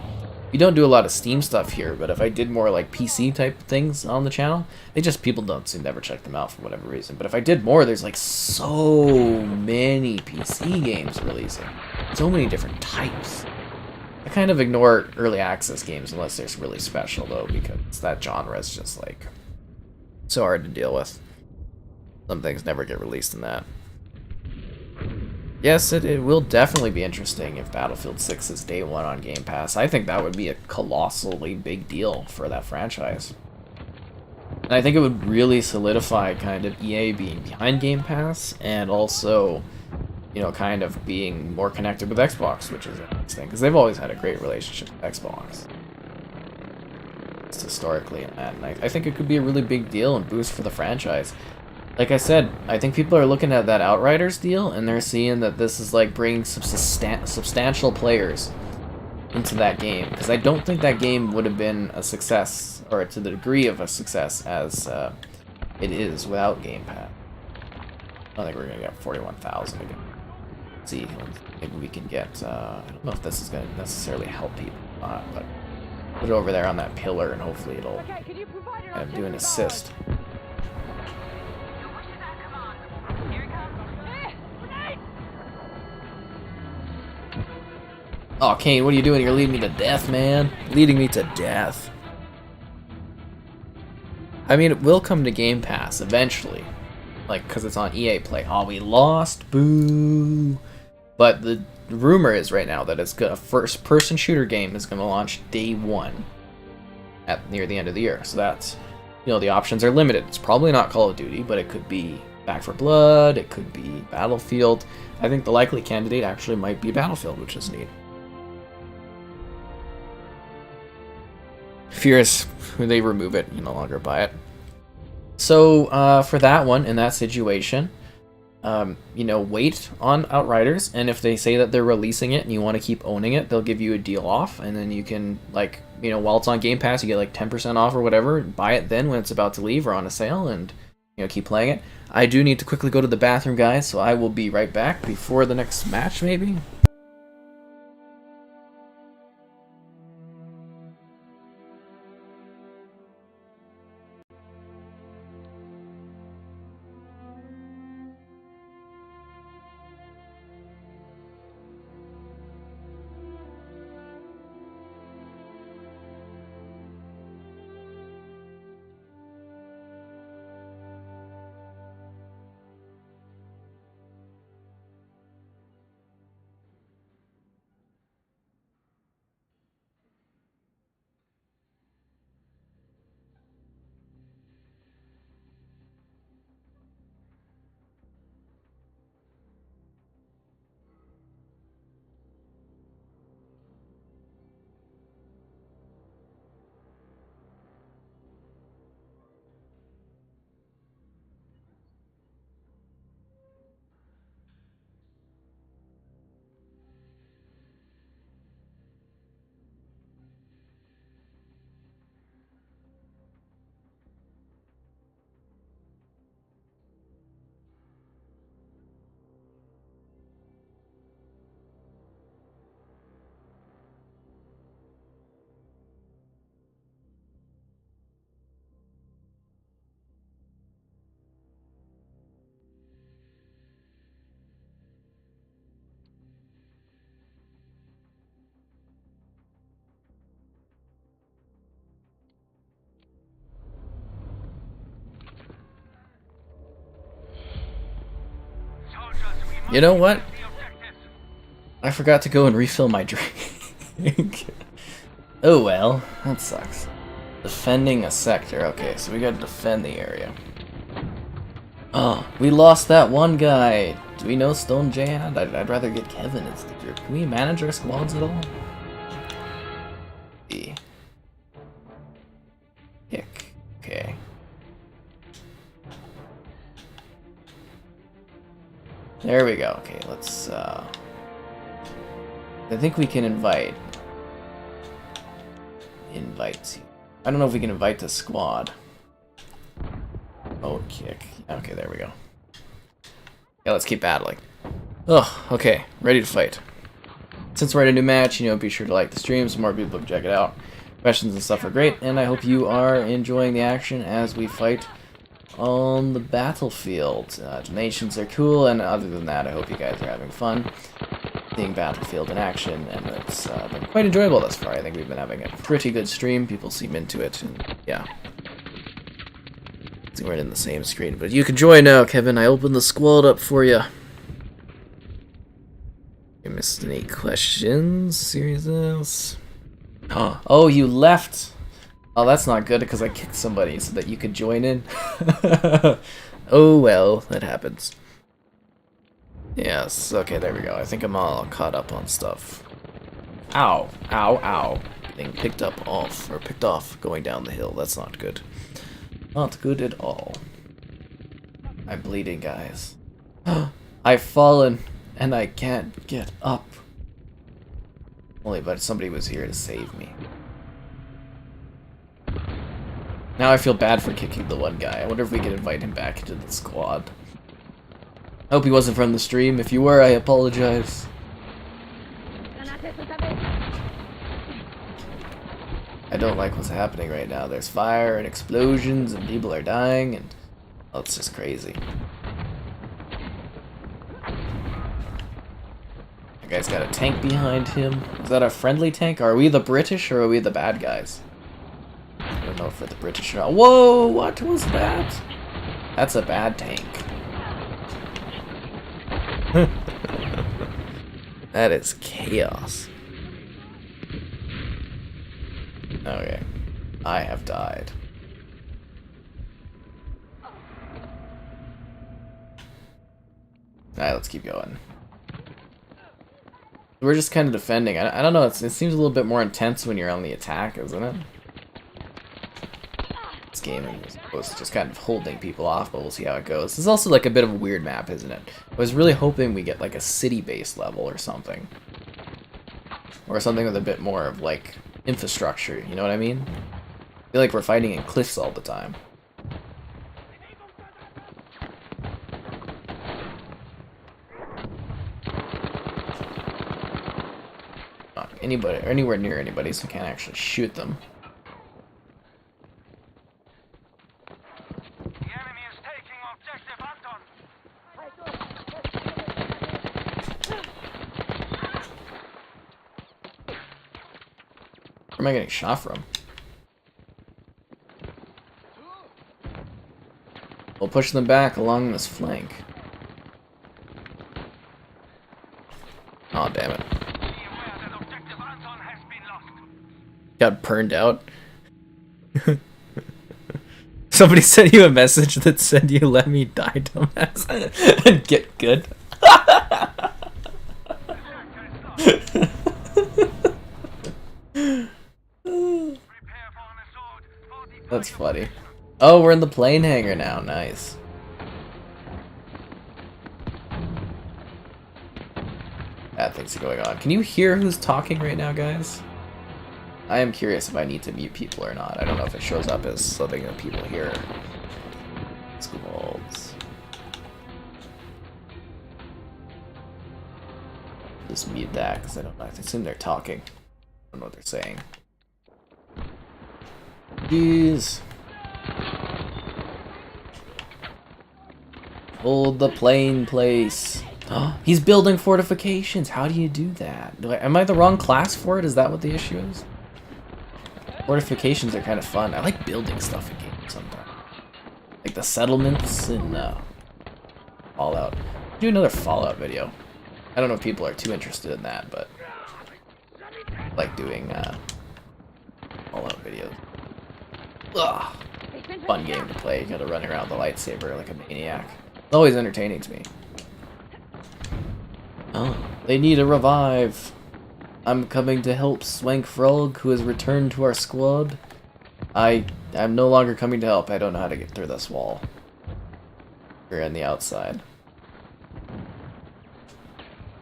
We don't do a lot of Steam stuff here, but if I did more like PC type things on the channel, people don't seem to ever check them out for whatever reason. But if I did more, there's like so many PC games releasing. So many different types. I kind of ignore early access games unless they're really special though, because that genre is just like so hard to deal with. Some things never get released in that. Yes, it will definitely be interesting if Battlefield 6 is day one on Game Pass. I think that would be a colossally big deal for that franchise. And I think it would really solidify kind of EA being behind Game Pass and also, you know, kind of being more connected with Xbox, which is interesting because they've always had a great relationship with Xbox. Just historically, and I think it could be a really big deal and boost for the franchise. Like I said, I think people are looking at that Outriders deal, and they're seeing that this is like bringing some substantial players into that game. Because I don't think that game would have been a success, or to the degree of a success as it is without Game Pass. I don't think we're going to get 41,000 again. Let's see, maybe we can get, I don't know if this is going to necessarily help people or not, but put it over there on that pillar, and hopefully it'll kind of do an assist. Oh, Kane, what are you doing? You're leading me to death, man. Leading me to death. I mean, it will come to Game Pass eventually. Like, because it's on EA Play. Oh, we lost. Boo. But the rumor is right now that it's a first-person shooter game is going to launch day one near the end of the year. So that's, you know, the options are limited. It's probably not Call of Duty, but it could be Back 4 Blood. It could be Battlefield. I think the likely candidate actually might be Battlefield, which is neat. Furious, when they remove it, you no longer buy it. So for that one, in that situation, you know, wait on Outriders, and if they say that they're releasing it and you want to keep owning it, they'll give you a deal off, and then you can, like, you know, while it's on Game Pass, you get like 10% off or whatever, buy it then when it's about to leave or on a sale, and, you know, keep playing it. I do need to quickly go to the bathroom, guys, so I will be right back before the next match, maybe? You know what? I forgot to go and refill my drink. Oh well, that sucks. Defending a sector. Okay, so we gotta defend the area. Oh, we lost that one guy. Do we know Stone Jad? I'd rather get Kevin as the group. Can we manage our squads at all? B. Kick. Okay. There we go. Okay, let's, I think we can invite. Invite. I don't know if we can invite the squad. Oh, kick. Okay, there we go. Yeah, let's keep battling. Oh, okay. Ready to fight. Since we're at a new match, be sure to like the stream so more people can check it out. Questions and stuff are great, and I hope you are enjoying the action as we fight on the battlefield. Donations are cool, and other than that, I hope you guys are having fun seeing Battlefield in action, and it's been quite enjoyable thus far. I think we've been having a pretty good stream. People seem into it, and yeah. We're in the same screen, but you can join now, Kevin. I opened the squad up for you. You missed any questions? Serious? Oh, you left. Oh, that's not good because I kicked somebody so that you could join in. Oh well, that happens. Yes, okay, there we go. I think I'm all caught up on stuff. Ow, ow, ow. Getting picked off going down the hill. That's not good. Not good at all. I'm bleeding, guys. I've fallen, and I can't get up. Only but somebody was here to save me. Now I feel bad for kicking the one guy. I wonder if we can invite him back into the squad. I hope he wasn't from the stream. If you were, I apologize. I don't like what's happening right now. There's fire and explosions and people are dying and... oh, it's just crazy. That guy's got a tank behind him. Is that a friendly tank? Are we the British or are we the bad guys? I don't know if we're the British or not. Whoa! What was that? That's a bad tank. That is chaos. Okay. I have died. Alright, let's keep going. We're just kind of defending. I don't know, it seems a little bit more intense when you're on the attack, isn't it? This game is supposed to just kind of holding people off, but we'll see how it goes. This is also like a bit of a weird map, isn't it? I was really hoping we get like a city-based level or something. Or something with a bit more of like infrastructure, you know what I mean? I feel like we're fighting in cliffs all the time. Not anybody or anywhere near anybody, so I can't actually shoot them. The enemy is taking objective Anton. Where am I getting shot from? We'll push them back along this flank. Oh, damn it. Got burned out. Somebody sent you a message that said you let me die, dumbass, and get good. That's funny. Oh, we're in the plane hangar now. Nice. Bad things are going on. Can you hear who's talking right now, guys? I am curious if I need to mute people or not. I don't know if it shows up as something that people hear. Squads. Just mute that because I don't know. I assume they're talking. I don't know what they're saying. Jeez. Hold the plane place. He's building fortifications. How do you do that? Am I the wrong class for it? Is that what the issue is? Fortifications are kind of fun. I like building stuff in games sometimes. Like the settlements in Fallout. Do another Fallout video. I don't know if people are too interested in that, but I like doing Fallout videos. Ugh. Fun game to play. You gotta run around with a lightsaber like a maniac. It's always entertaining to me. Oh, they need a revive. I'm coming to help Swank Frog, who has returned to our squad. I'm no longer coming to help. I don't know how to get through this wall. We're on the outside.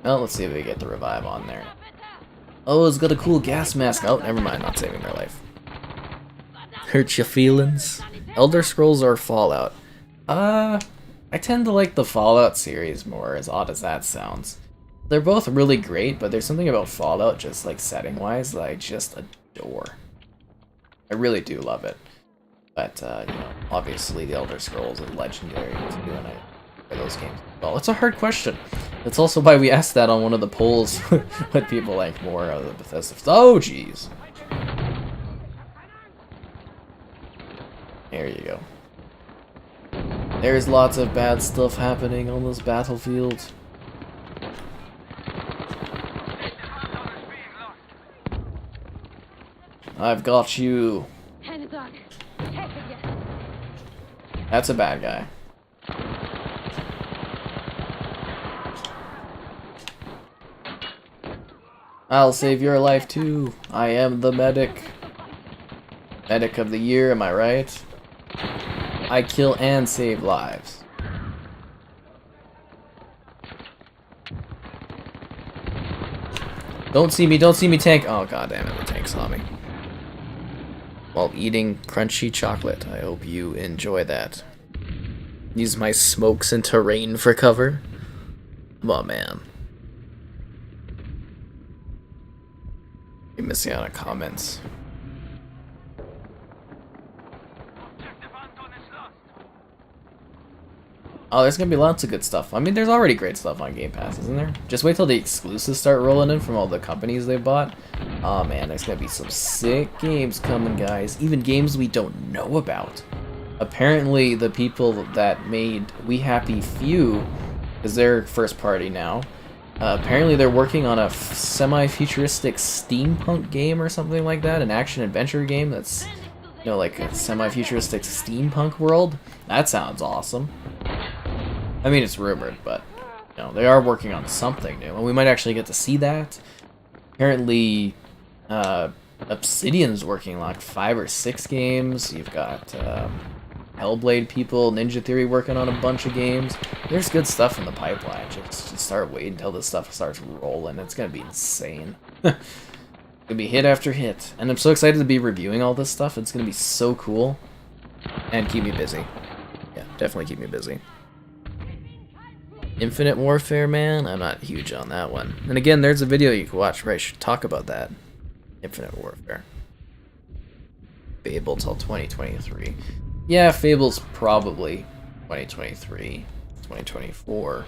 Well, let's see if we get the revive on there. Oh, it's got a cool gas mask. Oh, never mind. Not saving their life. Hurt your feelings? Elder Scrolls or Fallout? I tend to like the Fallout series more, as odd as that sounds. They're both really great, but there's something about Fallout, just like setting-wise, that I just adore. I really do love it. But, you know, obviously the Elder Scrolls are legendary too, and I play those games. Well, it's a hard question. That's also why we asked that on one of the polls, what people like more of the Bethesda. Oh, jeez. There you go. There's lots of bad stuff happening on this battlefield. I've got you. That's a bad guy. I'll save your life too. I am the medic. Medic of the year, am I right? I kill and save lives. Don't see me, tank. Oh, god damn it, the tank saw me. While eating crunchy chocolate. I hope you enjoy that. Use my smokes and terrain for cover. Come on, man. You're missing out on comments. Oh, there's gonna be lots of good stuff. I mean, there's already great stuff on Game Pass, isn't there? Just wait till the exclusives start rolling in from all the companies they bought. Oh man, there's gonna be some sick games coming, guys. Even games we don't know about. Apparently, the people that made We Happy Few is their first party now. Apparently, they're working on a semi-futuristic steampunk game or something like that, an action-adventure game that's, you know, like a semi-futuristic steampunk world. That sounds awesome. I mean, it's rumored, but, you know, they are working on something new, and we might actually get to see that. Apparently, Obsidian's working on like 5 or 6 games. You've got Hellblade people, Ninja Theory working on a bunch of games. There's good stuff in the pipeline. Just start waiting until this stuff starts rolling. It's gonna be insane. It's gonna be hit after hit, and I'm so excited to be reviewing all this stuff. It's gonna be so cool, and keep me busy. Yeah, definitely keep me busy. Infinite Warfare, man, I'm not huge on that one. And again, there's a video you can watch where I should talk about that. Infinite Warfare. Fable till 2023. Yeah, Fable's probably 2023, 2024.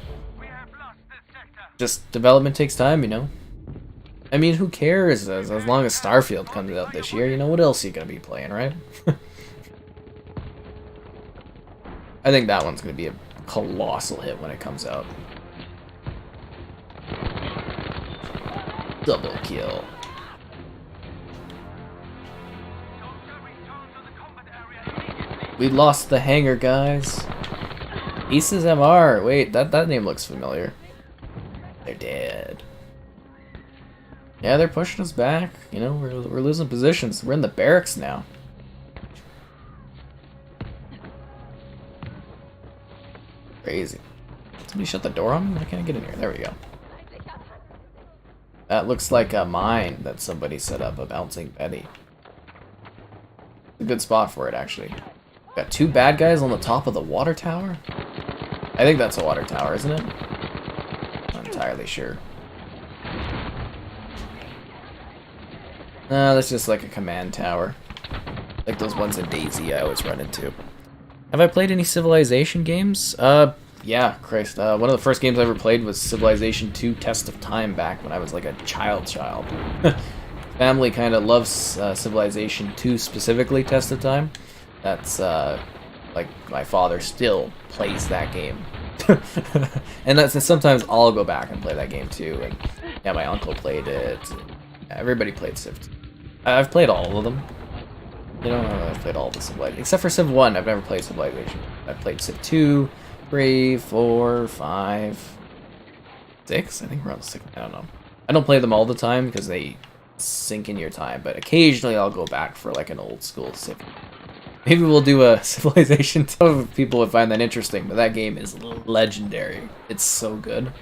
Just development takes time, you know? I mean, who cares as long as Starfield comes out this year? You know, what else are you gonna be playing, right? I think that one's gonna be a colossal hit when it comes out. Double kill. We lost the hangar, guys. Aces MR. Wait, that name looks familiar. They're dead. Yeah, they're pushing us back. You know, we're losing positions. We're in the barracks now. Crazy. Somebody shut the door on me? Why can't I get in here? There we go. That looks like a mine that somebody set up, a bouncing Betty. A good spot for it, actually. Got 2 bad guys on the top of the water tower? I think that's a water tower, isn't it? Not entirely sure. No, that's just like a command tower. Like those ones in DayZ I always run into. Have I played any Civilization games? Yeah, Christ. One of the first games I ever played was Civilization 2 Test of Time back when I was like a child. Family kind of loves Civilization 2 specifically, Test of Time. That's, like, my father still plays that game. And that's sometimes I'll go back and play that game too. And yeah, my uncle played it. Everybody played Civ 2. I've played all of them. You know, I've played all the Civilization. Except for Civ 1, I've never played Civilization. I've played Civ 2, 3, 4, 5, 6? I think we're on 6. I don't know. I don't play them all the time because they sink in your time, but occasionally I'll go back for like an old school Civ. Maybe we'll do a Civilization. Some people would find that interesting, but that game is legendary. It's so good.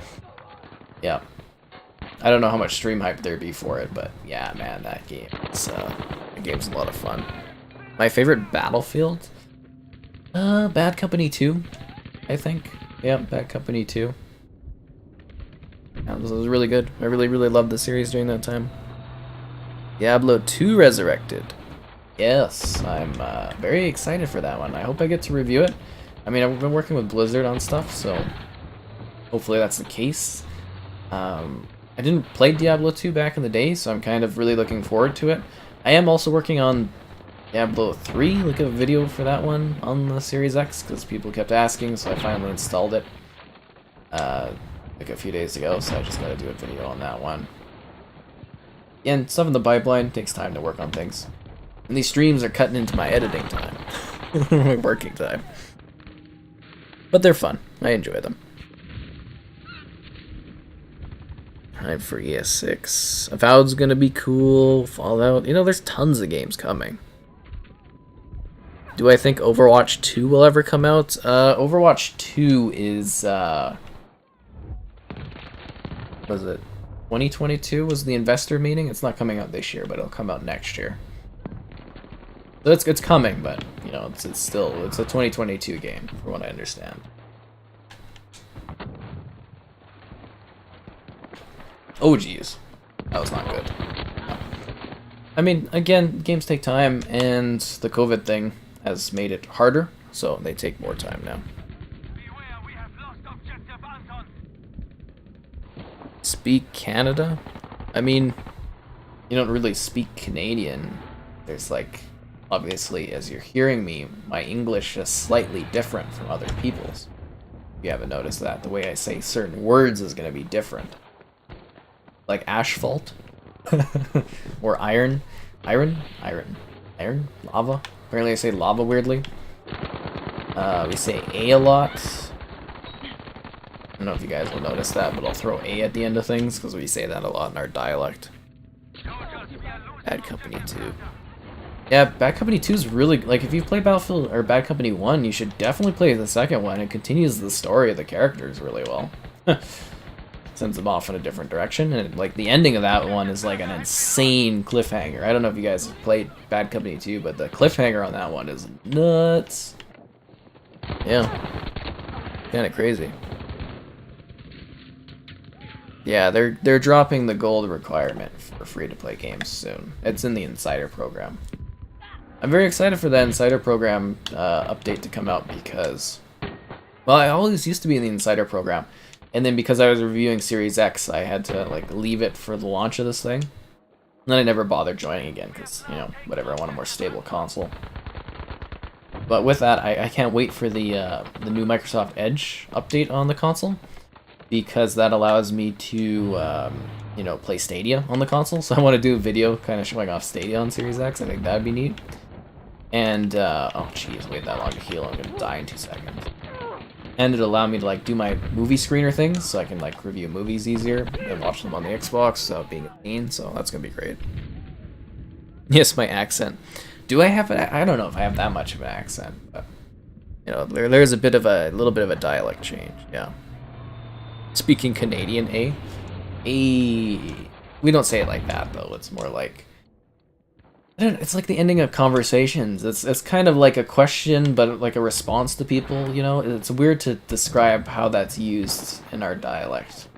Yeah. I don't know how much stream hype there'd be for it, but yeah, man, that game's a lot of fun. My favorite Battlefield? Bad Company 2, I think. Yeah, Bad Company 2. That was really good. I really loved the series during that time. Diablo 2 Resurrected. Yes, I'm very excited for that one. I hope I get to review it. I mean, I've been working with Blizzard on stuff, so hopefully that's the case. I didn't play Diablo 2 back in the day, so I'm kind of really looking forward to it. I am also working on Diablo 3, look at a video for that one on the Series X, because people kept asking, so I finally installed it like a few days ago, so I just gotta do a video on that one. And stuff in the pipeline takes time to work on things. And these streams are cutting into my editing time. My working time. But they're fun. I enjoy them. Time for ES6. Avowed's gonna be cool. Fallout. You know, there's tons of games coming. Do I think Overwatch 2 will ever come out? Overwatch 2 is, was it 2022 was the investor meeting? It's not coming out this year, but it'll come out next year. So it's coming, but, you know, it's still, it's a 2022 game, from what I understand. Oh, geez. That was not good. No. I mean, again, games take time, and the COVID thing has made it harder, so they take more time now. Beware, we have lost objective Anton. Speak Canada? I mean, you don't really speak Canadian. There's like, obviously, as you're hearing me, my English is slightly different from other people's. If you haven't noticed that, the way I say certain words is going to be different. Like asphalt, or iron, lava. Apparently I say lava weirdly. We say A a lot. I don't know if you guys will notice that, but I'll throw A at the end of things, because we say that a lot in our dialect. Bad Company 2. Yeah, Bad Company 2 is really, like, if you've played Battlefield, or Bad Company 1, you should definitely play the second one. It continues the story of the characters really well. Sends them off in a different direction, and like the ending of that one is like an insane cliffhanger. I don't know if you guys have played Bad Company 2, but the cliffhanger on that one is nuts. Yeah, kind of crazy. Yeah, they're dropping the gold requirement for free-to-play games soon. It's in the Insider program. I'm very excited for that Insider program update to come out because, well, I always used to be in the Insider program. And then because I was reviewing Series X, I had to like leave it for the launch of this thing. And then I never bothered joining again because, you know, whatever, I want a more stable console. But with that, I can't wait for the new Microsoft Edge update on the console, because that allows me to, you know, play Stadia on the console. So I want to do a video kind of showing off Stadia on Series X. I think that'd be neat. And, oh jeez, wait that long to heal. I'm gonna die in 2 seconds. And it'll allow me to like do my movie screener things, so I can like review movies easier and watch them on the Xbox without being a pain, so that's gonna be great. Yes, my accent. Do I have I don't know if I have that much of an accent, but you know, there's a little bit of a dialect change, yeah. Speaking Canadian, eh? We don't say it like that though, it's more like, I don't know, it's like the ending of conversations. It's kind of like a question, but like a response to people, you know? It's weird to describe how that's used in our dialect,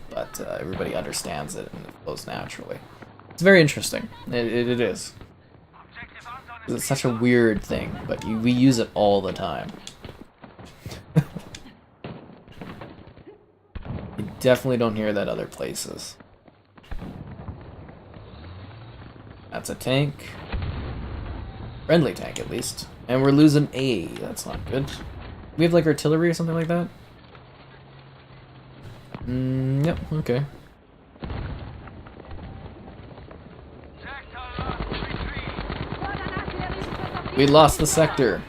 but everybody understands it and it flows naturally. It's very interesting. It is. It's such a weird thing, but we use it all the time. You definitely don't hear that other places. That's a tank. Friendly tank, at least. And we're losing A. That's not good. We have, like, artillery or something like that? Yep, okay. Sector lost retreat. We lost the sector.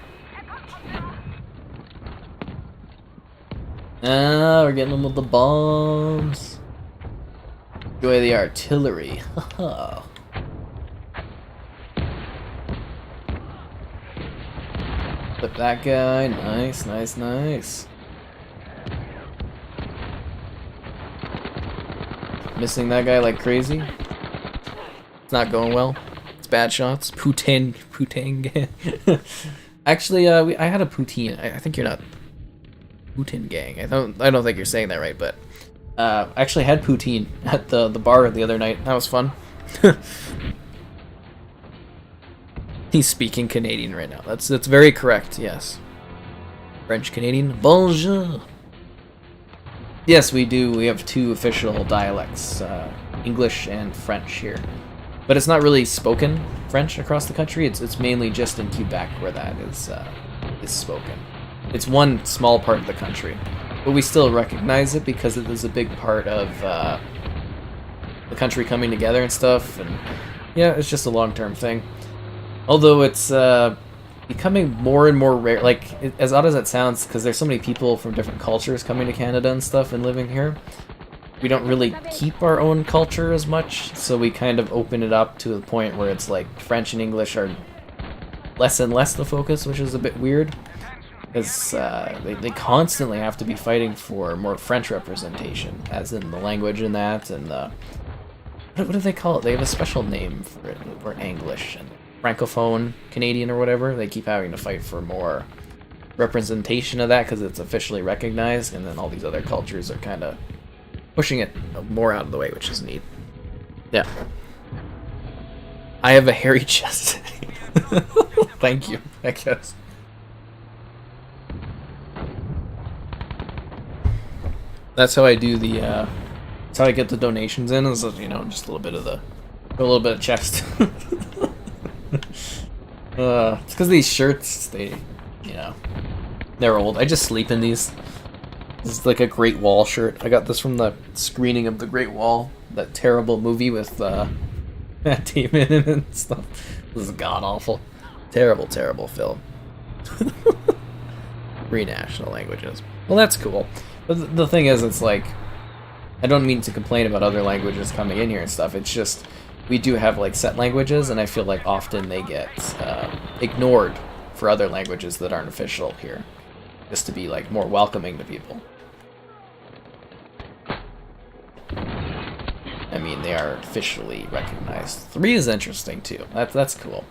Ah, we're getting them with the bombs. Enjoy the artillery. Haha. Flip that guy. Nice, nice, nice. Missing that guy like crazy. It's not going well. It's bad shots. Poutine. Actually, I had a poutine. I think you're not poutine gang. I don't think you're saying that right, but I actually had poutine at the bar the other night. That was fun. He's speaking Canadian right now. That's very correct. Yes. French Canadian. Bonjour. Yes, we do. We have two official dialects, English and French here. But it's not really spoken French across the country. It's mainly just in Quebec where that is spoken. It's one small part of the country, but we still recognize it because it is a big part of the country coming together and stuff. And yeah, it's just a long-term thing. Although it's becoming more and more rare, like, as odd as that sounds, because there's so many people from different cultures coming to Canada and stuff and living here, we don't really keep our own culture as much, so we kind of open it up to the point where it's like French and English are less and less the focus, which is a bit weird, because they constantly have to be fighting for more French representation, as in the language and that, and what do they call it? They have a special name for it, for English and Francophone Canadian or whatever. They keep having to fight for more representation of that because it's officially recognized, and then all these other cultures are kind of pushing it more out of the way, which is neat. Yeah. I have a hairy chest. Thank you, I guess. That's how I do the, that's how I get the donations in, is, you know, just a little bit of chest. It's because these shirts, they, you know, they're old. I just sleep in these. This is like a Great Wall shirt. I got this from the screening of The Great Wall, that terrible movie with Matt Damon in it and stuff. This is god-awful. Terrible, terrible film. 3 national languages. Well, that's cool. But the thing is, it's like, I don't mean to complain about other languages coming in here and stuff. It's just, we do have like set languages, and I feel like often they get ignored for other languages that aren't official here, just to be like more welcoming to people. I mean, they are officially recognized. 3 is interesting too. That's cool.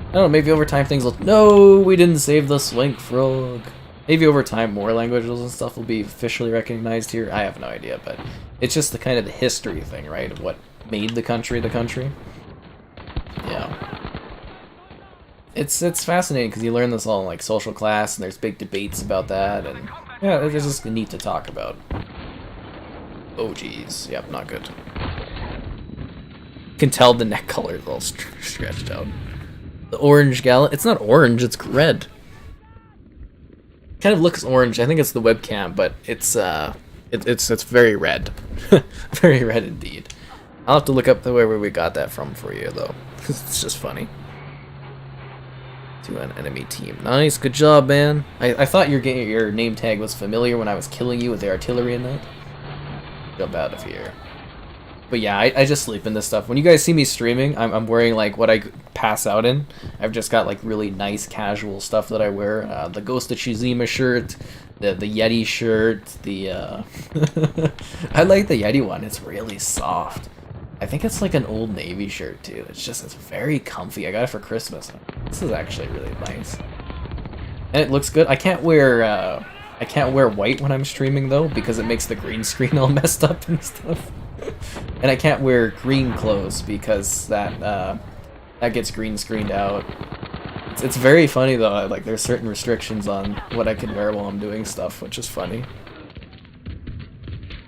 I don't know, maybe over time things will... No, we didn't save the Swank Frog. Maybe over time more languages and stuff will be officially recognized here. I have no idea, but it's just the kind of the history thing, right? Of what made the country the country. Yeah. It's fascinating because you learn this all in like social class, and there's big debates about that, and yeah, it's just neat to talk about. Oh geez, yep, not good. You can tell the neck color is all stretched out. The orange gallon, it's not orange, it's red. It kind of looks orange. I think it's the webcam, but it's very red. Very red indeed. I'll have to look up where we got that from for you though, because it's just funny. To an enemy team. Nice, good job, man. I thought your name tag was familiar when I was killing you with the artillery and that. Jump out of here. But yeah, I just sleep in this stuff. When you guys see me streaming, I'm wearing like what I pass out in. I've just got like really nice casual stuff that I wear. The Ghost of Tsushima shirt, the Yeti shirt, the I like the Yeti one. It's really soft. I think it's like an Old Navy shirt too. It's very comfy. I got it for Christmas. This is actually really nice. And it looks good. I can't wear white when I'm streaming though, because it makes the green screen all messed up and stuff. And I can't wear green clothes because that gets green screened out. It's very funny though. Like there's certain restrictions on what I can wear while I'm doing stuff, which is funny.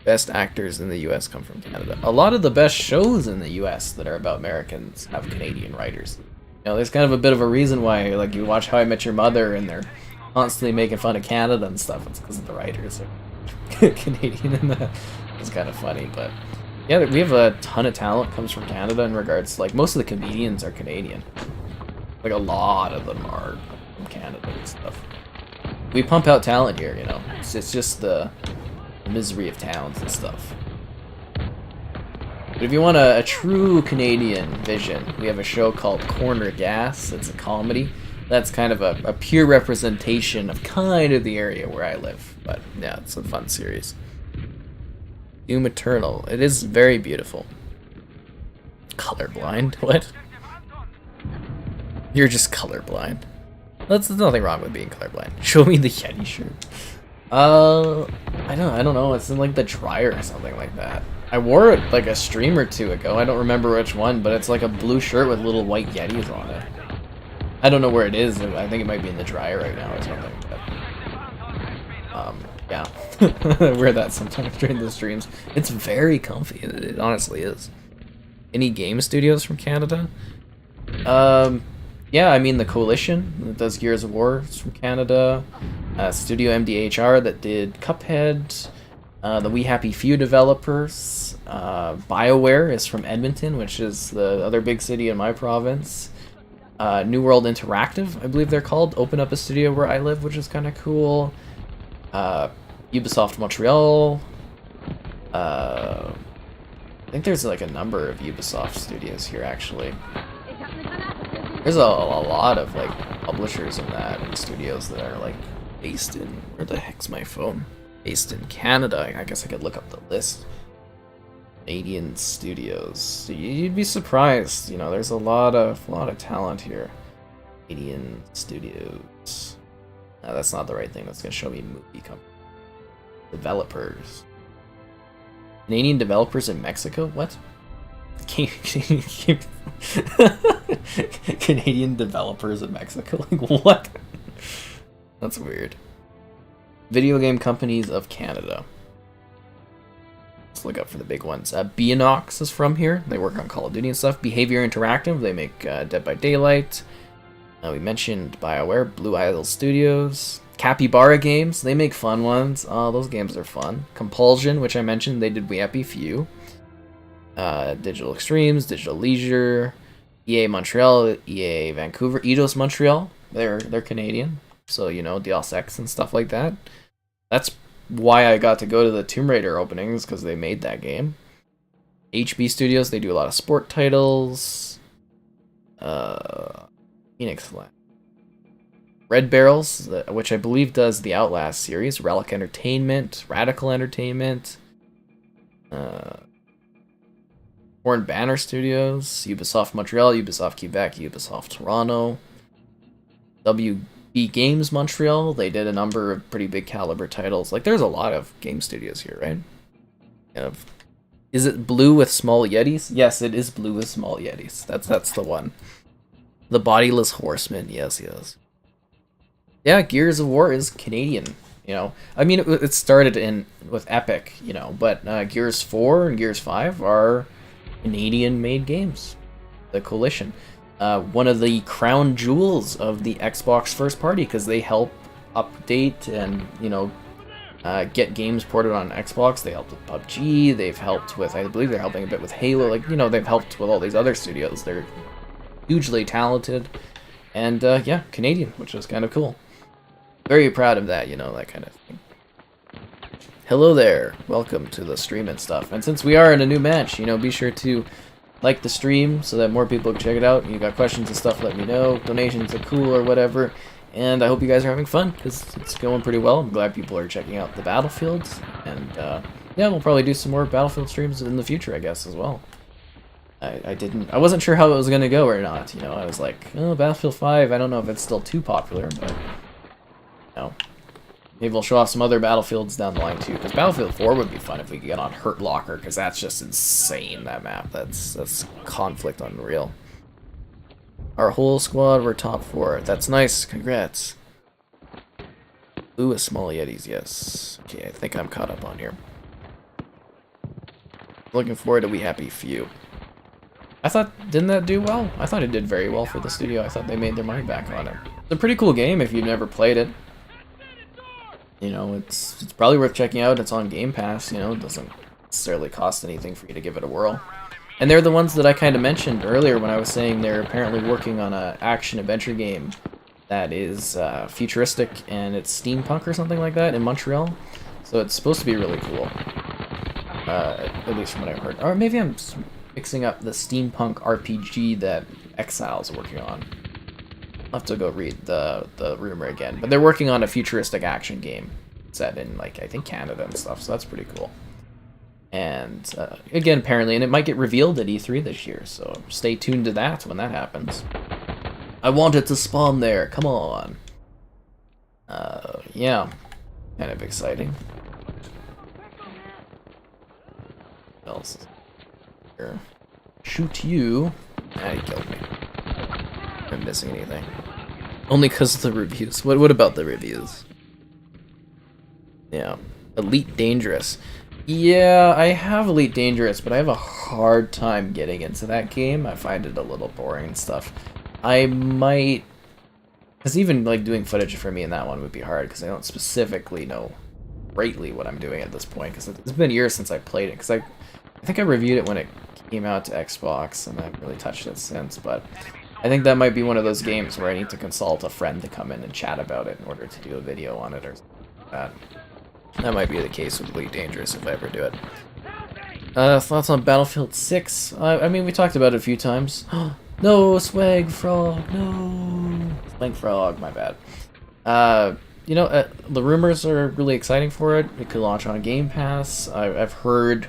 Best actors in the US come from Canada. A lot of the best shows in the US that are about Americans have Canadian writers. You know, there's kind of a bit of a reason why, like, you watch How I Met Your Mother and they're constantly making fun of Canada and stuff. It's because of the writers. Canadian in that. It's kind of funny, but yeah, we have a ton of talent comes from Canada in regards to, like, most of the comedians are Canadian. Like, a lot of them are from Canada and stuff. We pump out talent here, you know. It's just the misery of towns and stuff. But if you want a true Canadian vision, we have a show called Corner Gas. It's a comedy. That's kind of a pure representation of kind of the area where I live. But yeah, it's a fun series. Doom Eternal. It is very beautiful. Colorblind? What? You're just colorblind. There's nothing wrong with being colorblind. Show me the Yeti shirt. I don't know. It's in like the dryer or something like that. I wore it like a stream or two ago. I don't remember which one, but it's like a blue shirt with little white Yetis on it. I don't know where it is. I think it might be in the dryer right now or something. But, yeah. I wear that sometimes during the streams. It's very comfy. It honestly is. Any game studios from Canada? Yeah, I mean the Coalition that does Gears of War is from Canada. Studio MDHR that did Cuphead. The We Happy Few developers. BioWare is from Edmonton, which is the other big city in my province. New World Interactive, I believe they're called. Open up a studio where I live, which is kind of cool. Ubisoft Montreal. I think there's like a number of Ubisoft studios here, actually. There's a lot of like publishers in that and studios that are like based in, where the heck's my phone? Based in Canada. I guess I could look up the list. Canadian studios. You'd be surprised, you know, there's a lot of talent here. Canadian studios. No, that's not the right thing. That's gonna show me movie company. Developers. Canadian developers in Mexico? What? Canadian developers in Mexico? Like, what? That's weird. Video game companies of Canada. Let's look up for the big ones. Bionox is from here. They work on Call of Duty and stuff. Behavior Interactive. They make Dead by Daylight. We mentioned BioWare. Blue Isle Studios. Capybara Games. They make fun ones. Those games are fun. Compulsion, which I mentioned. They did We Happy Few. Digital Extremes. Digital Leisure. EA Montreal. EA Vancouver. Eidos Montreal. They're Canadian. So, you know, Deus Ex and stuff like that. That's why I got to go to the Tomb Raider openings, because they made that game. HB Studios, they do a lot of sport titles. Phoenix Land. Red Barrels, which I believe does the Outlast series. Relic Entertainment, Radical Entertainment. Horn Banner Studios, Ubisoft Montreal, Ubisoft Quebec, Ubisoft Toronto. WB Games Montreal, they did a number of pretty big caliber titles. Like, there's a lot of game studios here, right? Is it blue with small Yetis? Yes, it is blue with small Yetis. That's the one. The Bodiless Horseman, yes. Yeah, Gears of War is Canadian, you know. I mean, it started with Epic, you know, but Gears 4 and Gears 5 are Canadian-made games. The Coalition. One of the crown jewels of the Xbox first party, because they help update and, you know, get games ported on Xbox. They helped with PUBG. They've helped with, I believe they're helping a bit with Halo. Like, you know, they've helped with all these other studios. They're hugely talented. And, yeah, Canadian, which is kind of cool. Very proud of that, you know, that kind of thing. Hello there. Welcome to the stream and stuff. And since we are in a new match, you know, be sure to like the stream so that more people can check it out. You got questions and stuff, let me know. Donations are cool or whatever. And I hope you guys are having fun, because it's going pretty well. I'm glad people are checking out the Battlefields. And, yeah, we'll probably do some more Battlefield streams in the future, I guess, as well. I wasn't sure how it was going to go or not, you know. I was like, oh, Battlefield 5, I don't know if it's still too popular, but, you know. Maybe we'll show off some other Battlefields down the line, too. Because Battlefield 4 would be fun if we could get on Hurt Locker, because that's just insane, that map. That's conflict unreal. Our whole squad were top 4. That's nice. Congrats. Blue with small Yetis, yes. Okay, I think I'm caught up on here. Looking forward to We Happy Few. Didn't that do well? I thought it did very well for the studio. I thought they made their money back on it. It's a pretty cool game if you've never played it. You know, it's probably worth checking out. It's on Game Pass, you know, it doesn't necessarily cost anything for you to give it a whirl. And they're the ones that I kind of mentioned earlier when I was saying they're apparently working on a action-adventure game that is futuristic, and it's steampunk or something like that in Montreal. So it's supposed to be really cool. At least from what I've heard. Or maybe I'm mixing up the steampunk RPG that Exile's working on. I'll have to go read the rumor again. But they're working on a futuristic action game set in, like, I think Canada and stuff, so that's pretty cool. And, again, apparently, and it might get revealed at E3 this year, so stay tuned to that when that happens. I want it to spawn there, come on! Yeah. Kind of exciting. What else is here? Shoot you. Ah, he killed me. I'm missing anything. Only because of the reviews. What about the reviews? Yeah. Elite Dangerous. Yeah, I have Elite Dangerous, but I have a hard time getting into that game. I find it a little boring and stuff. I might... Because even, like, doing footage for me in that one would be hard, because I don't specifically know greatly what I'm doing at this point, because it's been years since I played it, because I think I reviewed it when it came out to Xbox, and I haven't really touched it since, but I think that might be one of those games where I need to consult a friend to come in and chat about it in order to do a video on it or something like that. That might be the case with Elite Dangerous if I ever do it. Thoughts on Battlefield 6? I mean, we talked about it a few times. No, Swag Frog, no! Swag Frog, my bad. You know, the rumors are really exciting for it. It could launch on Game Pass. I've heard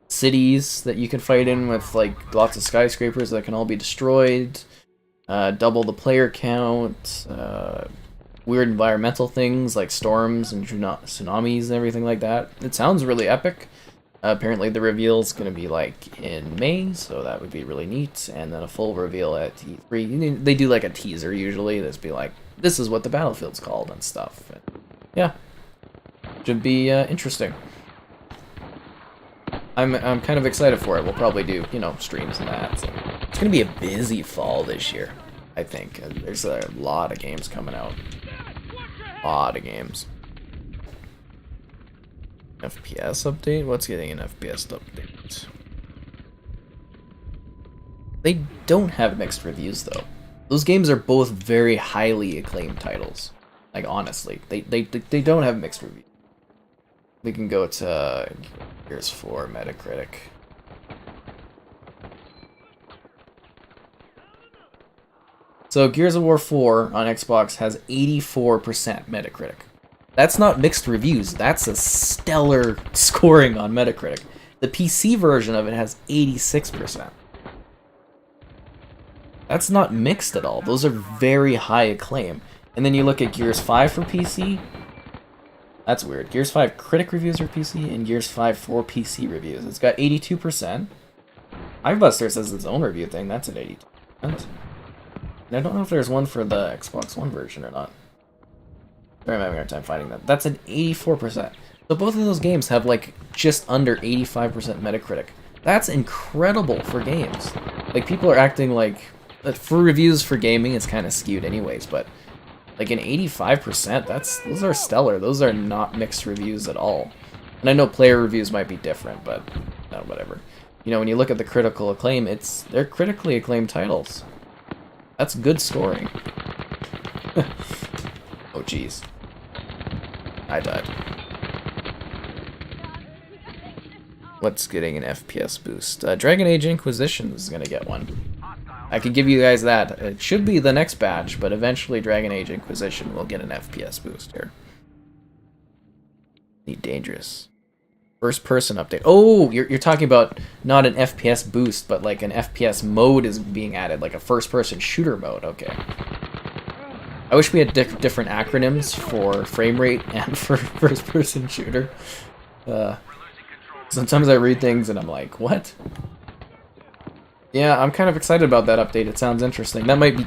cities that you can fight in with, like, lots of skyscrapers that can all be destroyed. Double the player count. Weird environmental things like storms and tsunamis and everything like that. It sounds really epic. Apparently the reveal's going to be like in May, so that would be really neat. And then a full reveal at E3. They do like a teaser usually. That's be like, this is what the Battlefield's called and stuff. And yeah, should be interesting. I'm kind of excited for it. We'll probably do, you know, streams and that. So it's going to be a busy fall this year, I think. There's a lot of games coming out. A lot of games. FPS update? What's getting an FPS update? They don't have mixed reviews, though. Those games are both very highly acclaimed titles. Like, honestly. They don't have mixed reviews. We can go to Gears 4 Metacritic. So Gears of War 4 on Xbox has 84% Metacritic. That's not mixed reviews, that's a stellar scoring on Metacritic. The PC version of it has 86%. That's not mixed at all. Those are very high acclaim. And then you look at Gears 5 for PC. That's weird. Gears 5 critic reviews are PC, and Gears 5 for PC reviews. It's got 82%. Ivebuster says its own review thing, that's at 82%. And I don't know if there's one for the Xbox One version or not. I'm having a hard time finding that. That's an 84%. So both of those games have like just under 85% Metacritic. That's incredible for games. Like, people are acting like... For reviews for gaming, it's kind of skewed anyways, but like an 85%, those are stellar. Those are not mixed reviews at all. And I know player reviews might be different, but whatever. You know, when you look at the critical acclaim, they're critically acclaimed titles. That's good scoring. Oh, jeez. I died. What's getting an FPS boost? Dragon Age Inquisition is going to get one. I can give you guys that. It should be the next batch, but eventually Dragon Age Inquisition will get an FPS boost here. Need Dangerous. First person update. Oh, you're talking about not an FPS boost, but like an FPS mode is being added, like a first person shooter mode. Okay. I wish we had different acronyms for frame rate and for first person shooter. Sometimes I read things and I'm like, what? Yeah, I'm kind of excited about that update. It sounds interesting. That might be,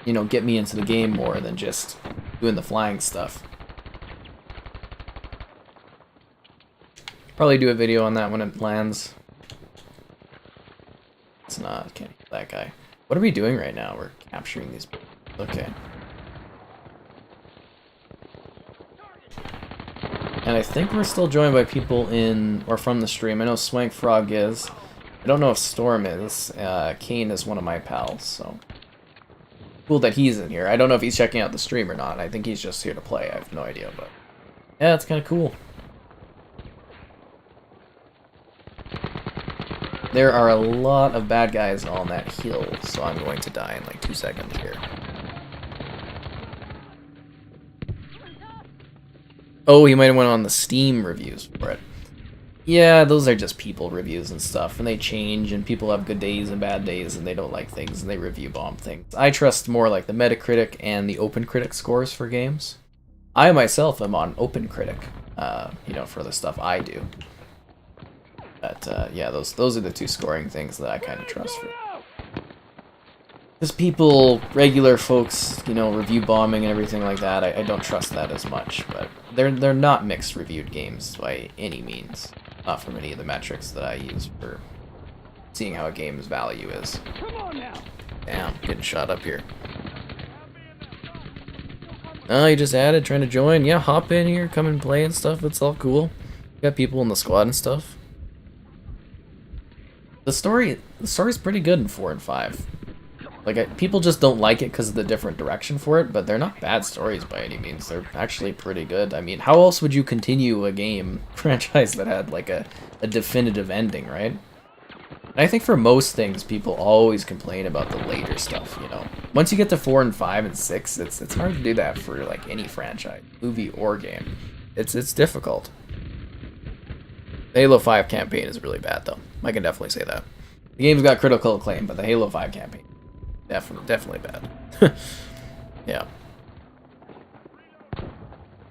you know, get me into the game more than just doing the flying stuff. Probably do a video on that when it lands. It's not, can't hit that guy. What are we doing right now? We're capturing these people. Okay. And I think we're still joined by people in, or from the stream. I know Swank Frog is. I don't know if Storm is. Kane is one of my pals, so. Cool that he's in here. I don't know if he's checking out the stream or not. I think he's just here to play. I have no idea, but. Yeah, it's kind of cool. There are a lot of bad guys on that hill, so I'm going to die in like 2 seconds here. Oh, he might have went on the Steam reviews for it. Yeah, those are just people reviews and stuff, and they change, and people have good days and bad days, and they don't like things, and they review bomb things. I trust more like the Metacritic and the OpenCritic scores for games. I myself am on OpenCritic, you know, for the stuff I do. But yeah, those are the two scoring things that I kind of trust for. Because people, regular folks, you know, review bombing and everything like that, I don't trust that as much. But they're not mixed reviewed games by any means. Not from any of the metrics that I use for seeing how a game's value is. Damn, getting shot up here. Oh, you just added, trying to join? Yeah, hop in here, come and play and stuff, it's all cool. Got people in the squad and stuff. The story's pretty good in 4 and 5. Like, people just don't like it because of the different direction for it, but they're not bad stories by any means. They're actually pretty good. I mean, how else would you continue a game franchise that had, like, a definitive ending, right? And I think for most things, people always complain about the later stuff, you know? Once you get to 4 and 5 and 6, it's hard to do that for, like, any franchise, movie or game. It's difficult. The Halo 5 campaign is really bad, though. I can definitely say that. The game's got critical acclaim, but the Halo 5 campaign, definitely bad. Yeah.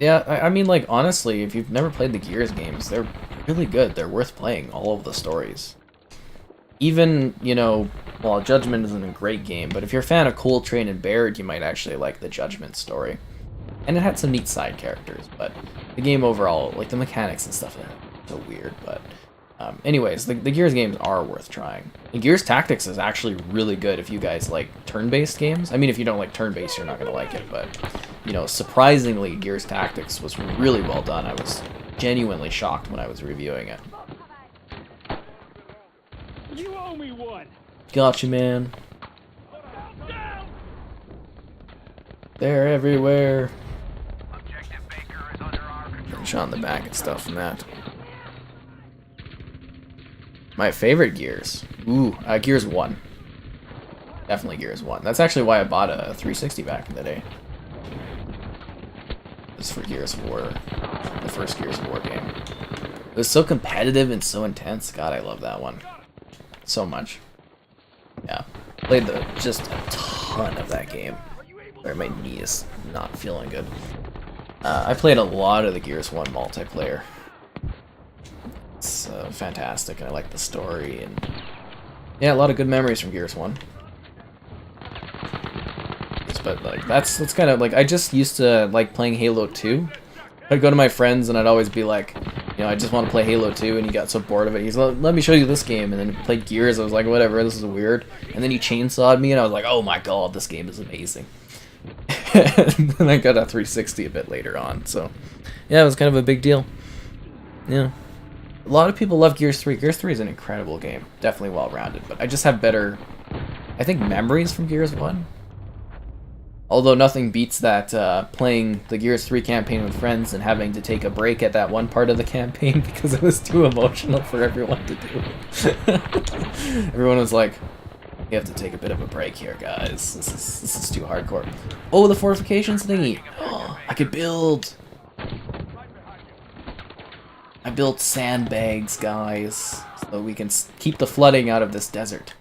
Yeah, I mean, like, honestly, if you've never played the Gears games, they're really good. They're worth playing, all of the stories. Even, you know, well, Judgment isn't a great game, but if you're a fan of Coltrane and Baird, you might actually like the Judgment story. And it had some neat side characters, but the game overall, like, the mechanics and stuff, are so weird, but... anyways, the Gears games are worth trying. And Gears Tactics is actually really good if you guys like turn-based games. I mean, if you don't like turn-based, you're not going to like it, but, you know, surprisingly, Gears Tactics was really well done. I was genuinely shocked when I was reviewing it. You owe me one. Gotcha, man. They're everywhere. Objective Baker is under our control. Shot in the back and stuff and that. My favorite Gears. Ooh, Gears 1. Definitely Gears 1. That's actually why I bought a 360 back in the day. It was for Gears of War. The first Gears of War game. It was so competitive and so intense. God, I love that one. So much. Yeah. Played just a ton of that game. Sorry, my knee is not feeling good. I played a lot of the Gears 1 multiplayer. It's fantastic, and I like the story, and yeah, a lot of good memories from Gears 1. But like that's kind of like, I just used to like playing Halo 2. I'd go to my friends and I'd always be like, you know, I just want to play Halo 2, and he got so bored of it. He's like, let me show you this game, and then he played Gears. I was like, whatever, this is weird. And then he chainsawed me, and I was like, oh my god, this game is amazing. And then I got a 360 a bit later on, so yeah, it was kind of a big deal. Yeah. A lot of people love Gears 3. Gears 3 is an incredible game. Definitely well-rounded, but I just have better, I think, memories from Gears 1. Although nothing beats that playing the Gears 3 campaign with friends and having to take a break at that one part of the campaign because it was too emotional for everyone to do. Everyone was like, you have to take a bit of a break here, guys. This is too hardcore. Oh, the fortifications thingy. Oh, I could build. I built sandbags, guys, so we can keep the flooding out of this desert.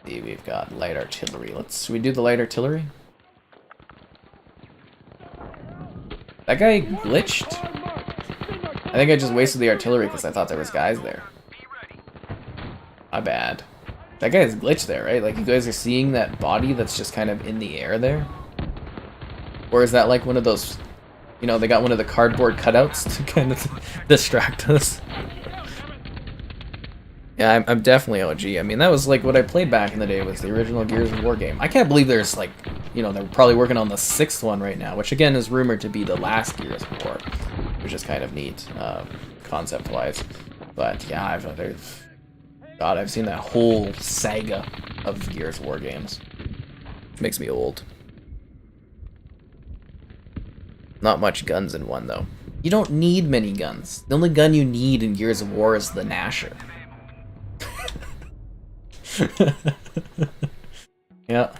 See, we've got light artillery. Should we do the light artillery? That guy glitched. I think I just wasted the artillery because I thought there was guys there. My bad. That guy's glitched there, right? Like, you guys are seeing that body that's just kind of in the air there? Or is that like one of those... You know, they got one of the cardboard cutouts to kind of distract us. Yeah, I'm definitely OG. I mean, that was like what I played back in the day, was the original Gears of War game. I can't believe there's like, you know, they're probably working on the 6th one right now, which again is rumored to be the last Gears of War. which is kind of neat, concept-wise. But yeah, I've seen that whole saga of Gears of War games. Makes me old. Not much guns in one, though. You don't need many guns. The only gun you need in Gears of War is the Gnasher. Yeah.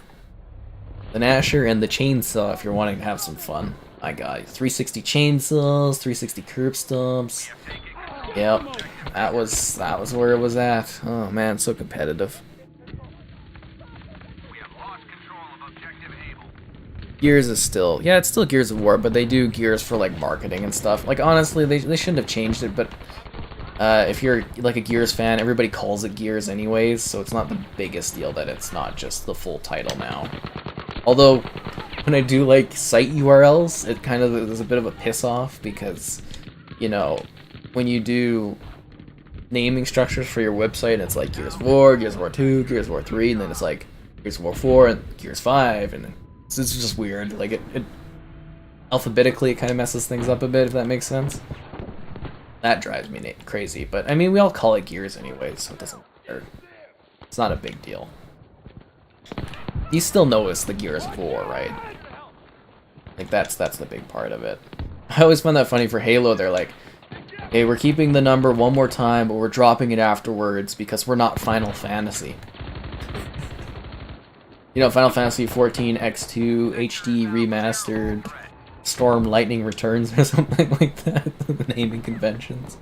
The Gnasher and the chainsaw if you're wanting to have some fun. My god, 360 chainsaws, 360 curb stomps. Yep, that was where it was at. Oh man, so competitive. Gears is still, yeah, it's still Gears of War, but they do Gears for like marketing and stuff. Like honestly, they shouldn't have changed it, but if you're like a Gears fan, everybody calls it Gears anyways, so it's not the biggest deal that it's not just the full title now. Although, when I do like site URLs, it kind of is a bit of a piss off because, you know, when you do naming structures for your website, it's like Gears of War, Gears of War 2, Gears of War 3, and then it's like Gears of War 4 and Gears 5, and it's just weird. Like it alphabetically, it kind of messes things up a bit, if that makes sense. That drives me crazy, but I mean, we all call it Gears anyway, so it doesn't matter. It's not a big deal. You still know it's the Gears of War, right? Like that's the big part of it. I always find that funny for Halo. They're like, hey, we're keeping the number one more time, but we're dropping it afterwards because we're not Final Fantasy. You know, Final Fantasy 14 X2 HD Remastered Storm Lightning Returns or something like that. The naming conventions.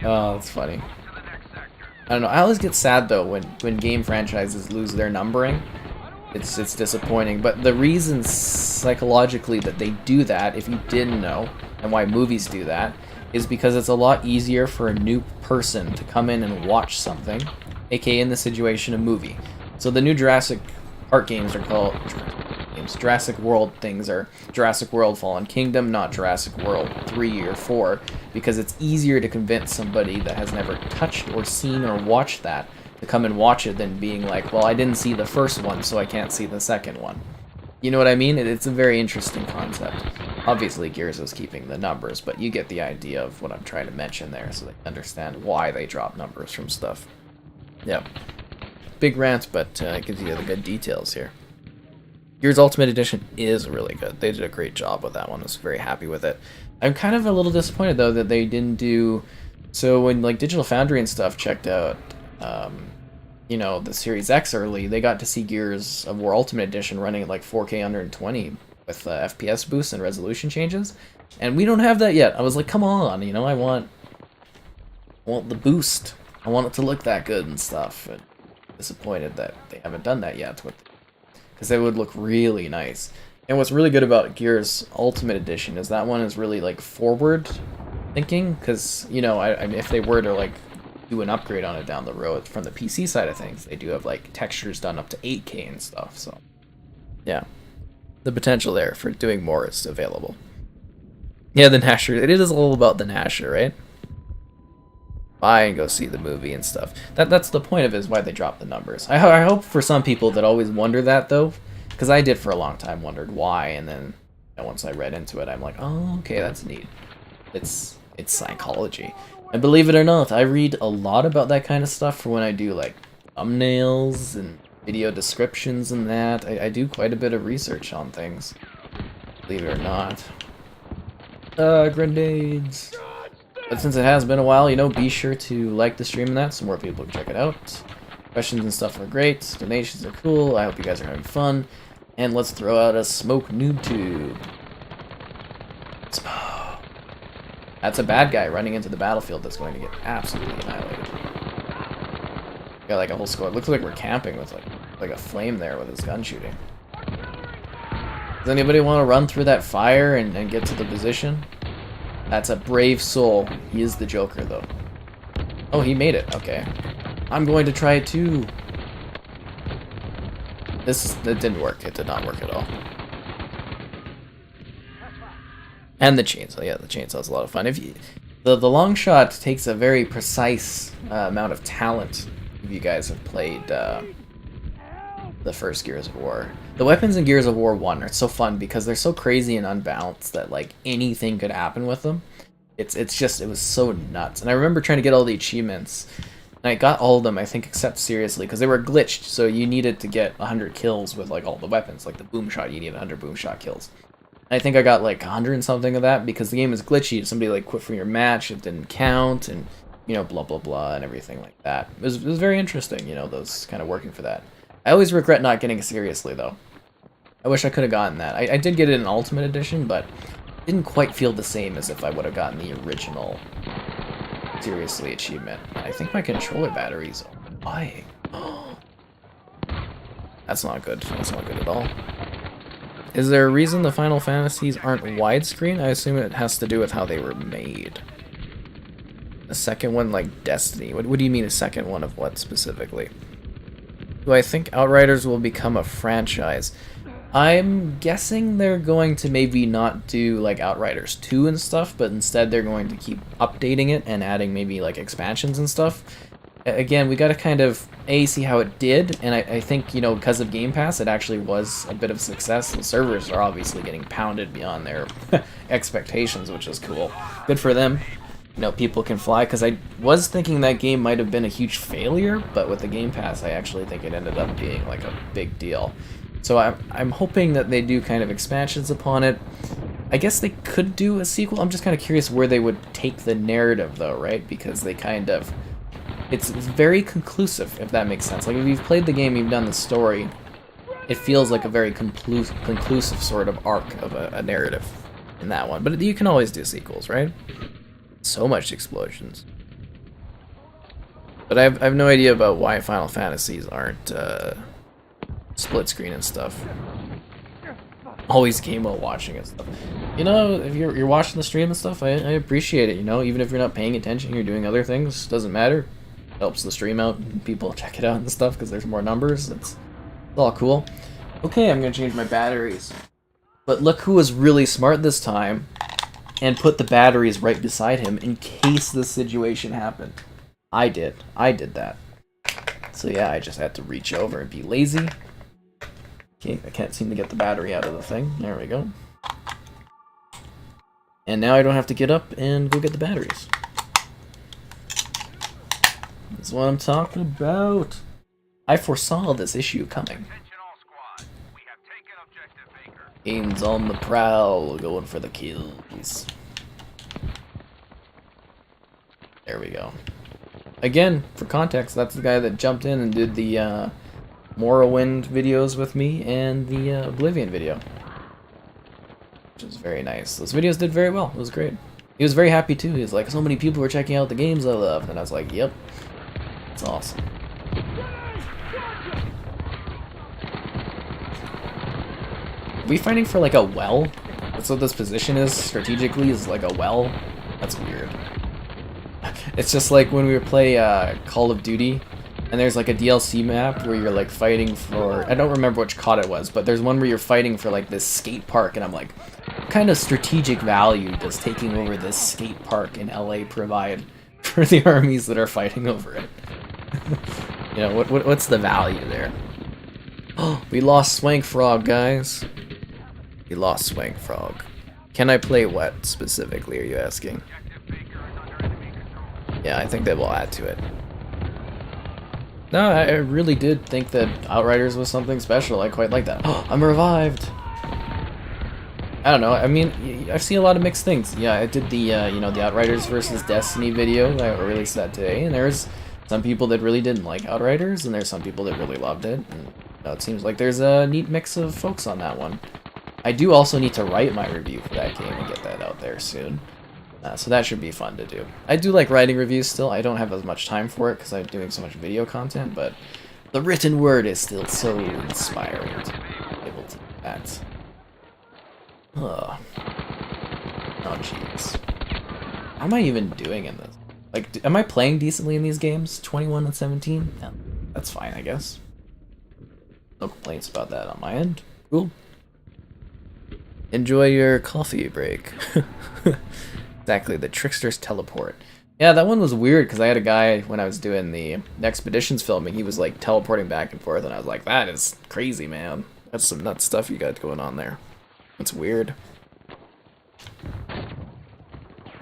Oh, that's funny. I don't know. I always get sad though when game franchises lose their numbering. It's disappointing. But the reason psychologically that they do that, if you didn't know, and why movies do that, is because it's a lot easier for a new person to come in and watch something, aka in this situation a movie. So the new Jurassic Park games are called Jurassic World things are Jurassic World Fallen Kingdom, not Jurassic World 3 or 4, because it's easier to convince somebody that has never touched or seen or watched that to come and watch it than being like, well, I didn't see the first one, so I can't see the second one. You know what I mean? It's a very interesting concept. Obviously, Gears is keeping the numbers, but you get the idea of what I'm trying to mention there, so they understand why they drop numbers from stuff. Yep. Big rant, but it gives you the good details here. Gears Ultimate Edition is really good. They did a great job with that one. I was very happy with it. I'm kind of a little disappointed, though, that they didn't do... So when like Digital Foundry and stuff checked out, you know, the Series X early, they got to see Gears of War Ultimate Edition running at like 4K 120 with FPS boosts and resolution changes, and we don't have that yet. I was like, come on, you know, I want the boost. I want it to look that good and stuff. And disappointed that they haven't done that yet, because they would look really nice. And what's really good about Gears Ultimate Edition is that one is really like forward thinking, because, you know, I mean, if they were to like do an upgrade on it down the road from the PC side of things, they do have like textures done up to 8K and stuff, so yeah, the potential there for doing more is available. Yeah, the Gnasher, it is all about the Gnasher, right? Buy and go see the movie and stuff. That's the point of it, is why they drop the numbers. I hope for some people that always wonder that, though, because I did for a long time, wondered why, and then once I read into it, I'm like, oh, okay, that's neat. It's psychology. And believe it or not, I read a lot about that kind of stuff for when I do like thumbnails and video descriptions and that. I do quite a bit of research on things. Believe it or not. Grenades. But since it has been a while, you know, be sure to like the stream and that so more people can check it out. Questions and stuff are great. Donations are cool. I hope you guys are having fun. And let's throw out a smoke noob tube. That's a bad guy running into the battlefield that's going to get absolutely annihilated. Got like a whole squad. Looks like we're camping with like a flame there with his gun shooting. Does anybody want to run through that fire and get to the position? That's a brave soul. He is the Joker, though. Oh, he made it. Okay. I'm going to try it too. That didn't work. It did not work at all. And the chainsaw. Yeah, the chainsaw is a lot of fun. The long shot takes a very precise amount of talent. If you guys have played the first Gears of War, the weapons in Gears of War 1 are so fun because they're so crazy and unbalanced that like anything could happen with them. It's just, it was so nuts. And I remember trying to get all the achievements, and I got all of them, I think, except seriously, because they were glitched, so you needed to get 100 kills with like all the weapons, like the boom shot, you need 100 boom shot kills. And I think I got like 100 and something of that, because the game is glitchy. Somebody like quit from your match, it didn't count, and you know, blah blah blah, and everything like that. It was very interesting, you know, those kind of working for that. I always regret not getting it seriously, though. I wish I could have gotten that. I did get it in Ultimate Edition, but it didn't quite feel the same as if I would have gotten the original seriously achievement. I think my controller batteries are dying. That's not good. That's not good at all. Is there a reason the Final Fantasies aren't widescreen? I assume it has to do with how they were made. The second one, like Destiny. What do you mean a second one of what specifically? Do I think Outriders will become a franchise? I'm guessing they're going to maybe not do like Outriders 2 and stuff, but instead they're going to keep updating it and adding maybe like expansions and stuff. Again, we got to kind of see how it did, and I think, you know, because of Game Pass, it actually was a bit of a success. The servers are obviously getting pounded beyond their expectations, which is cool. Good for them. You know, people can fly, because I was thinking that game might have been a huge failure, but with the Game Pass, I actually think it ended up being like a big deal. So I'm hoping that they do kind of expansions upon it. I guess they could do a sequel. I'm just kind of curious where they would take the narrative, though, right? Because they kind of... It's very conclusive, if that makes sense. Like, if you've played the game, you've done the story, it feels like a very conclusive sort of arc of a narrative in that one. But you can always do sequels, right? So much explosions. But I have no idea about why Final Fantasies aren't split screen and stuff. Always game while watching and stuff. You know, if you're watching the stream and stuff, I appreciate it, you know? Even if you're not paying attention, you're doing other things, doesn't matter. Helps the stream out, and people check it out and stuff, because there's more numbers. It's all cool. Okay, I'm gonna change my batteries. But look who was really smart this time, and put the batteries right beside him in case this situation happened. I did that. So yeah, I just had to reach over and be lazy. Okay, I can't seem to get the battery out of the thing. There we go. And now I don't have to get up and go get the batteries. That's what I'm talking about. I foresaw this issue coming. Aim's on the prowl, going for the kills. There we go. Again, for context, that's the guy that jumped in and did the Morrowind videos with me and the Oblivion video. Which was very nice. Those videos did very well. It was great. He was very happy too. He was like, so many people were checking out the games I love. And I was like, yep. It's awesome. Are we fighting for like a well? That's what this position is strategically, is like a well? That's weird. It's just like when we play Call of Duty, and there's like a DLC map where you're like fighting for, I don't remember which COD it was, but there's one where you're fighting for like this skate park, and I'm like, what kind of strategic value does taking over this skate park in LA provide for the armies that are fighting over it? You know, what's the value there? Oh, we lost Swank Frog, guys. We lost Swank Frog. Can I play what specifically, are you asking? Yeah, I think they will add to it. No, I really did think that Outriders was something special. I quite like that. Oh, I'm revived! I don't know, I mean, I've seen a lot of mixed things. Yeah, I did the, you know, the Outriders versus Destiny video. I released that today, and there's some people that really didn't like Outriders, and there's some people that really loved it. And, you know, it seems like there's a neat mix of folks on that one. I do also need to write my review for that game and get that out there soon. So that should be fun to do. I do like writing reviews still. I don't have as much time for it because I'm doing so much video content, but the written word is still so inspiring to be able to do that. Oh, jeez. How am I even doing in this? Like, am I playing decently in these games? 21 and 17? Yeah, that's fine, I guess. No complaints about that on my end. Cool. Enjoy your coffee break. Exactly, the Trickster's Teleport. Yeah, that one was weird, because I had a guy, when I was doing the Expeditions filming, he was, like, teleporting back and forth, and I was like, that is crazy, man. That's some nuts stuff you got going on there. That's weird.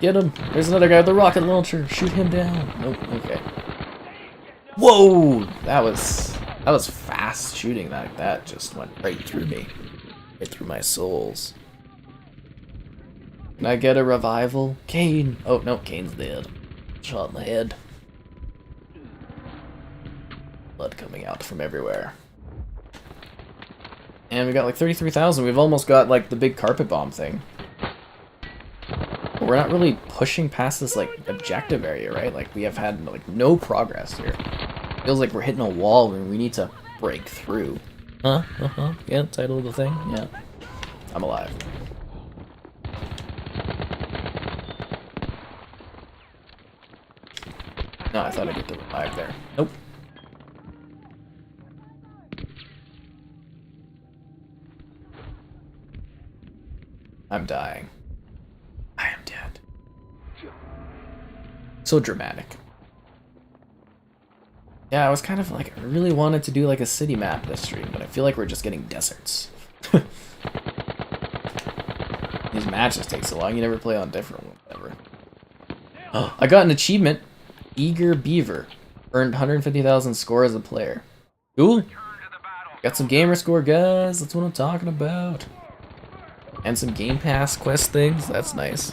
Get him! There's another guy with the rocket launcher. Shoot him down. Nope. Okay. Whoa! That was fast shooting. That just went right through me, right through my souls. Can I get a revival? Kane! Oh no, Kane's dead. Shot in the head. Blood coming out from everywhere. And we got like 33,000. We've almost got like the big carpet bomb thing. We're not really pushing past this like objective area, right? Like we have had like no progress here. Feels like we're hitting a wall and we need to break through. Huh? Yeah, title of the thing. Yeah. I'm alive. No, I thought I'd get to revive there. Nope. I'm dying. I am dead. So dramatic. Yeah, I was kind of like, I really wanted to do like a city map this stream, but I feel like we're just getting deserts. These matches take so long, you never play on different ones ever. Oh, I got an achievement. Eager Beaver. Earned 150,000 score as a player. Cool. Got some gamer score, guys. That's what I'm talking about. And some Game Pass quest things. That's nice.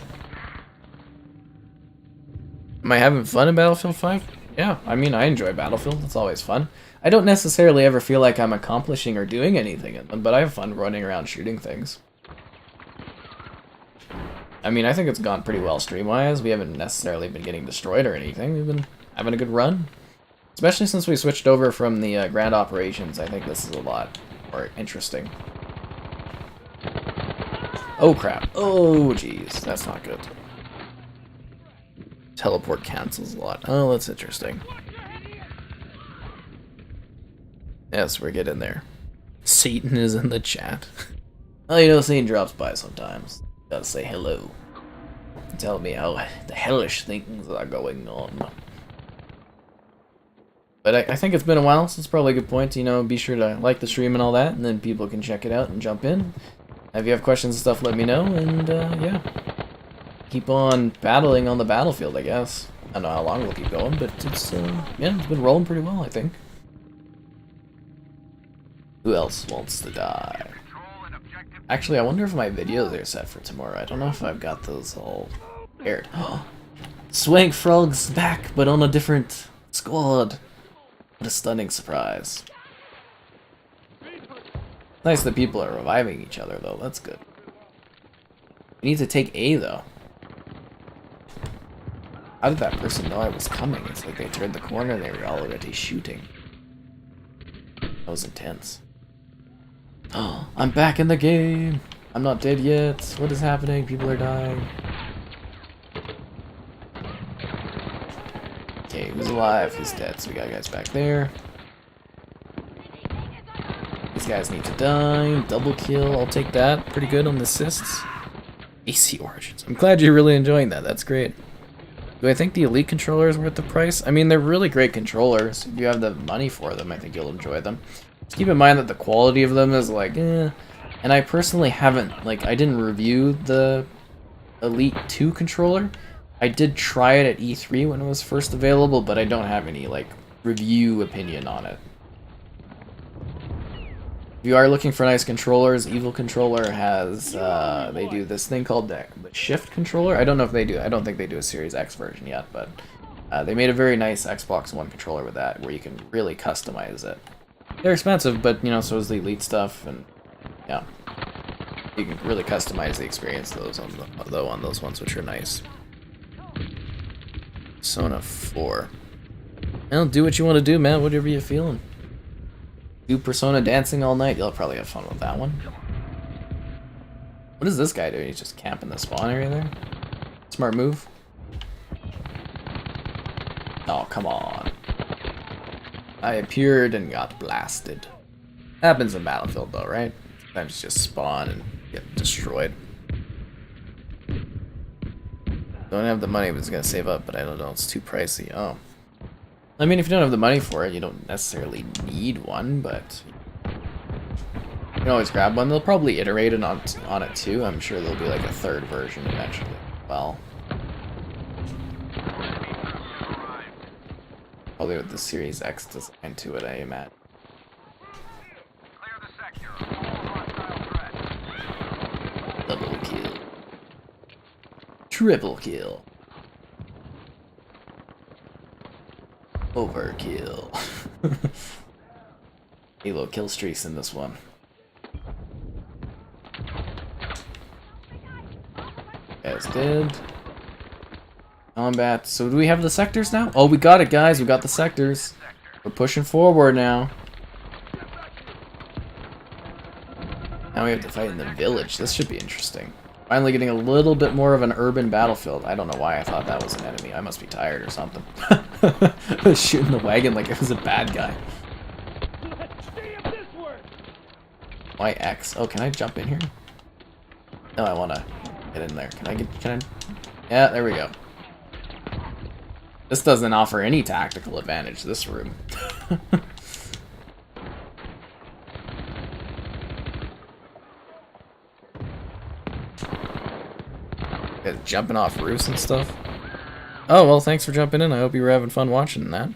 Am I having fun in Battlefield 5? Yeah, I mean, I enjoy Battlefield. It's always fun. I don't necessarily ever feel like I'm accomplishing or doing anything in them, but I have fun running around shooting things. I mean, I think it's gone pretty well stream-wise. We haven't necessarily been getting destroyed or anything. We've been having a good run. Especially since we switched over from the ground operations, I think this is a lot more interesting. Oh crap. Oh jeez, that's not good. Teleport cancels a lot. Oh, that's interesting. Yes, we're getting there. Satan is in the chat. Oh, you know, Satan drops by sometimes. Gotta say hello. Tell me how the hellish things are going on. But I think it's been a while, so it's probably a good point to, you know, be sure to like the stream and all that, and then people can check it out and jump in. If you have questions and stuff, let me know, and yeah. Keep on battling on the battlefield, I guess. I don't know how long we'll keep going, but it's, yeah, it's been rolling pretty well, I think. Who else wants to die? Actually, I wonder if my videos are set for tomorrow. I don't know if I've got those all aired. Swank Frog's back, but on a different squad. What a stunning surprise. Nice that people are reviving each other, though. That's good. We need to take A, though. How did that person know I was coming? It's like they turned the corner and they were already shooting. That was intense. Oh, I'm back in the game! I'm not dead yet. What is happening? People are dying. Okay, who's alive? Who's dead? So we got guys back there. These guys need to die. Double kill. I'll take that. Pretty good on the assists. AC Origins. I'm glad you're really enjoying that. That's great. Do I think the Elite controller is worth the price? I mean, they're really great controllers. If you have the money for them, I think you'll enjoy them. Just keep in mind that the quality of them is like, eh. And I personally haven't, like, I didn't review the Elite 2 controller. I did try it at E3 when it was first available, but I don't have any, like, review opinion on it. If you are looking for nice controllers, Evil Controller has, they do this thing called the Shift controller. I don't know if they do, I don't think they do a Series X version yet, but they made a very nice Xbox One controller with that, where you can really customize it. They're expensive, but, you know, so is the Elite stuff, and, yeah. You can really customize the experience those on those ones, which are nice. Persona 4. Well, do what you want to do, man, whatever you're feeling. Do Persona dancing all night, you'll probably have fun with that one. What is this guy doing? He's just camping the spawn area there? Smart move. Oh, come on. I appeared and got blasted. Happens in Battlefield though, right? Sometimes just spawn and get destroyed. Don't have the money, but it's gonna save up, but I don't know, it's too pricey. Oh. I mean, if you don't have the money for it, you don't necessarily need one, but you can always grab one. They'll probably iterate on it too. I'm sure there'll be like a third version eventually. Well, Probably with the Series X design to it, I imagine. Clear the sector. All hostile threats. Double kill. Triple kill. Overkill. Halo kill streaks in this one. Guys dead. Combat. So do we have the sectors now? Oh, we got it, guys. We got the sectors. We're pushing forward now. Now we have to fight in the village. This should be interesting. Finally getting a little bit more of an urban battlefield. I don't know why I thought that was an enemy. I must be tired or something. I was shooting the wagon like it was a bad guy. Why X? Oh, can I jump in here? No, I want to get in there. Can I? Yeah, there we go. This doesn't offer any tactical advantage, this room. Guys jumping off roofs and stuff. Oh, well, thanks for jumping in. I hope you were having fun watching that.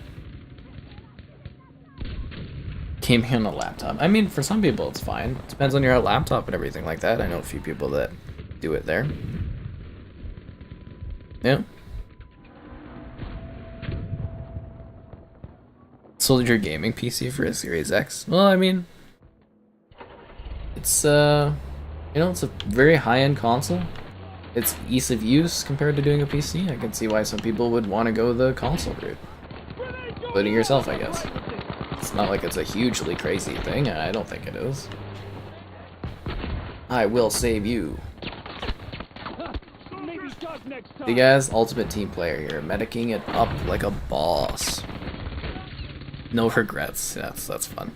Gaming on a laptop. I mean, for some people it's fine. It depends on your laptop and everything like that. I know a few people that do it there. Yeah. Sold your gaming PC for a Series X? Well, I mean, it's, you know, it's a very high-end console. It's ease of use compared to doing a PC. I can see why some people would want to go the console route. Including yourself, I guess. It's not like it's a hugely crazy thing. I don't think it is. I will save you. See guys, ultimate team player here. Medicing it up like a boss. No regrets. That's fun.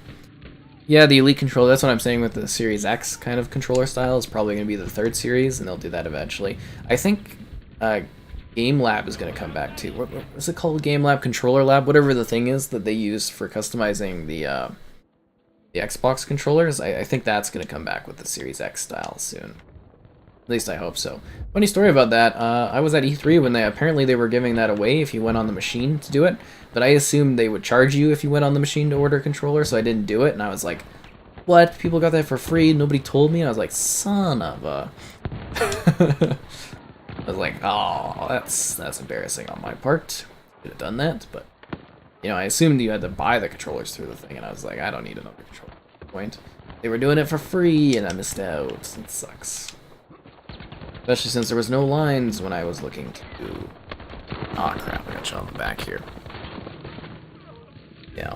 Yeah, the Elite controller, that's what I'm saying with the Series X kind of controller style, is probably going to be the third series, and they'll do that eventually. I think Game Lab is going to come back too. What is it called? Game Lab, Controller Lab, whatever the thing is that they use for customizing the Xbox controllers. I think that's going to come back with the Series X style soon. At least I hope so. Funny story about that, I was at E3 when apparently they were giving that away if you went on the machine to do it, but I assumed they would charge you if you went on the machine to order a controller, so I didn't do it, and I was like, what? People got that for free? Nobody told me? And I was like, son of a... I was like, oh, that's embarrassing on my part. Could have done that, but... You know, I assumed you had to buy the controllers through the thing, and I was like, I don't need another controller. Point. They were doing it for free, and I missed out. It sucks. Especially since there was no lines when I was looking to do... Aw, crap, I got shot on the back here. Yeah.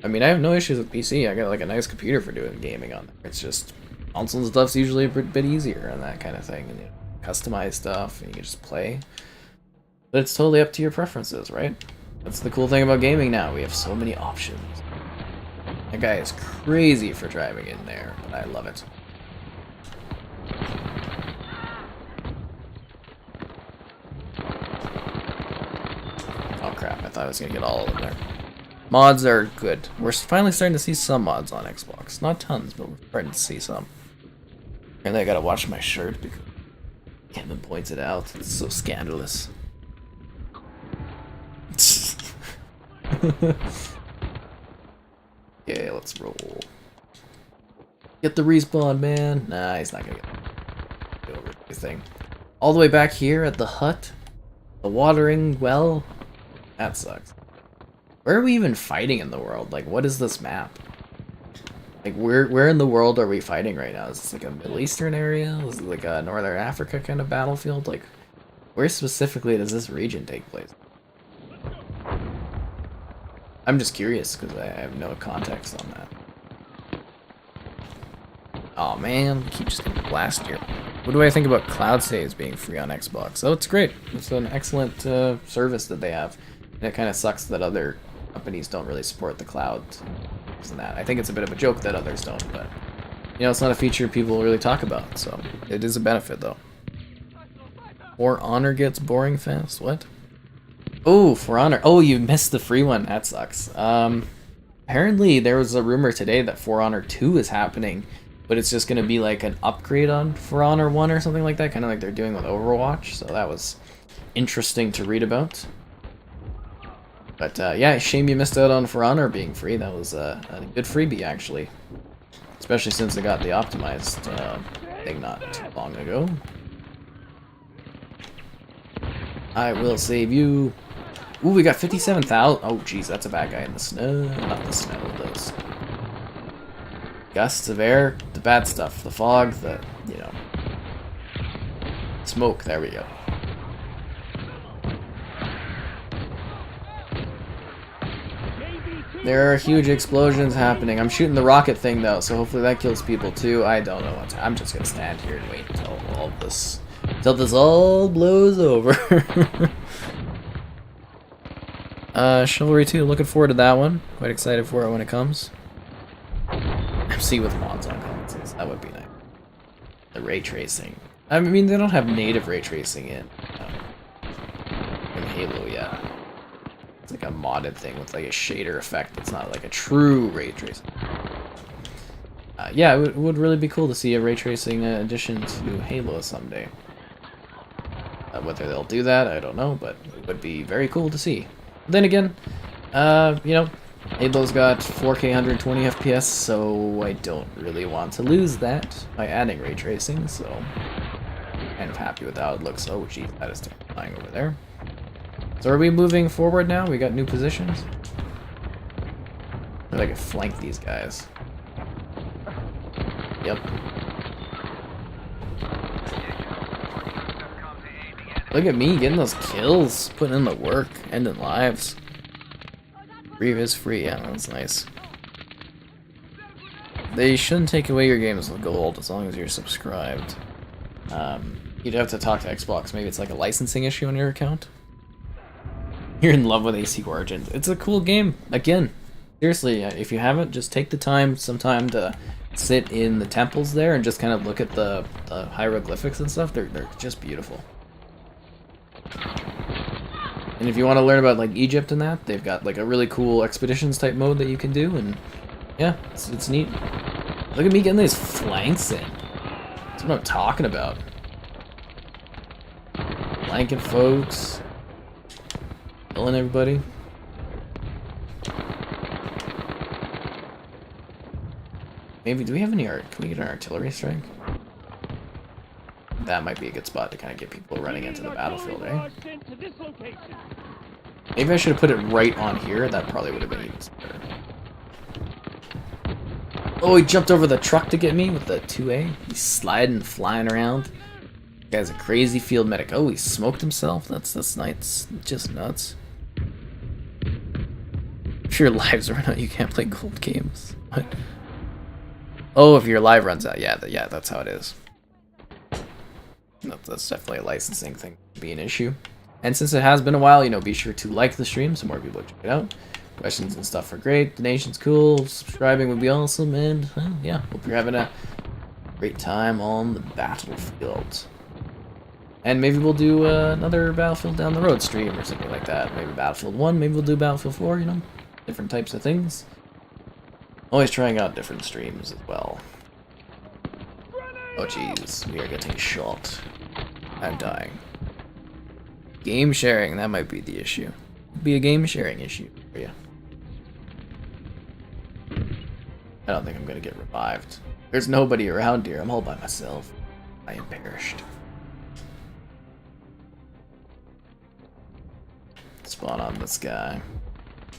I mean, I have no issues with PC. I got like a nice computer for doing gaming on there. It's just console and stuff's usually a bit easier and that kind of thing. And you know, customize stuff and you can just play. But it's totally up to your preferences, right? That's the cool thing about gaming now. We have so many options. That guy is crazy for driving in there, but I love it. Oh crap, I thought I was gonna get all of them there. Mods are good. We're finally starting to see some mods on Xbox. Not tons, but we're starting to see some. And I gotta wash my shirt because Kevin points it out. It's so scandalous. Okay, let's roll. Get the respawn, man. Nah, he's not gonna get over everything. All the way back here at the hut, the watering well. That sucks. Where are we even fighting in the world? Like, what is this map? Like, where in the world are we fighting right now? Is this like a Middle Eastern area? Is it like a Northern Africa kind of battlefield? Like, where specifically does this region take place? I'm just curious because I have no context on that. Oh man, keep just getting blasted here. What do I think about cloud saves being free on Xbox? Oh, it's great. It's an excellent service that they have. And it kind of sucks that other companies don't really support the cloud. And that. I think it's a bit of a joke that others don't, but you know, it's not a feature people really talk about, so it is a benefit though. For Honor gets boring fast. What? Oh, For Honor. Oh, you missed the free one. That sucks. Apparently there was a rumor today that For Honor 2 is happening, but it's just going to be like an upgrade on For Honor 1 or something like that, kind of like they're doing with Overwatch, so that was interesting to read about. But yeah, shame you missed out on For Honor being free. That was a good freebie, actually. Especially since I got the optimized thing not too long ago. I will save you. Ooh, we got 57,000. Oh, jeez, that's a bad guy in the snow. Not the snow, those gusts of air, the bad stuff, the fog, the, you know, smoke. There we go. There are huge explosions happening. I'm shooting the rocket thing though, so hopefully that kills people too. I don't know what to. I'm just gonna stand here and wait until until this all blows over. Chivalry 2, looking forward to that one. Quite excited for it when it comes. MC with mods on consoles, that would be nice. The ray tracing. I mean, they don't have native ray tracing in Halo yet. It's like a modded thing with like a shader effect. It's not like a true ray tracing. Yeah, it would really be cool to see a ray tracing addition to Halo someday. Whether they'll do that, I don't know, but it would be very cool to see. Then again, you know, Halo's got 4K 120 FPS, so I don't really want to lose that by adding ray tracing, so I'm kind of happy with how it looks. Oh, geez, that is terrifying over there. So are we moving forward now? We got new positions? I can flank these guys. Yep. Look at me getting those kills, putting in the work, ending lives. Grieve is free, yeah, that's nice. They shouldn't take away your games with gold as long as you're subscribed. You'd have to talk to Xbox, maybe it's like a licensing issue on your account. You're in love with AC Origins. It's a cool game. Again, seriously, if you haven't, just take the time sometime to sit in the temples there and just kind of look at the hieroglyphics and stuff. They're just beautiful. And if you want to learn about like Egypt and that, they've got like a really cool expeditions type mode that you can do, and yeah, it's neat. Look at me getting these flanks in. That's what I'm talking about. Flanking folks. Killing everybody. Maybe, do we have any art? Can we get an artillery strike? That might be a good spot to kind of get people running into the battlefield, eh? Maybe I should have put it right on here. That probably would have been even better. Oh, he jumped over the truck to get me with the 2A. He's sliding, flying around. This guy's a crazy field medic. Oh, he smoked himself? That's nice. Just nuts. If your lives run out, you can't play gold games. What? Oh, if your live runs out. Yeah, that's how it is. That's definitely a licensing thing to be an issue. And since it has been a while, you know, be sure to like the stream so more people check it out. Questions and stuff are great. Donation's cool. Subscribing would be awesome. And, yeah, hope you're having a great time on the battlefield. And maybe we'll do another Battlefield down the road stream or something like that. Maybe Battlefield 1, maybe we'll do Battlefield 4, you know? Different types of things. Always trying out different streams as well. Oh jeez, we are getting shot. I'm dying. Game sharing, that might be the issue. Be a game sharing issue for you. I don't think I'm gonna get revived. There's nobody around here, I'm all by myself. I am perished. Spawn on this guy.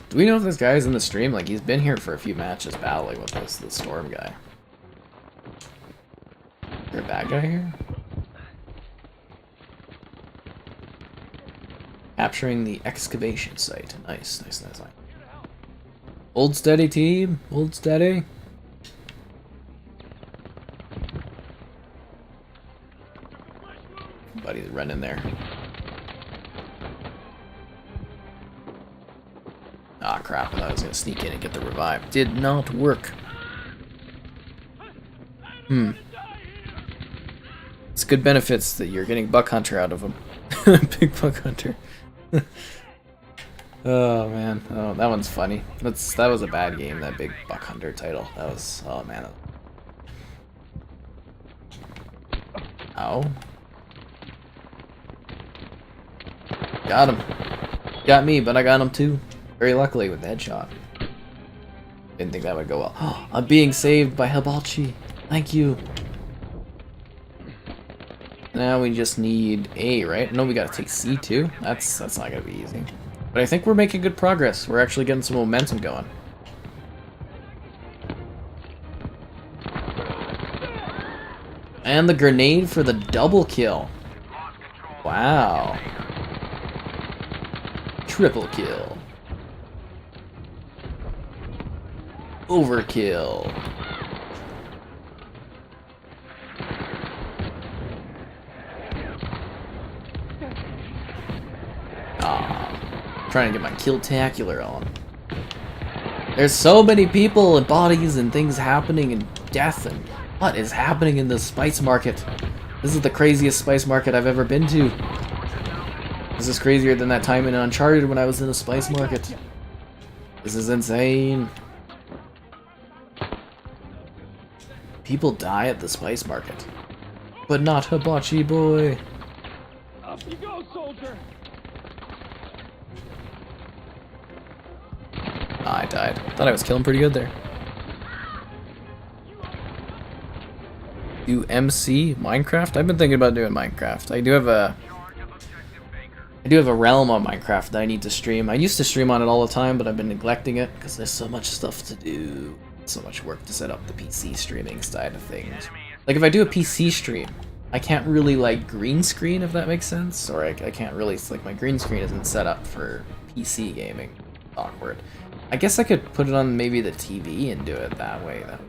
Do we know if this guy is in the stream? Like, he's been here for a few matches battling with the storm guy. Is there a bad guy here? Capturing the excavation site. Nice. Hold steady, team. Hold steady. Buddy's running there. Ah, crap. I thought I was going to sneak in and get the revive. Did not work. It's good benefits that you're getting Buck Hunter out of him. Big Buck Hunter. Oh, man. Oh, that one's funny. That was a bad game, that Big Buck Hunter title. That was... Oh, man. Ow. Got him. Got me, but I got him too. Very luckily with the headshot. Didn't think that would go well. I'm being saved by Hibachi. Thank you. Now we just need A, right? No, we gotta take C too. That's not gonna be easy. But I think we're making good progress. We're actually getting some momentum going. And the grenade for the double kill. Wow. Triple kill. Overkill. Trying to get my kill-tacular on. There's so many people and bodies and things happening and death and what is happening in the spice market? This is the craziest spice market I've ever been to. This is crazier than that time in Uncharted when I was in a spice market. This is insane. People die at the spice market. But not Hibachi Boy. Up you go, soldier. I died. Thought I was killing pretty good there. Do MC Minecraft? I've been thinking about doing Minecraft. I do have a realm on Minecraft that I need to stream. I used to stream on it all the time, but I've been neglecting it because there's so much stuff to do. So much work to set up the PC streaming side of things. Like if I do a PC stream, I can't really like green screen, if that makes sense. Or I can't really, like my green screen isn't set up for PC gaming. Awkward. I guess I could put it on maybe the TV and do it that way though.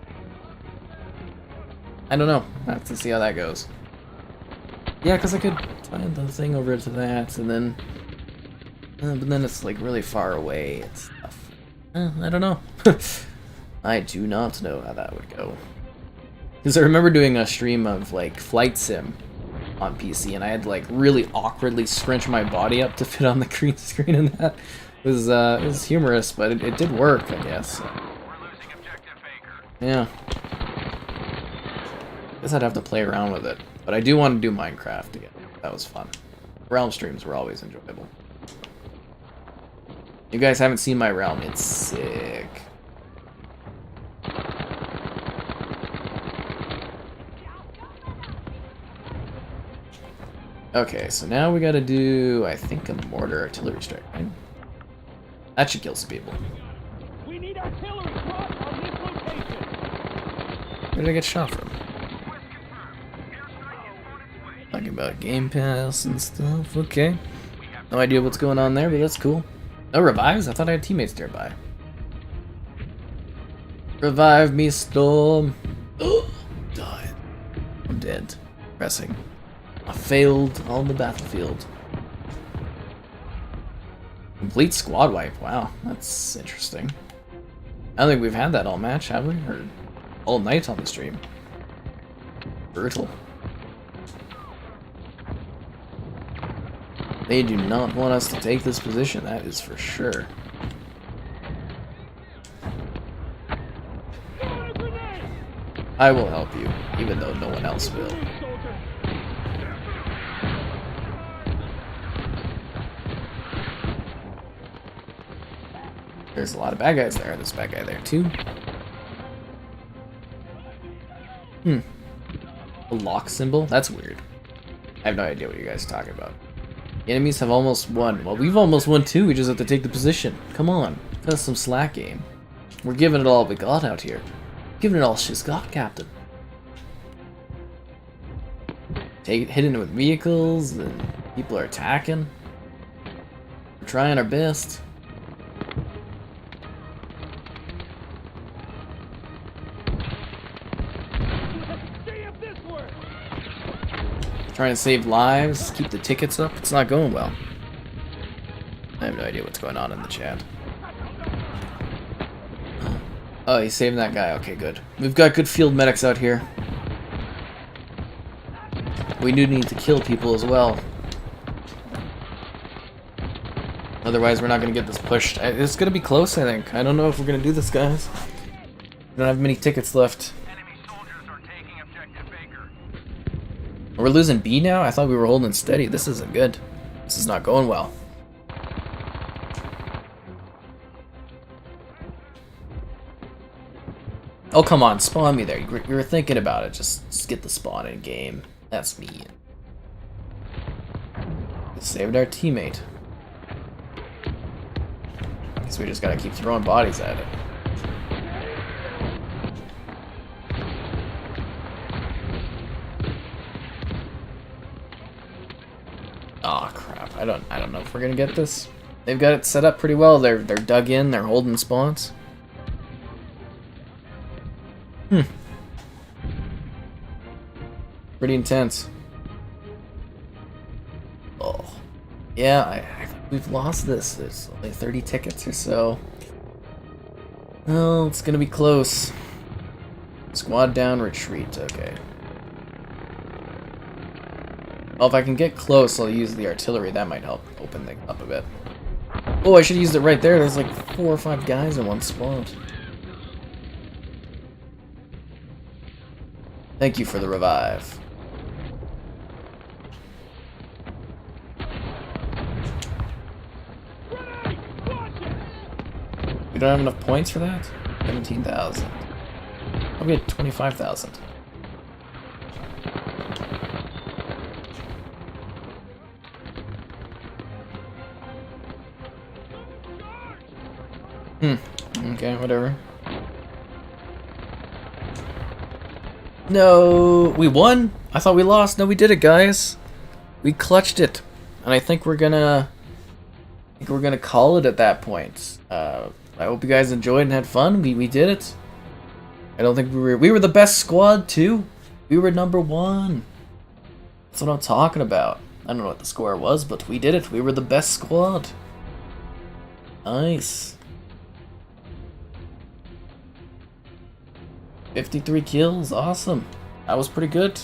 I don't know. I have to see how that goes. Yeah, because I could tie the thing over to that, and then... but then it's like really far away and stuff. I don't know. I do not know how that would go. Because I remember doing a stream of like Flight Sim on PC, and I had to like really awkwardly scrunch my body up to fit on the green screen, and that it was humorous, but it did work, I guess. Yeah. Guess I'd have to play around with it, but I do want to do Minecraft again. That was fun. Realm streams were always enjoyable. You guys haven't seen my realm, it's sick. Okay, so now we gotta do, I think, a mortar artillery strike, right? That should kill some people. We need artillery on this location. Where did I get shot from? Talking about Game Pass and stuff. Okay. No idea what's going on there, but that's cool. No revives? I thought I had teammates nearby. Revive me, Storm. Oh, died. I'm dead. Pressing. I failed on the battlefield. Complete squad wipe. Wow, that's interesting. I don't think we've had that all match, have we? Or all night on the stream. Brutal. They do not want us to take this position, that is for sure. I will help you, even though no one else will. There's a lot of bad guys there. There's a bad guy there too. A lock symbol? That's weird. I have no idea what you guys are talking about. The enemies have almost won. Well, we've almost won too. We just have to take the position. Come on. That's some slack game. We're giving it all we got out here. Giving it all she's got, Captain. Hitting it with vehicles, and people are attacking. We're trying our best. Trying to save lives, keep the tickets up. It's not going well. I have no idea what's going on in the chat. Oh, he's saving that guy. Okay, good. We've got good field medics out here. We do need to kill people as well. Otherwise, we're not going to get this pushed. It's going to be close, I think. I don't know if we're going to do this, guys. We don't have many tickets left. We're losing B now? I thought we were holding steady. This isn't good. This is not going well. Oh, come on, spawn me there. You were thinking about it. Just get the spawn in game. That's mean. Saved our teammate. Guess we just gotta keep throwing bodies at it. Aw, crap. I don't know if we're gonna get this. They've got it set up pretty well. They're dug in, they're holding spawns. Pretty intense. Oh. Yeah, I think we've lost this. There's only 30 tickets or so. Oh, it's gonna be close. Squad down, retreat. Okay. Well, if I can get close, I'll use the artillery. That might help open things up a bit. Oh, I should have used it right there. There's like 4 or 5 guys in one spot. Thank you for the revive. We don't have enough points for that? 17,000. I'll get 25,000. Okay, whatever. No, we won? I thought we lost. No, we did it, guys. We clutched it. And I think we're gonna call it at that point. I hope you guys enjoyed and had fun. We did it. I don't think we were the best squad too. We were #1. That's what I'm talking about. I don't know what the score was, but we did it. We were the best squad. Nice. 53 kills, awesome. That was pretty good.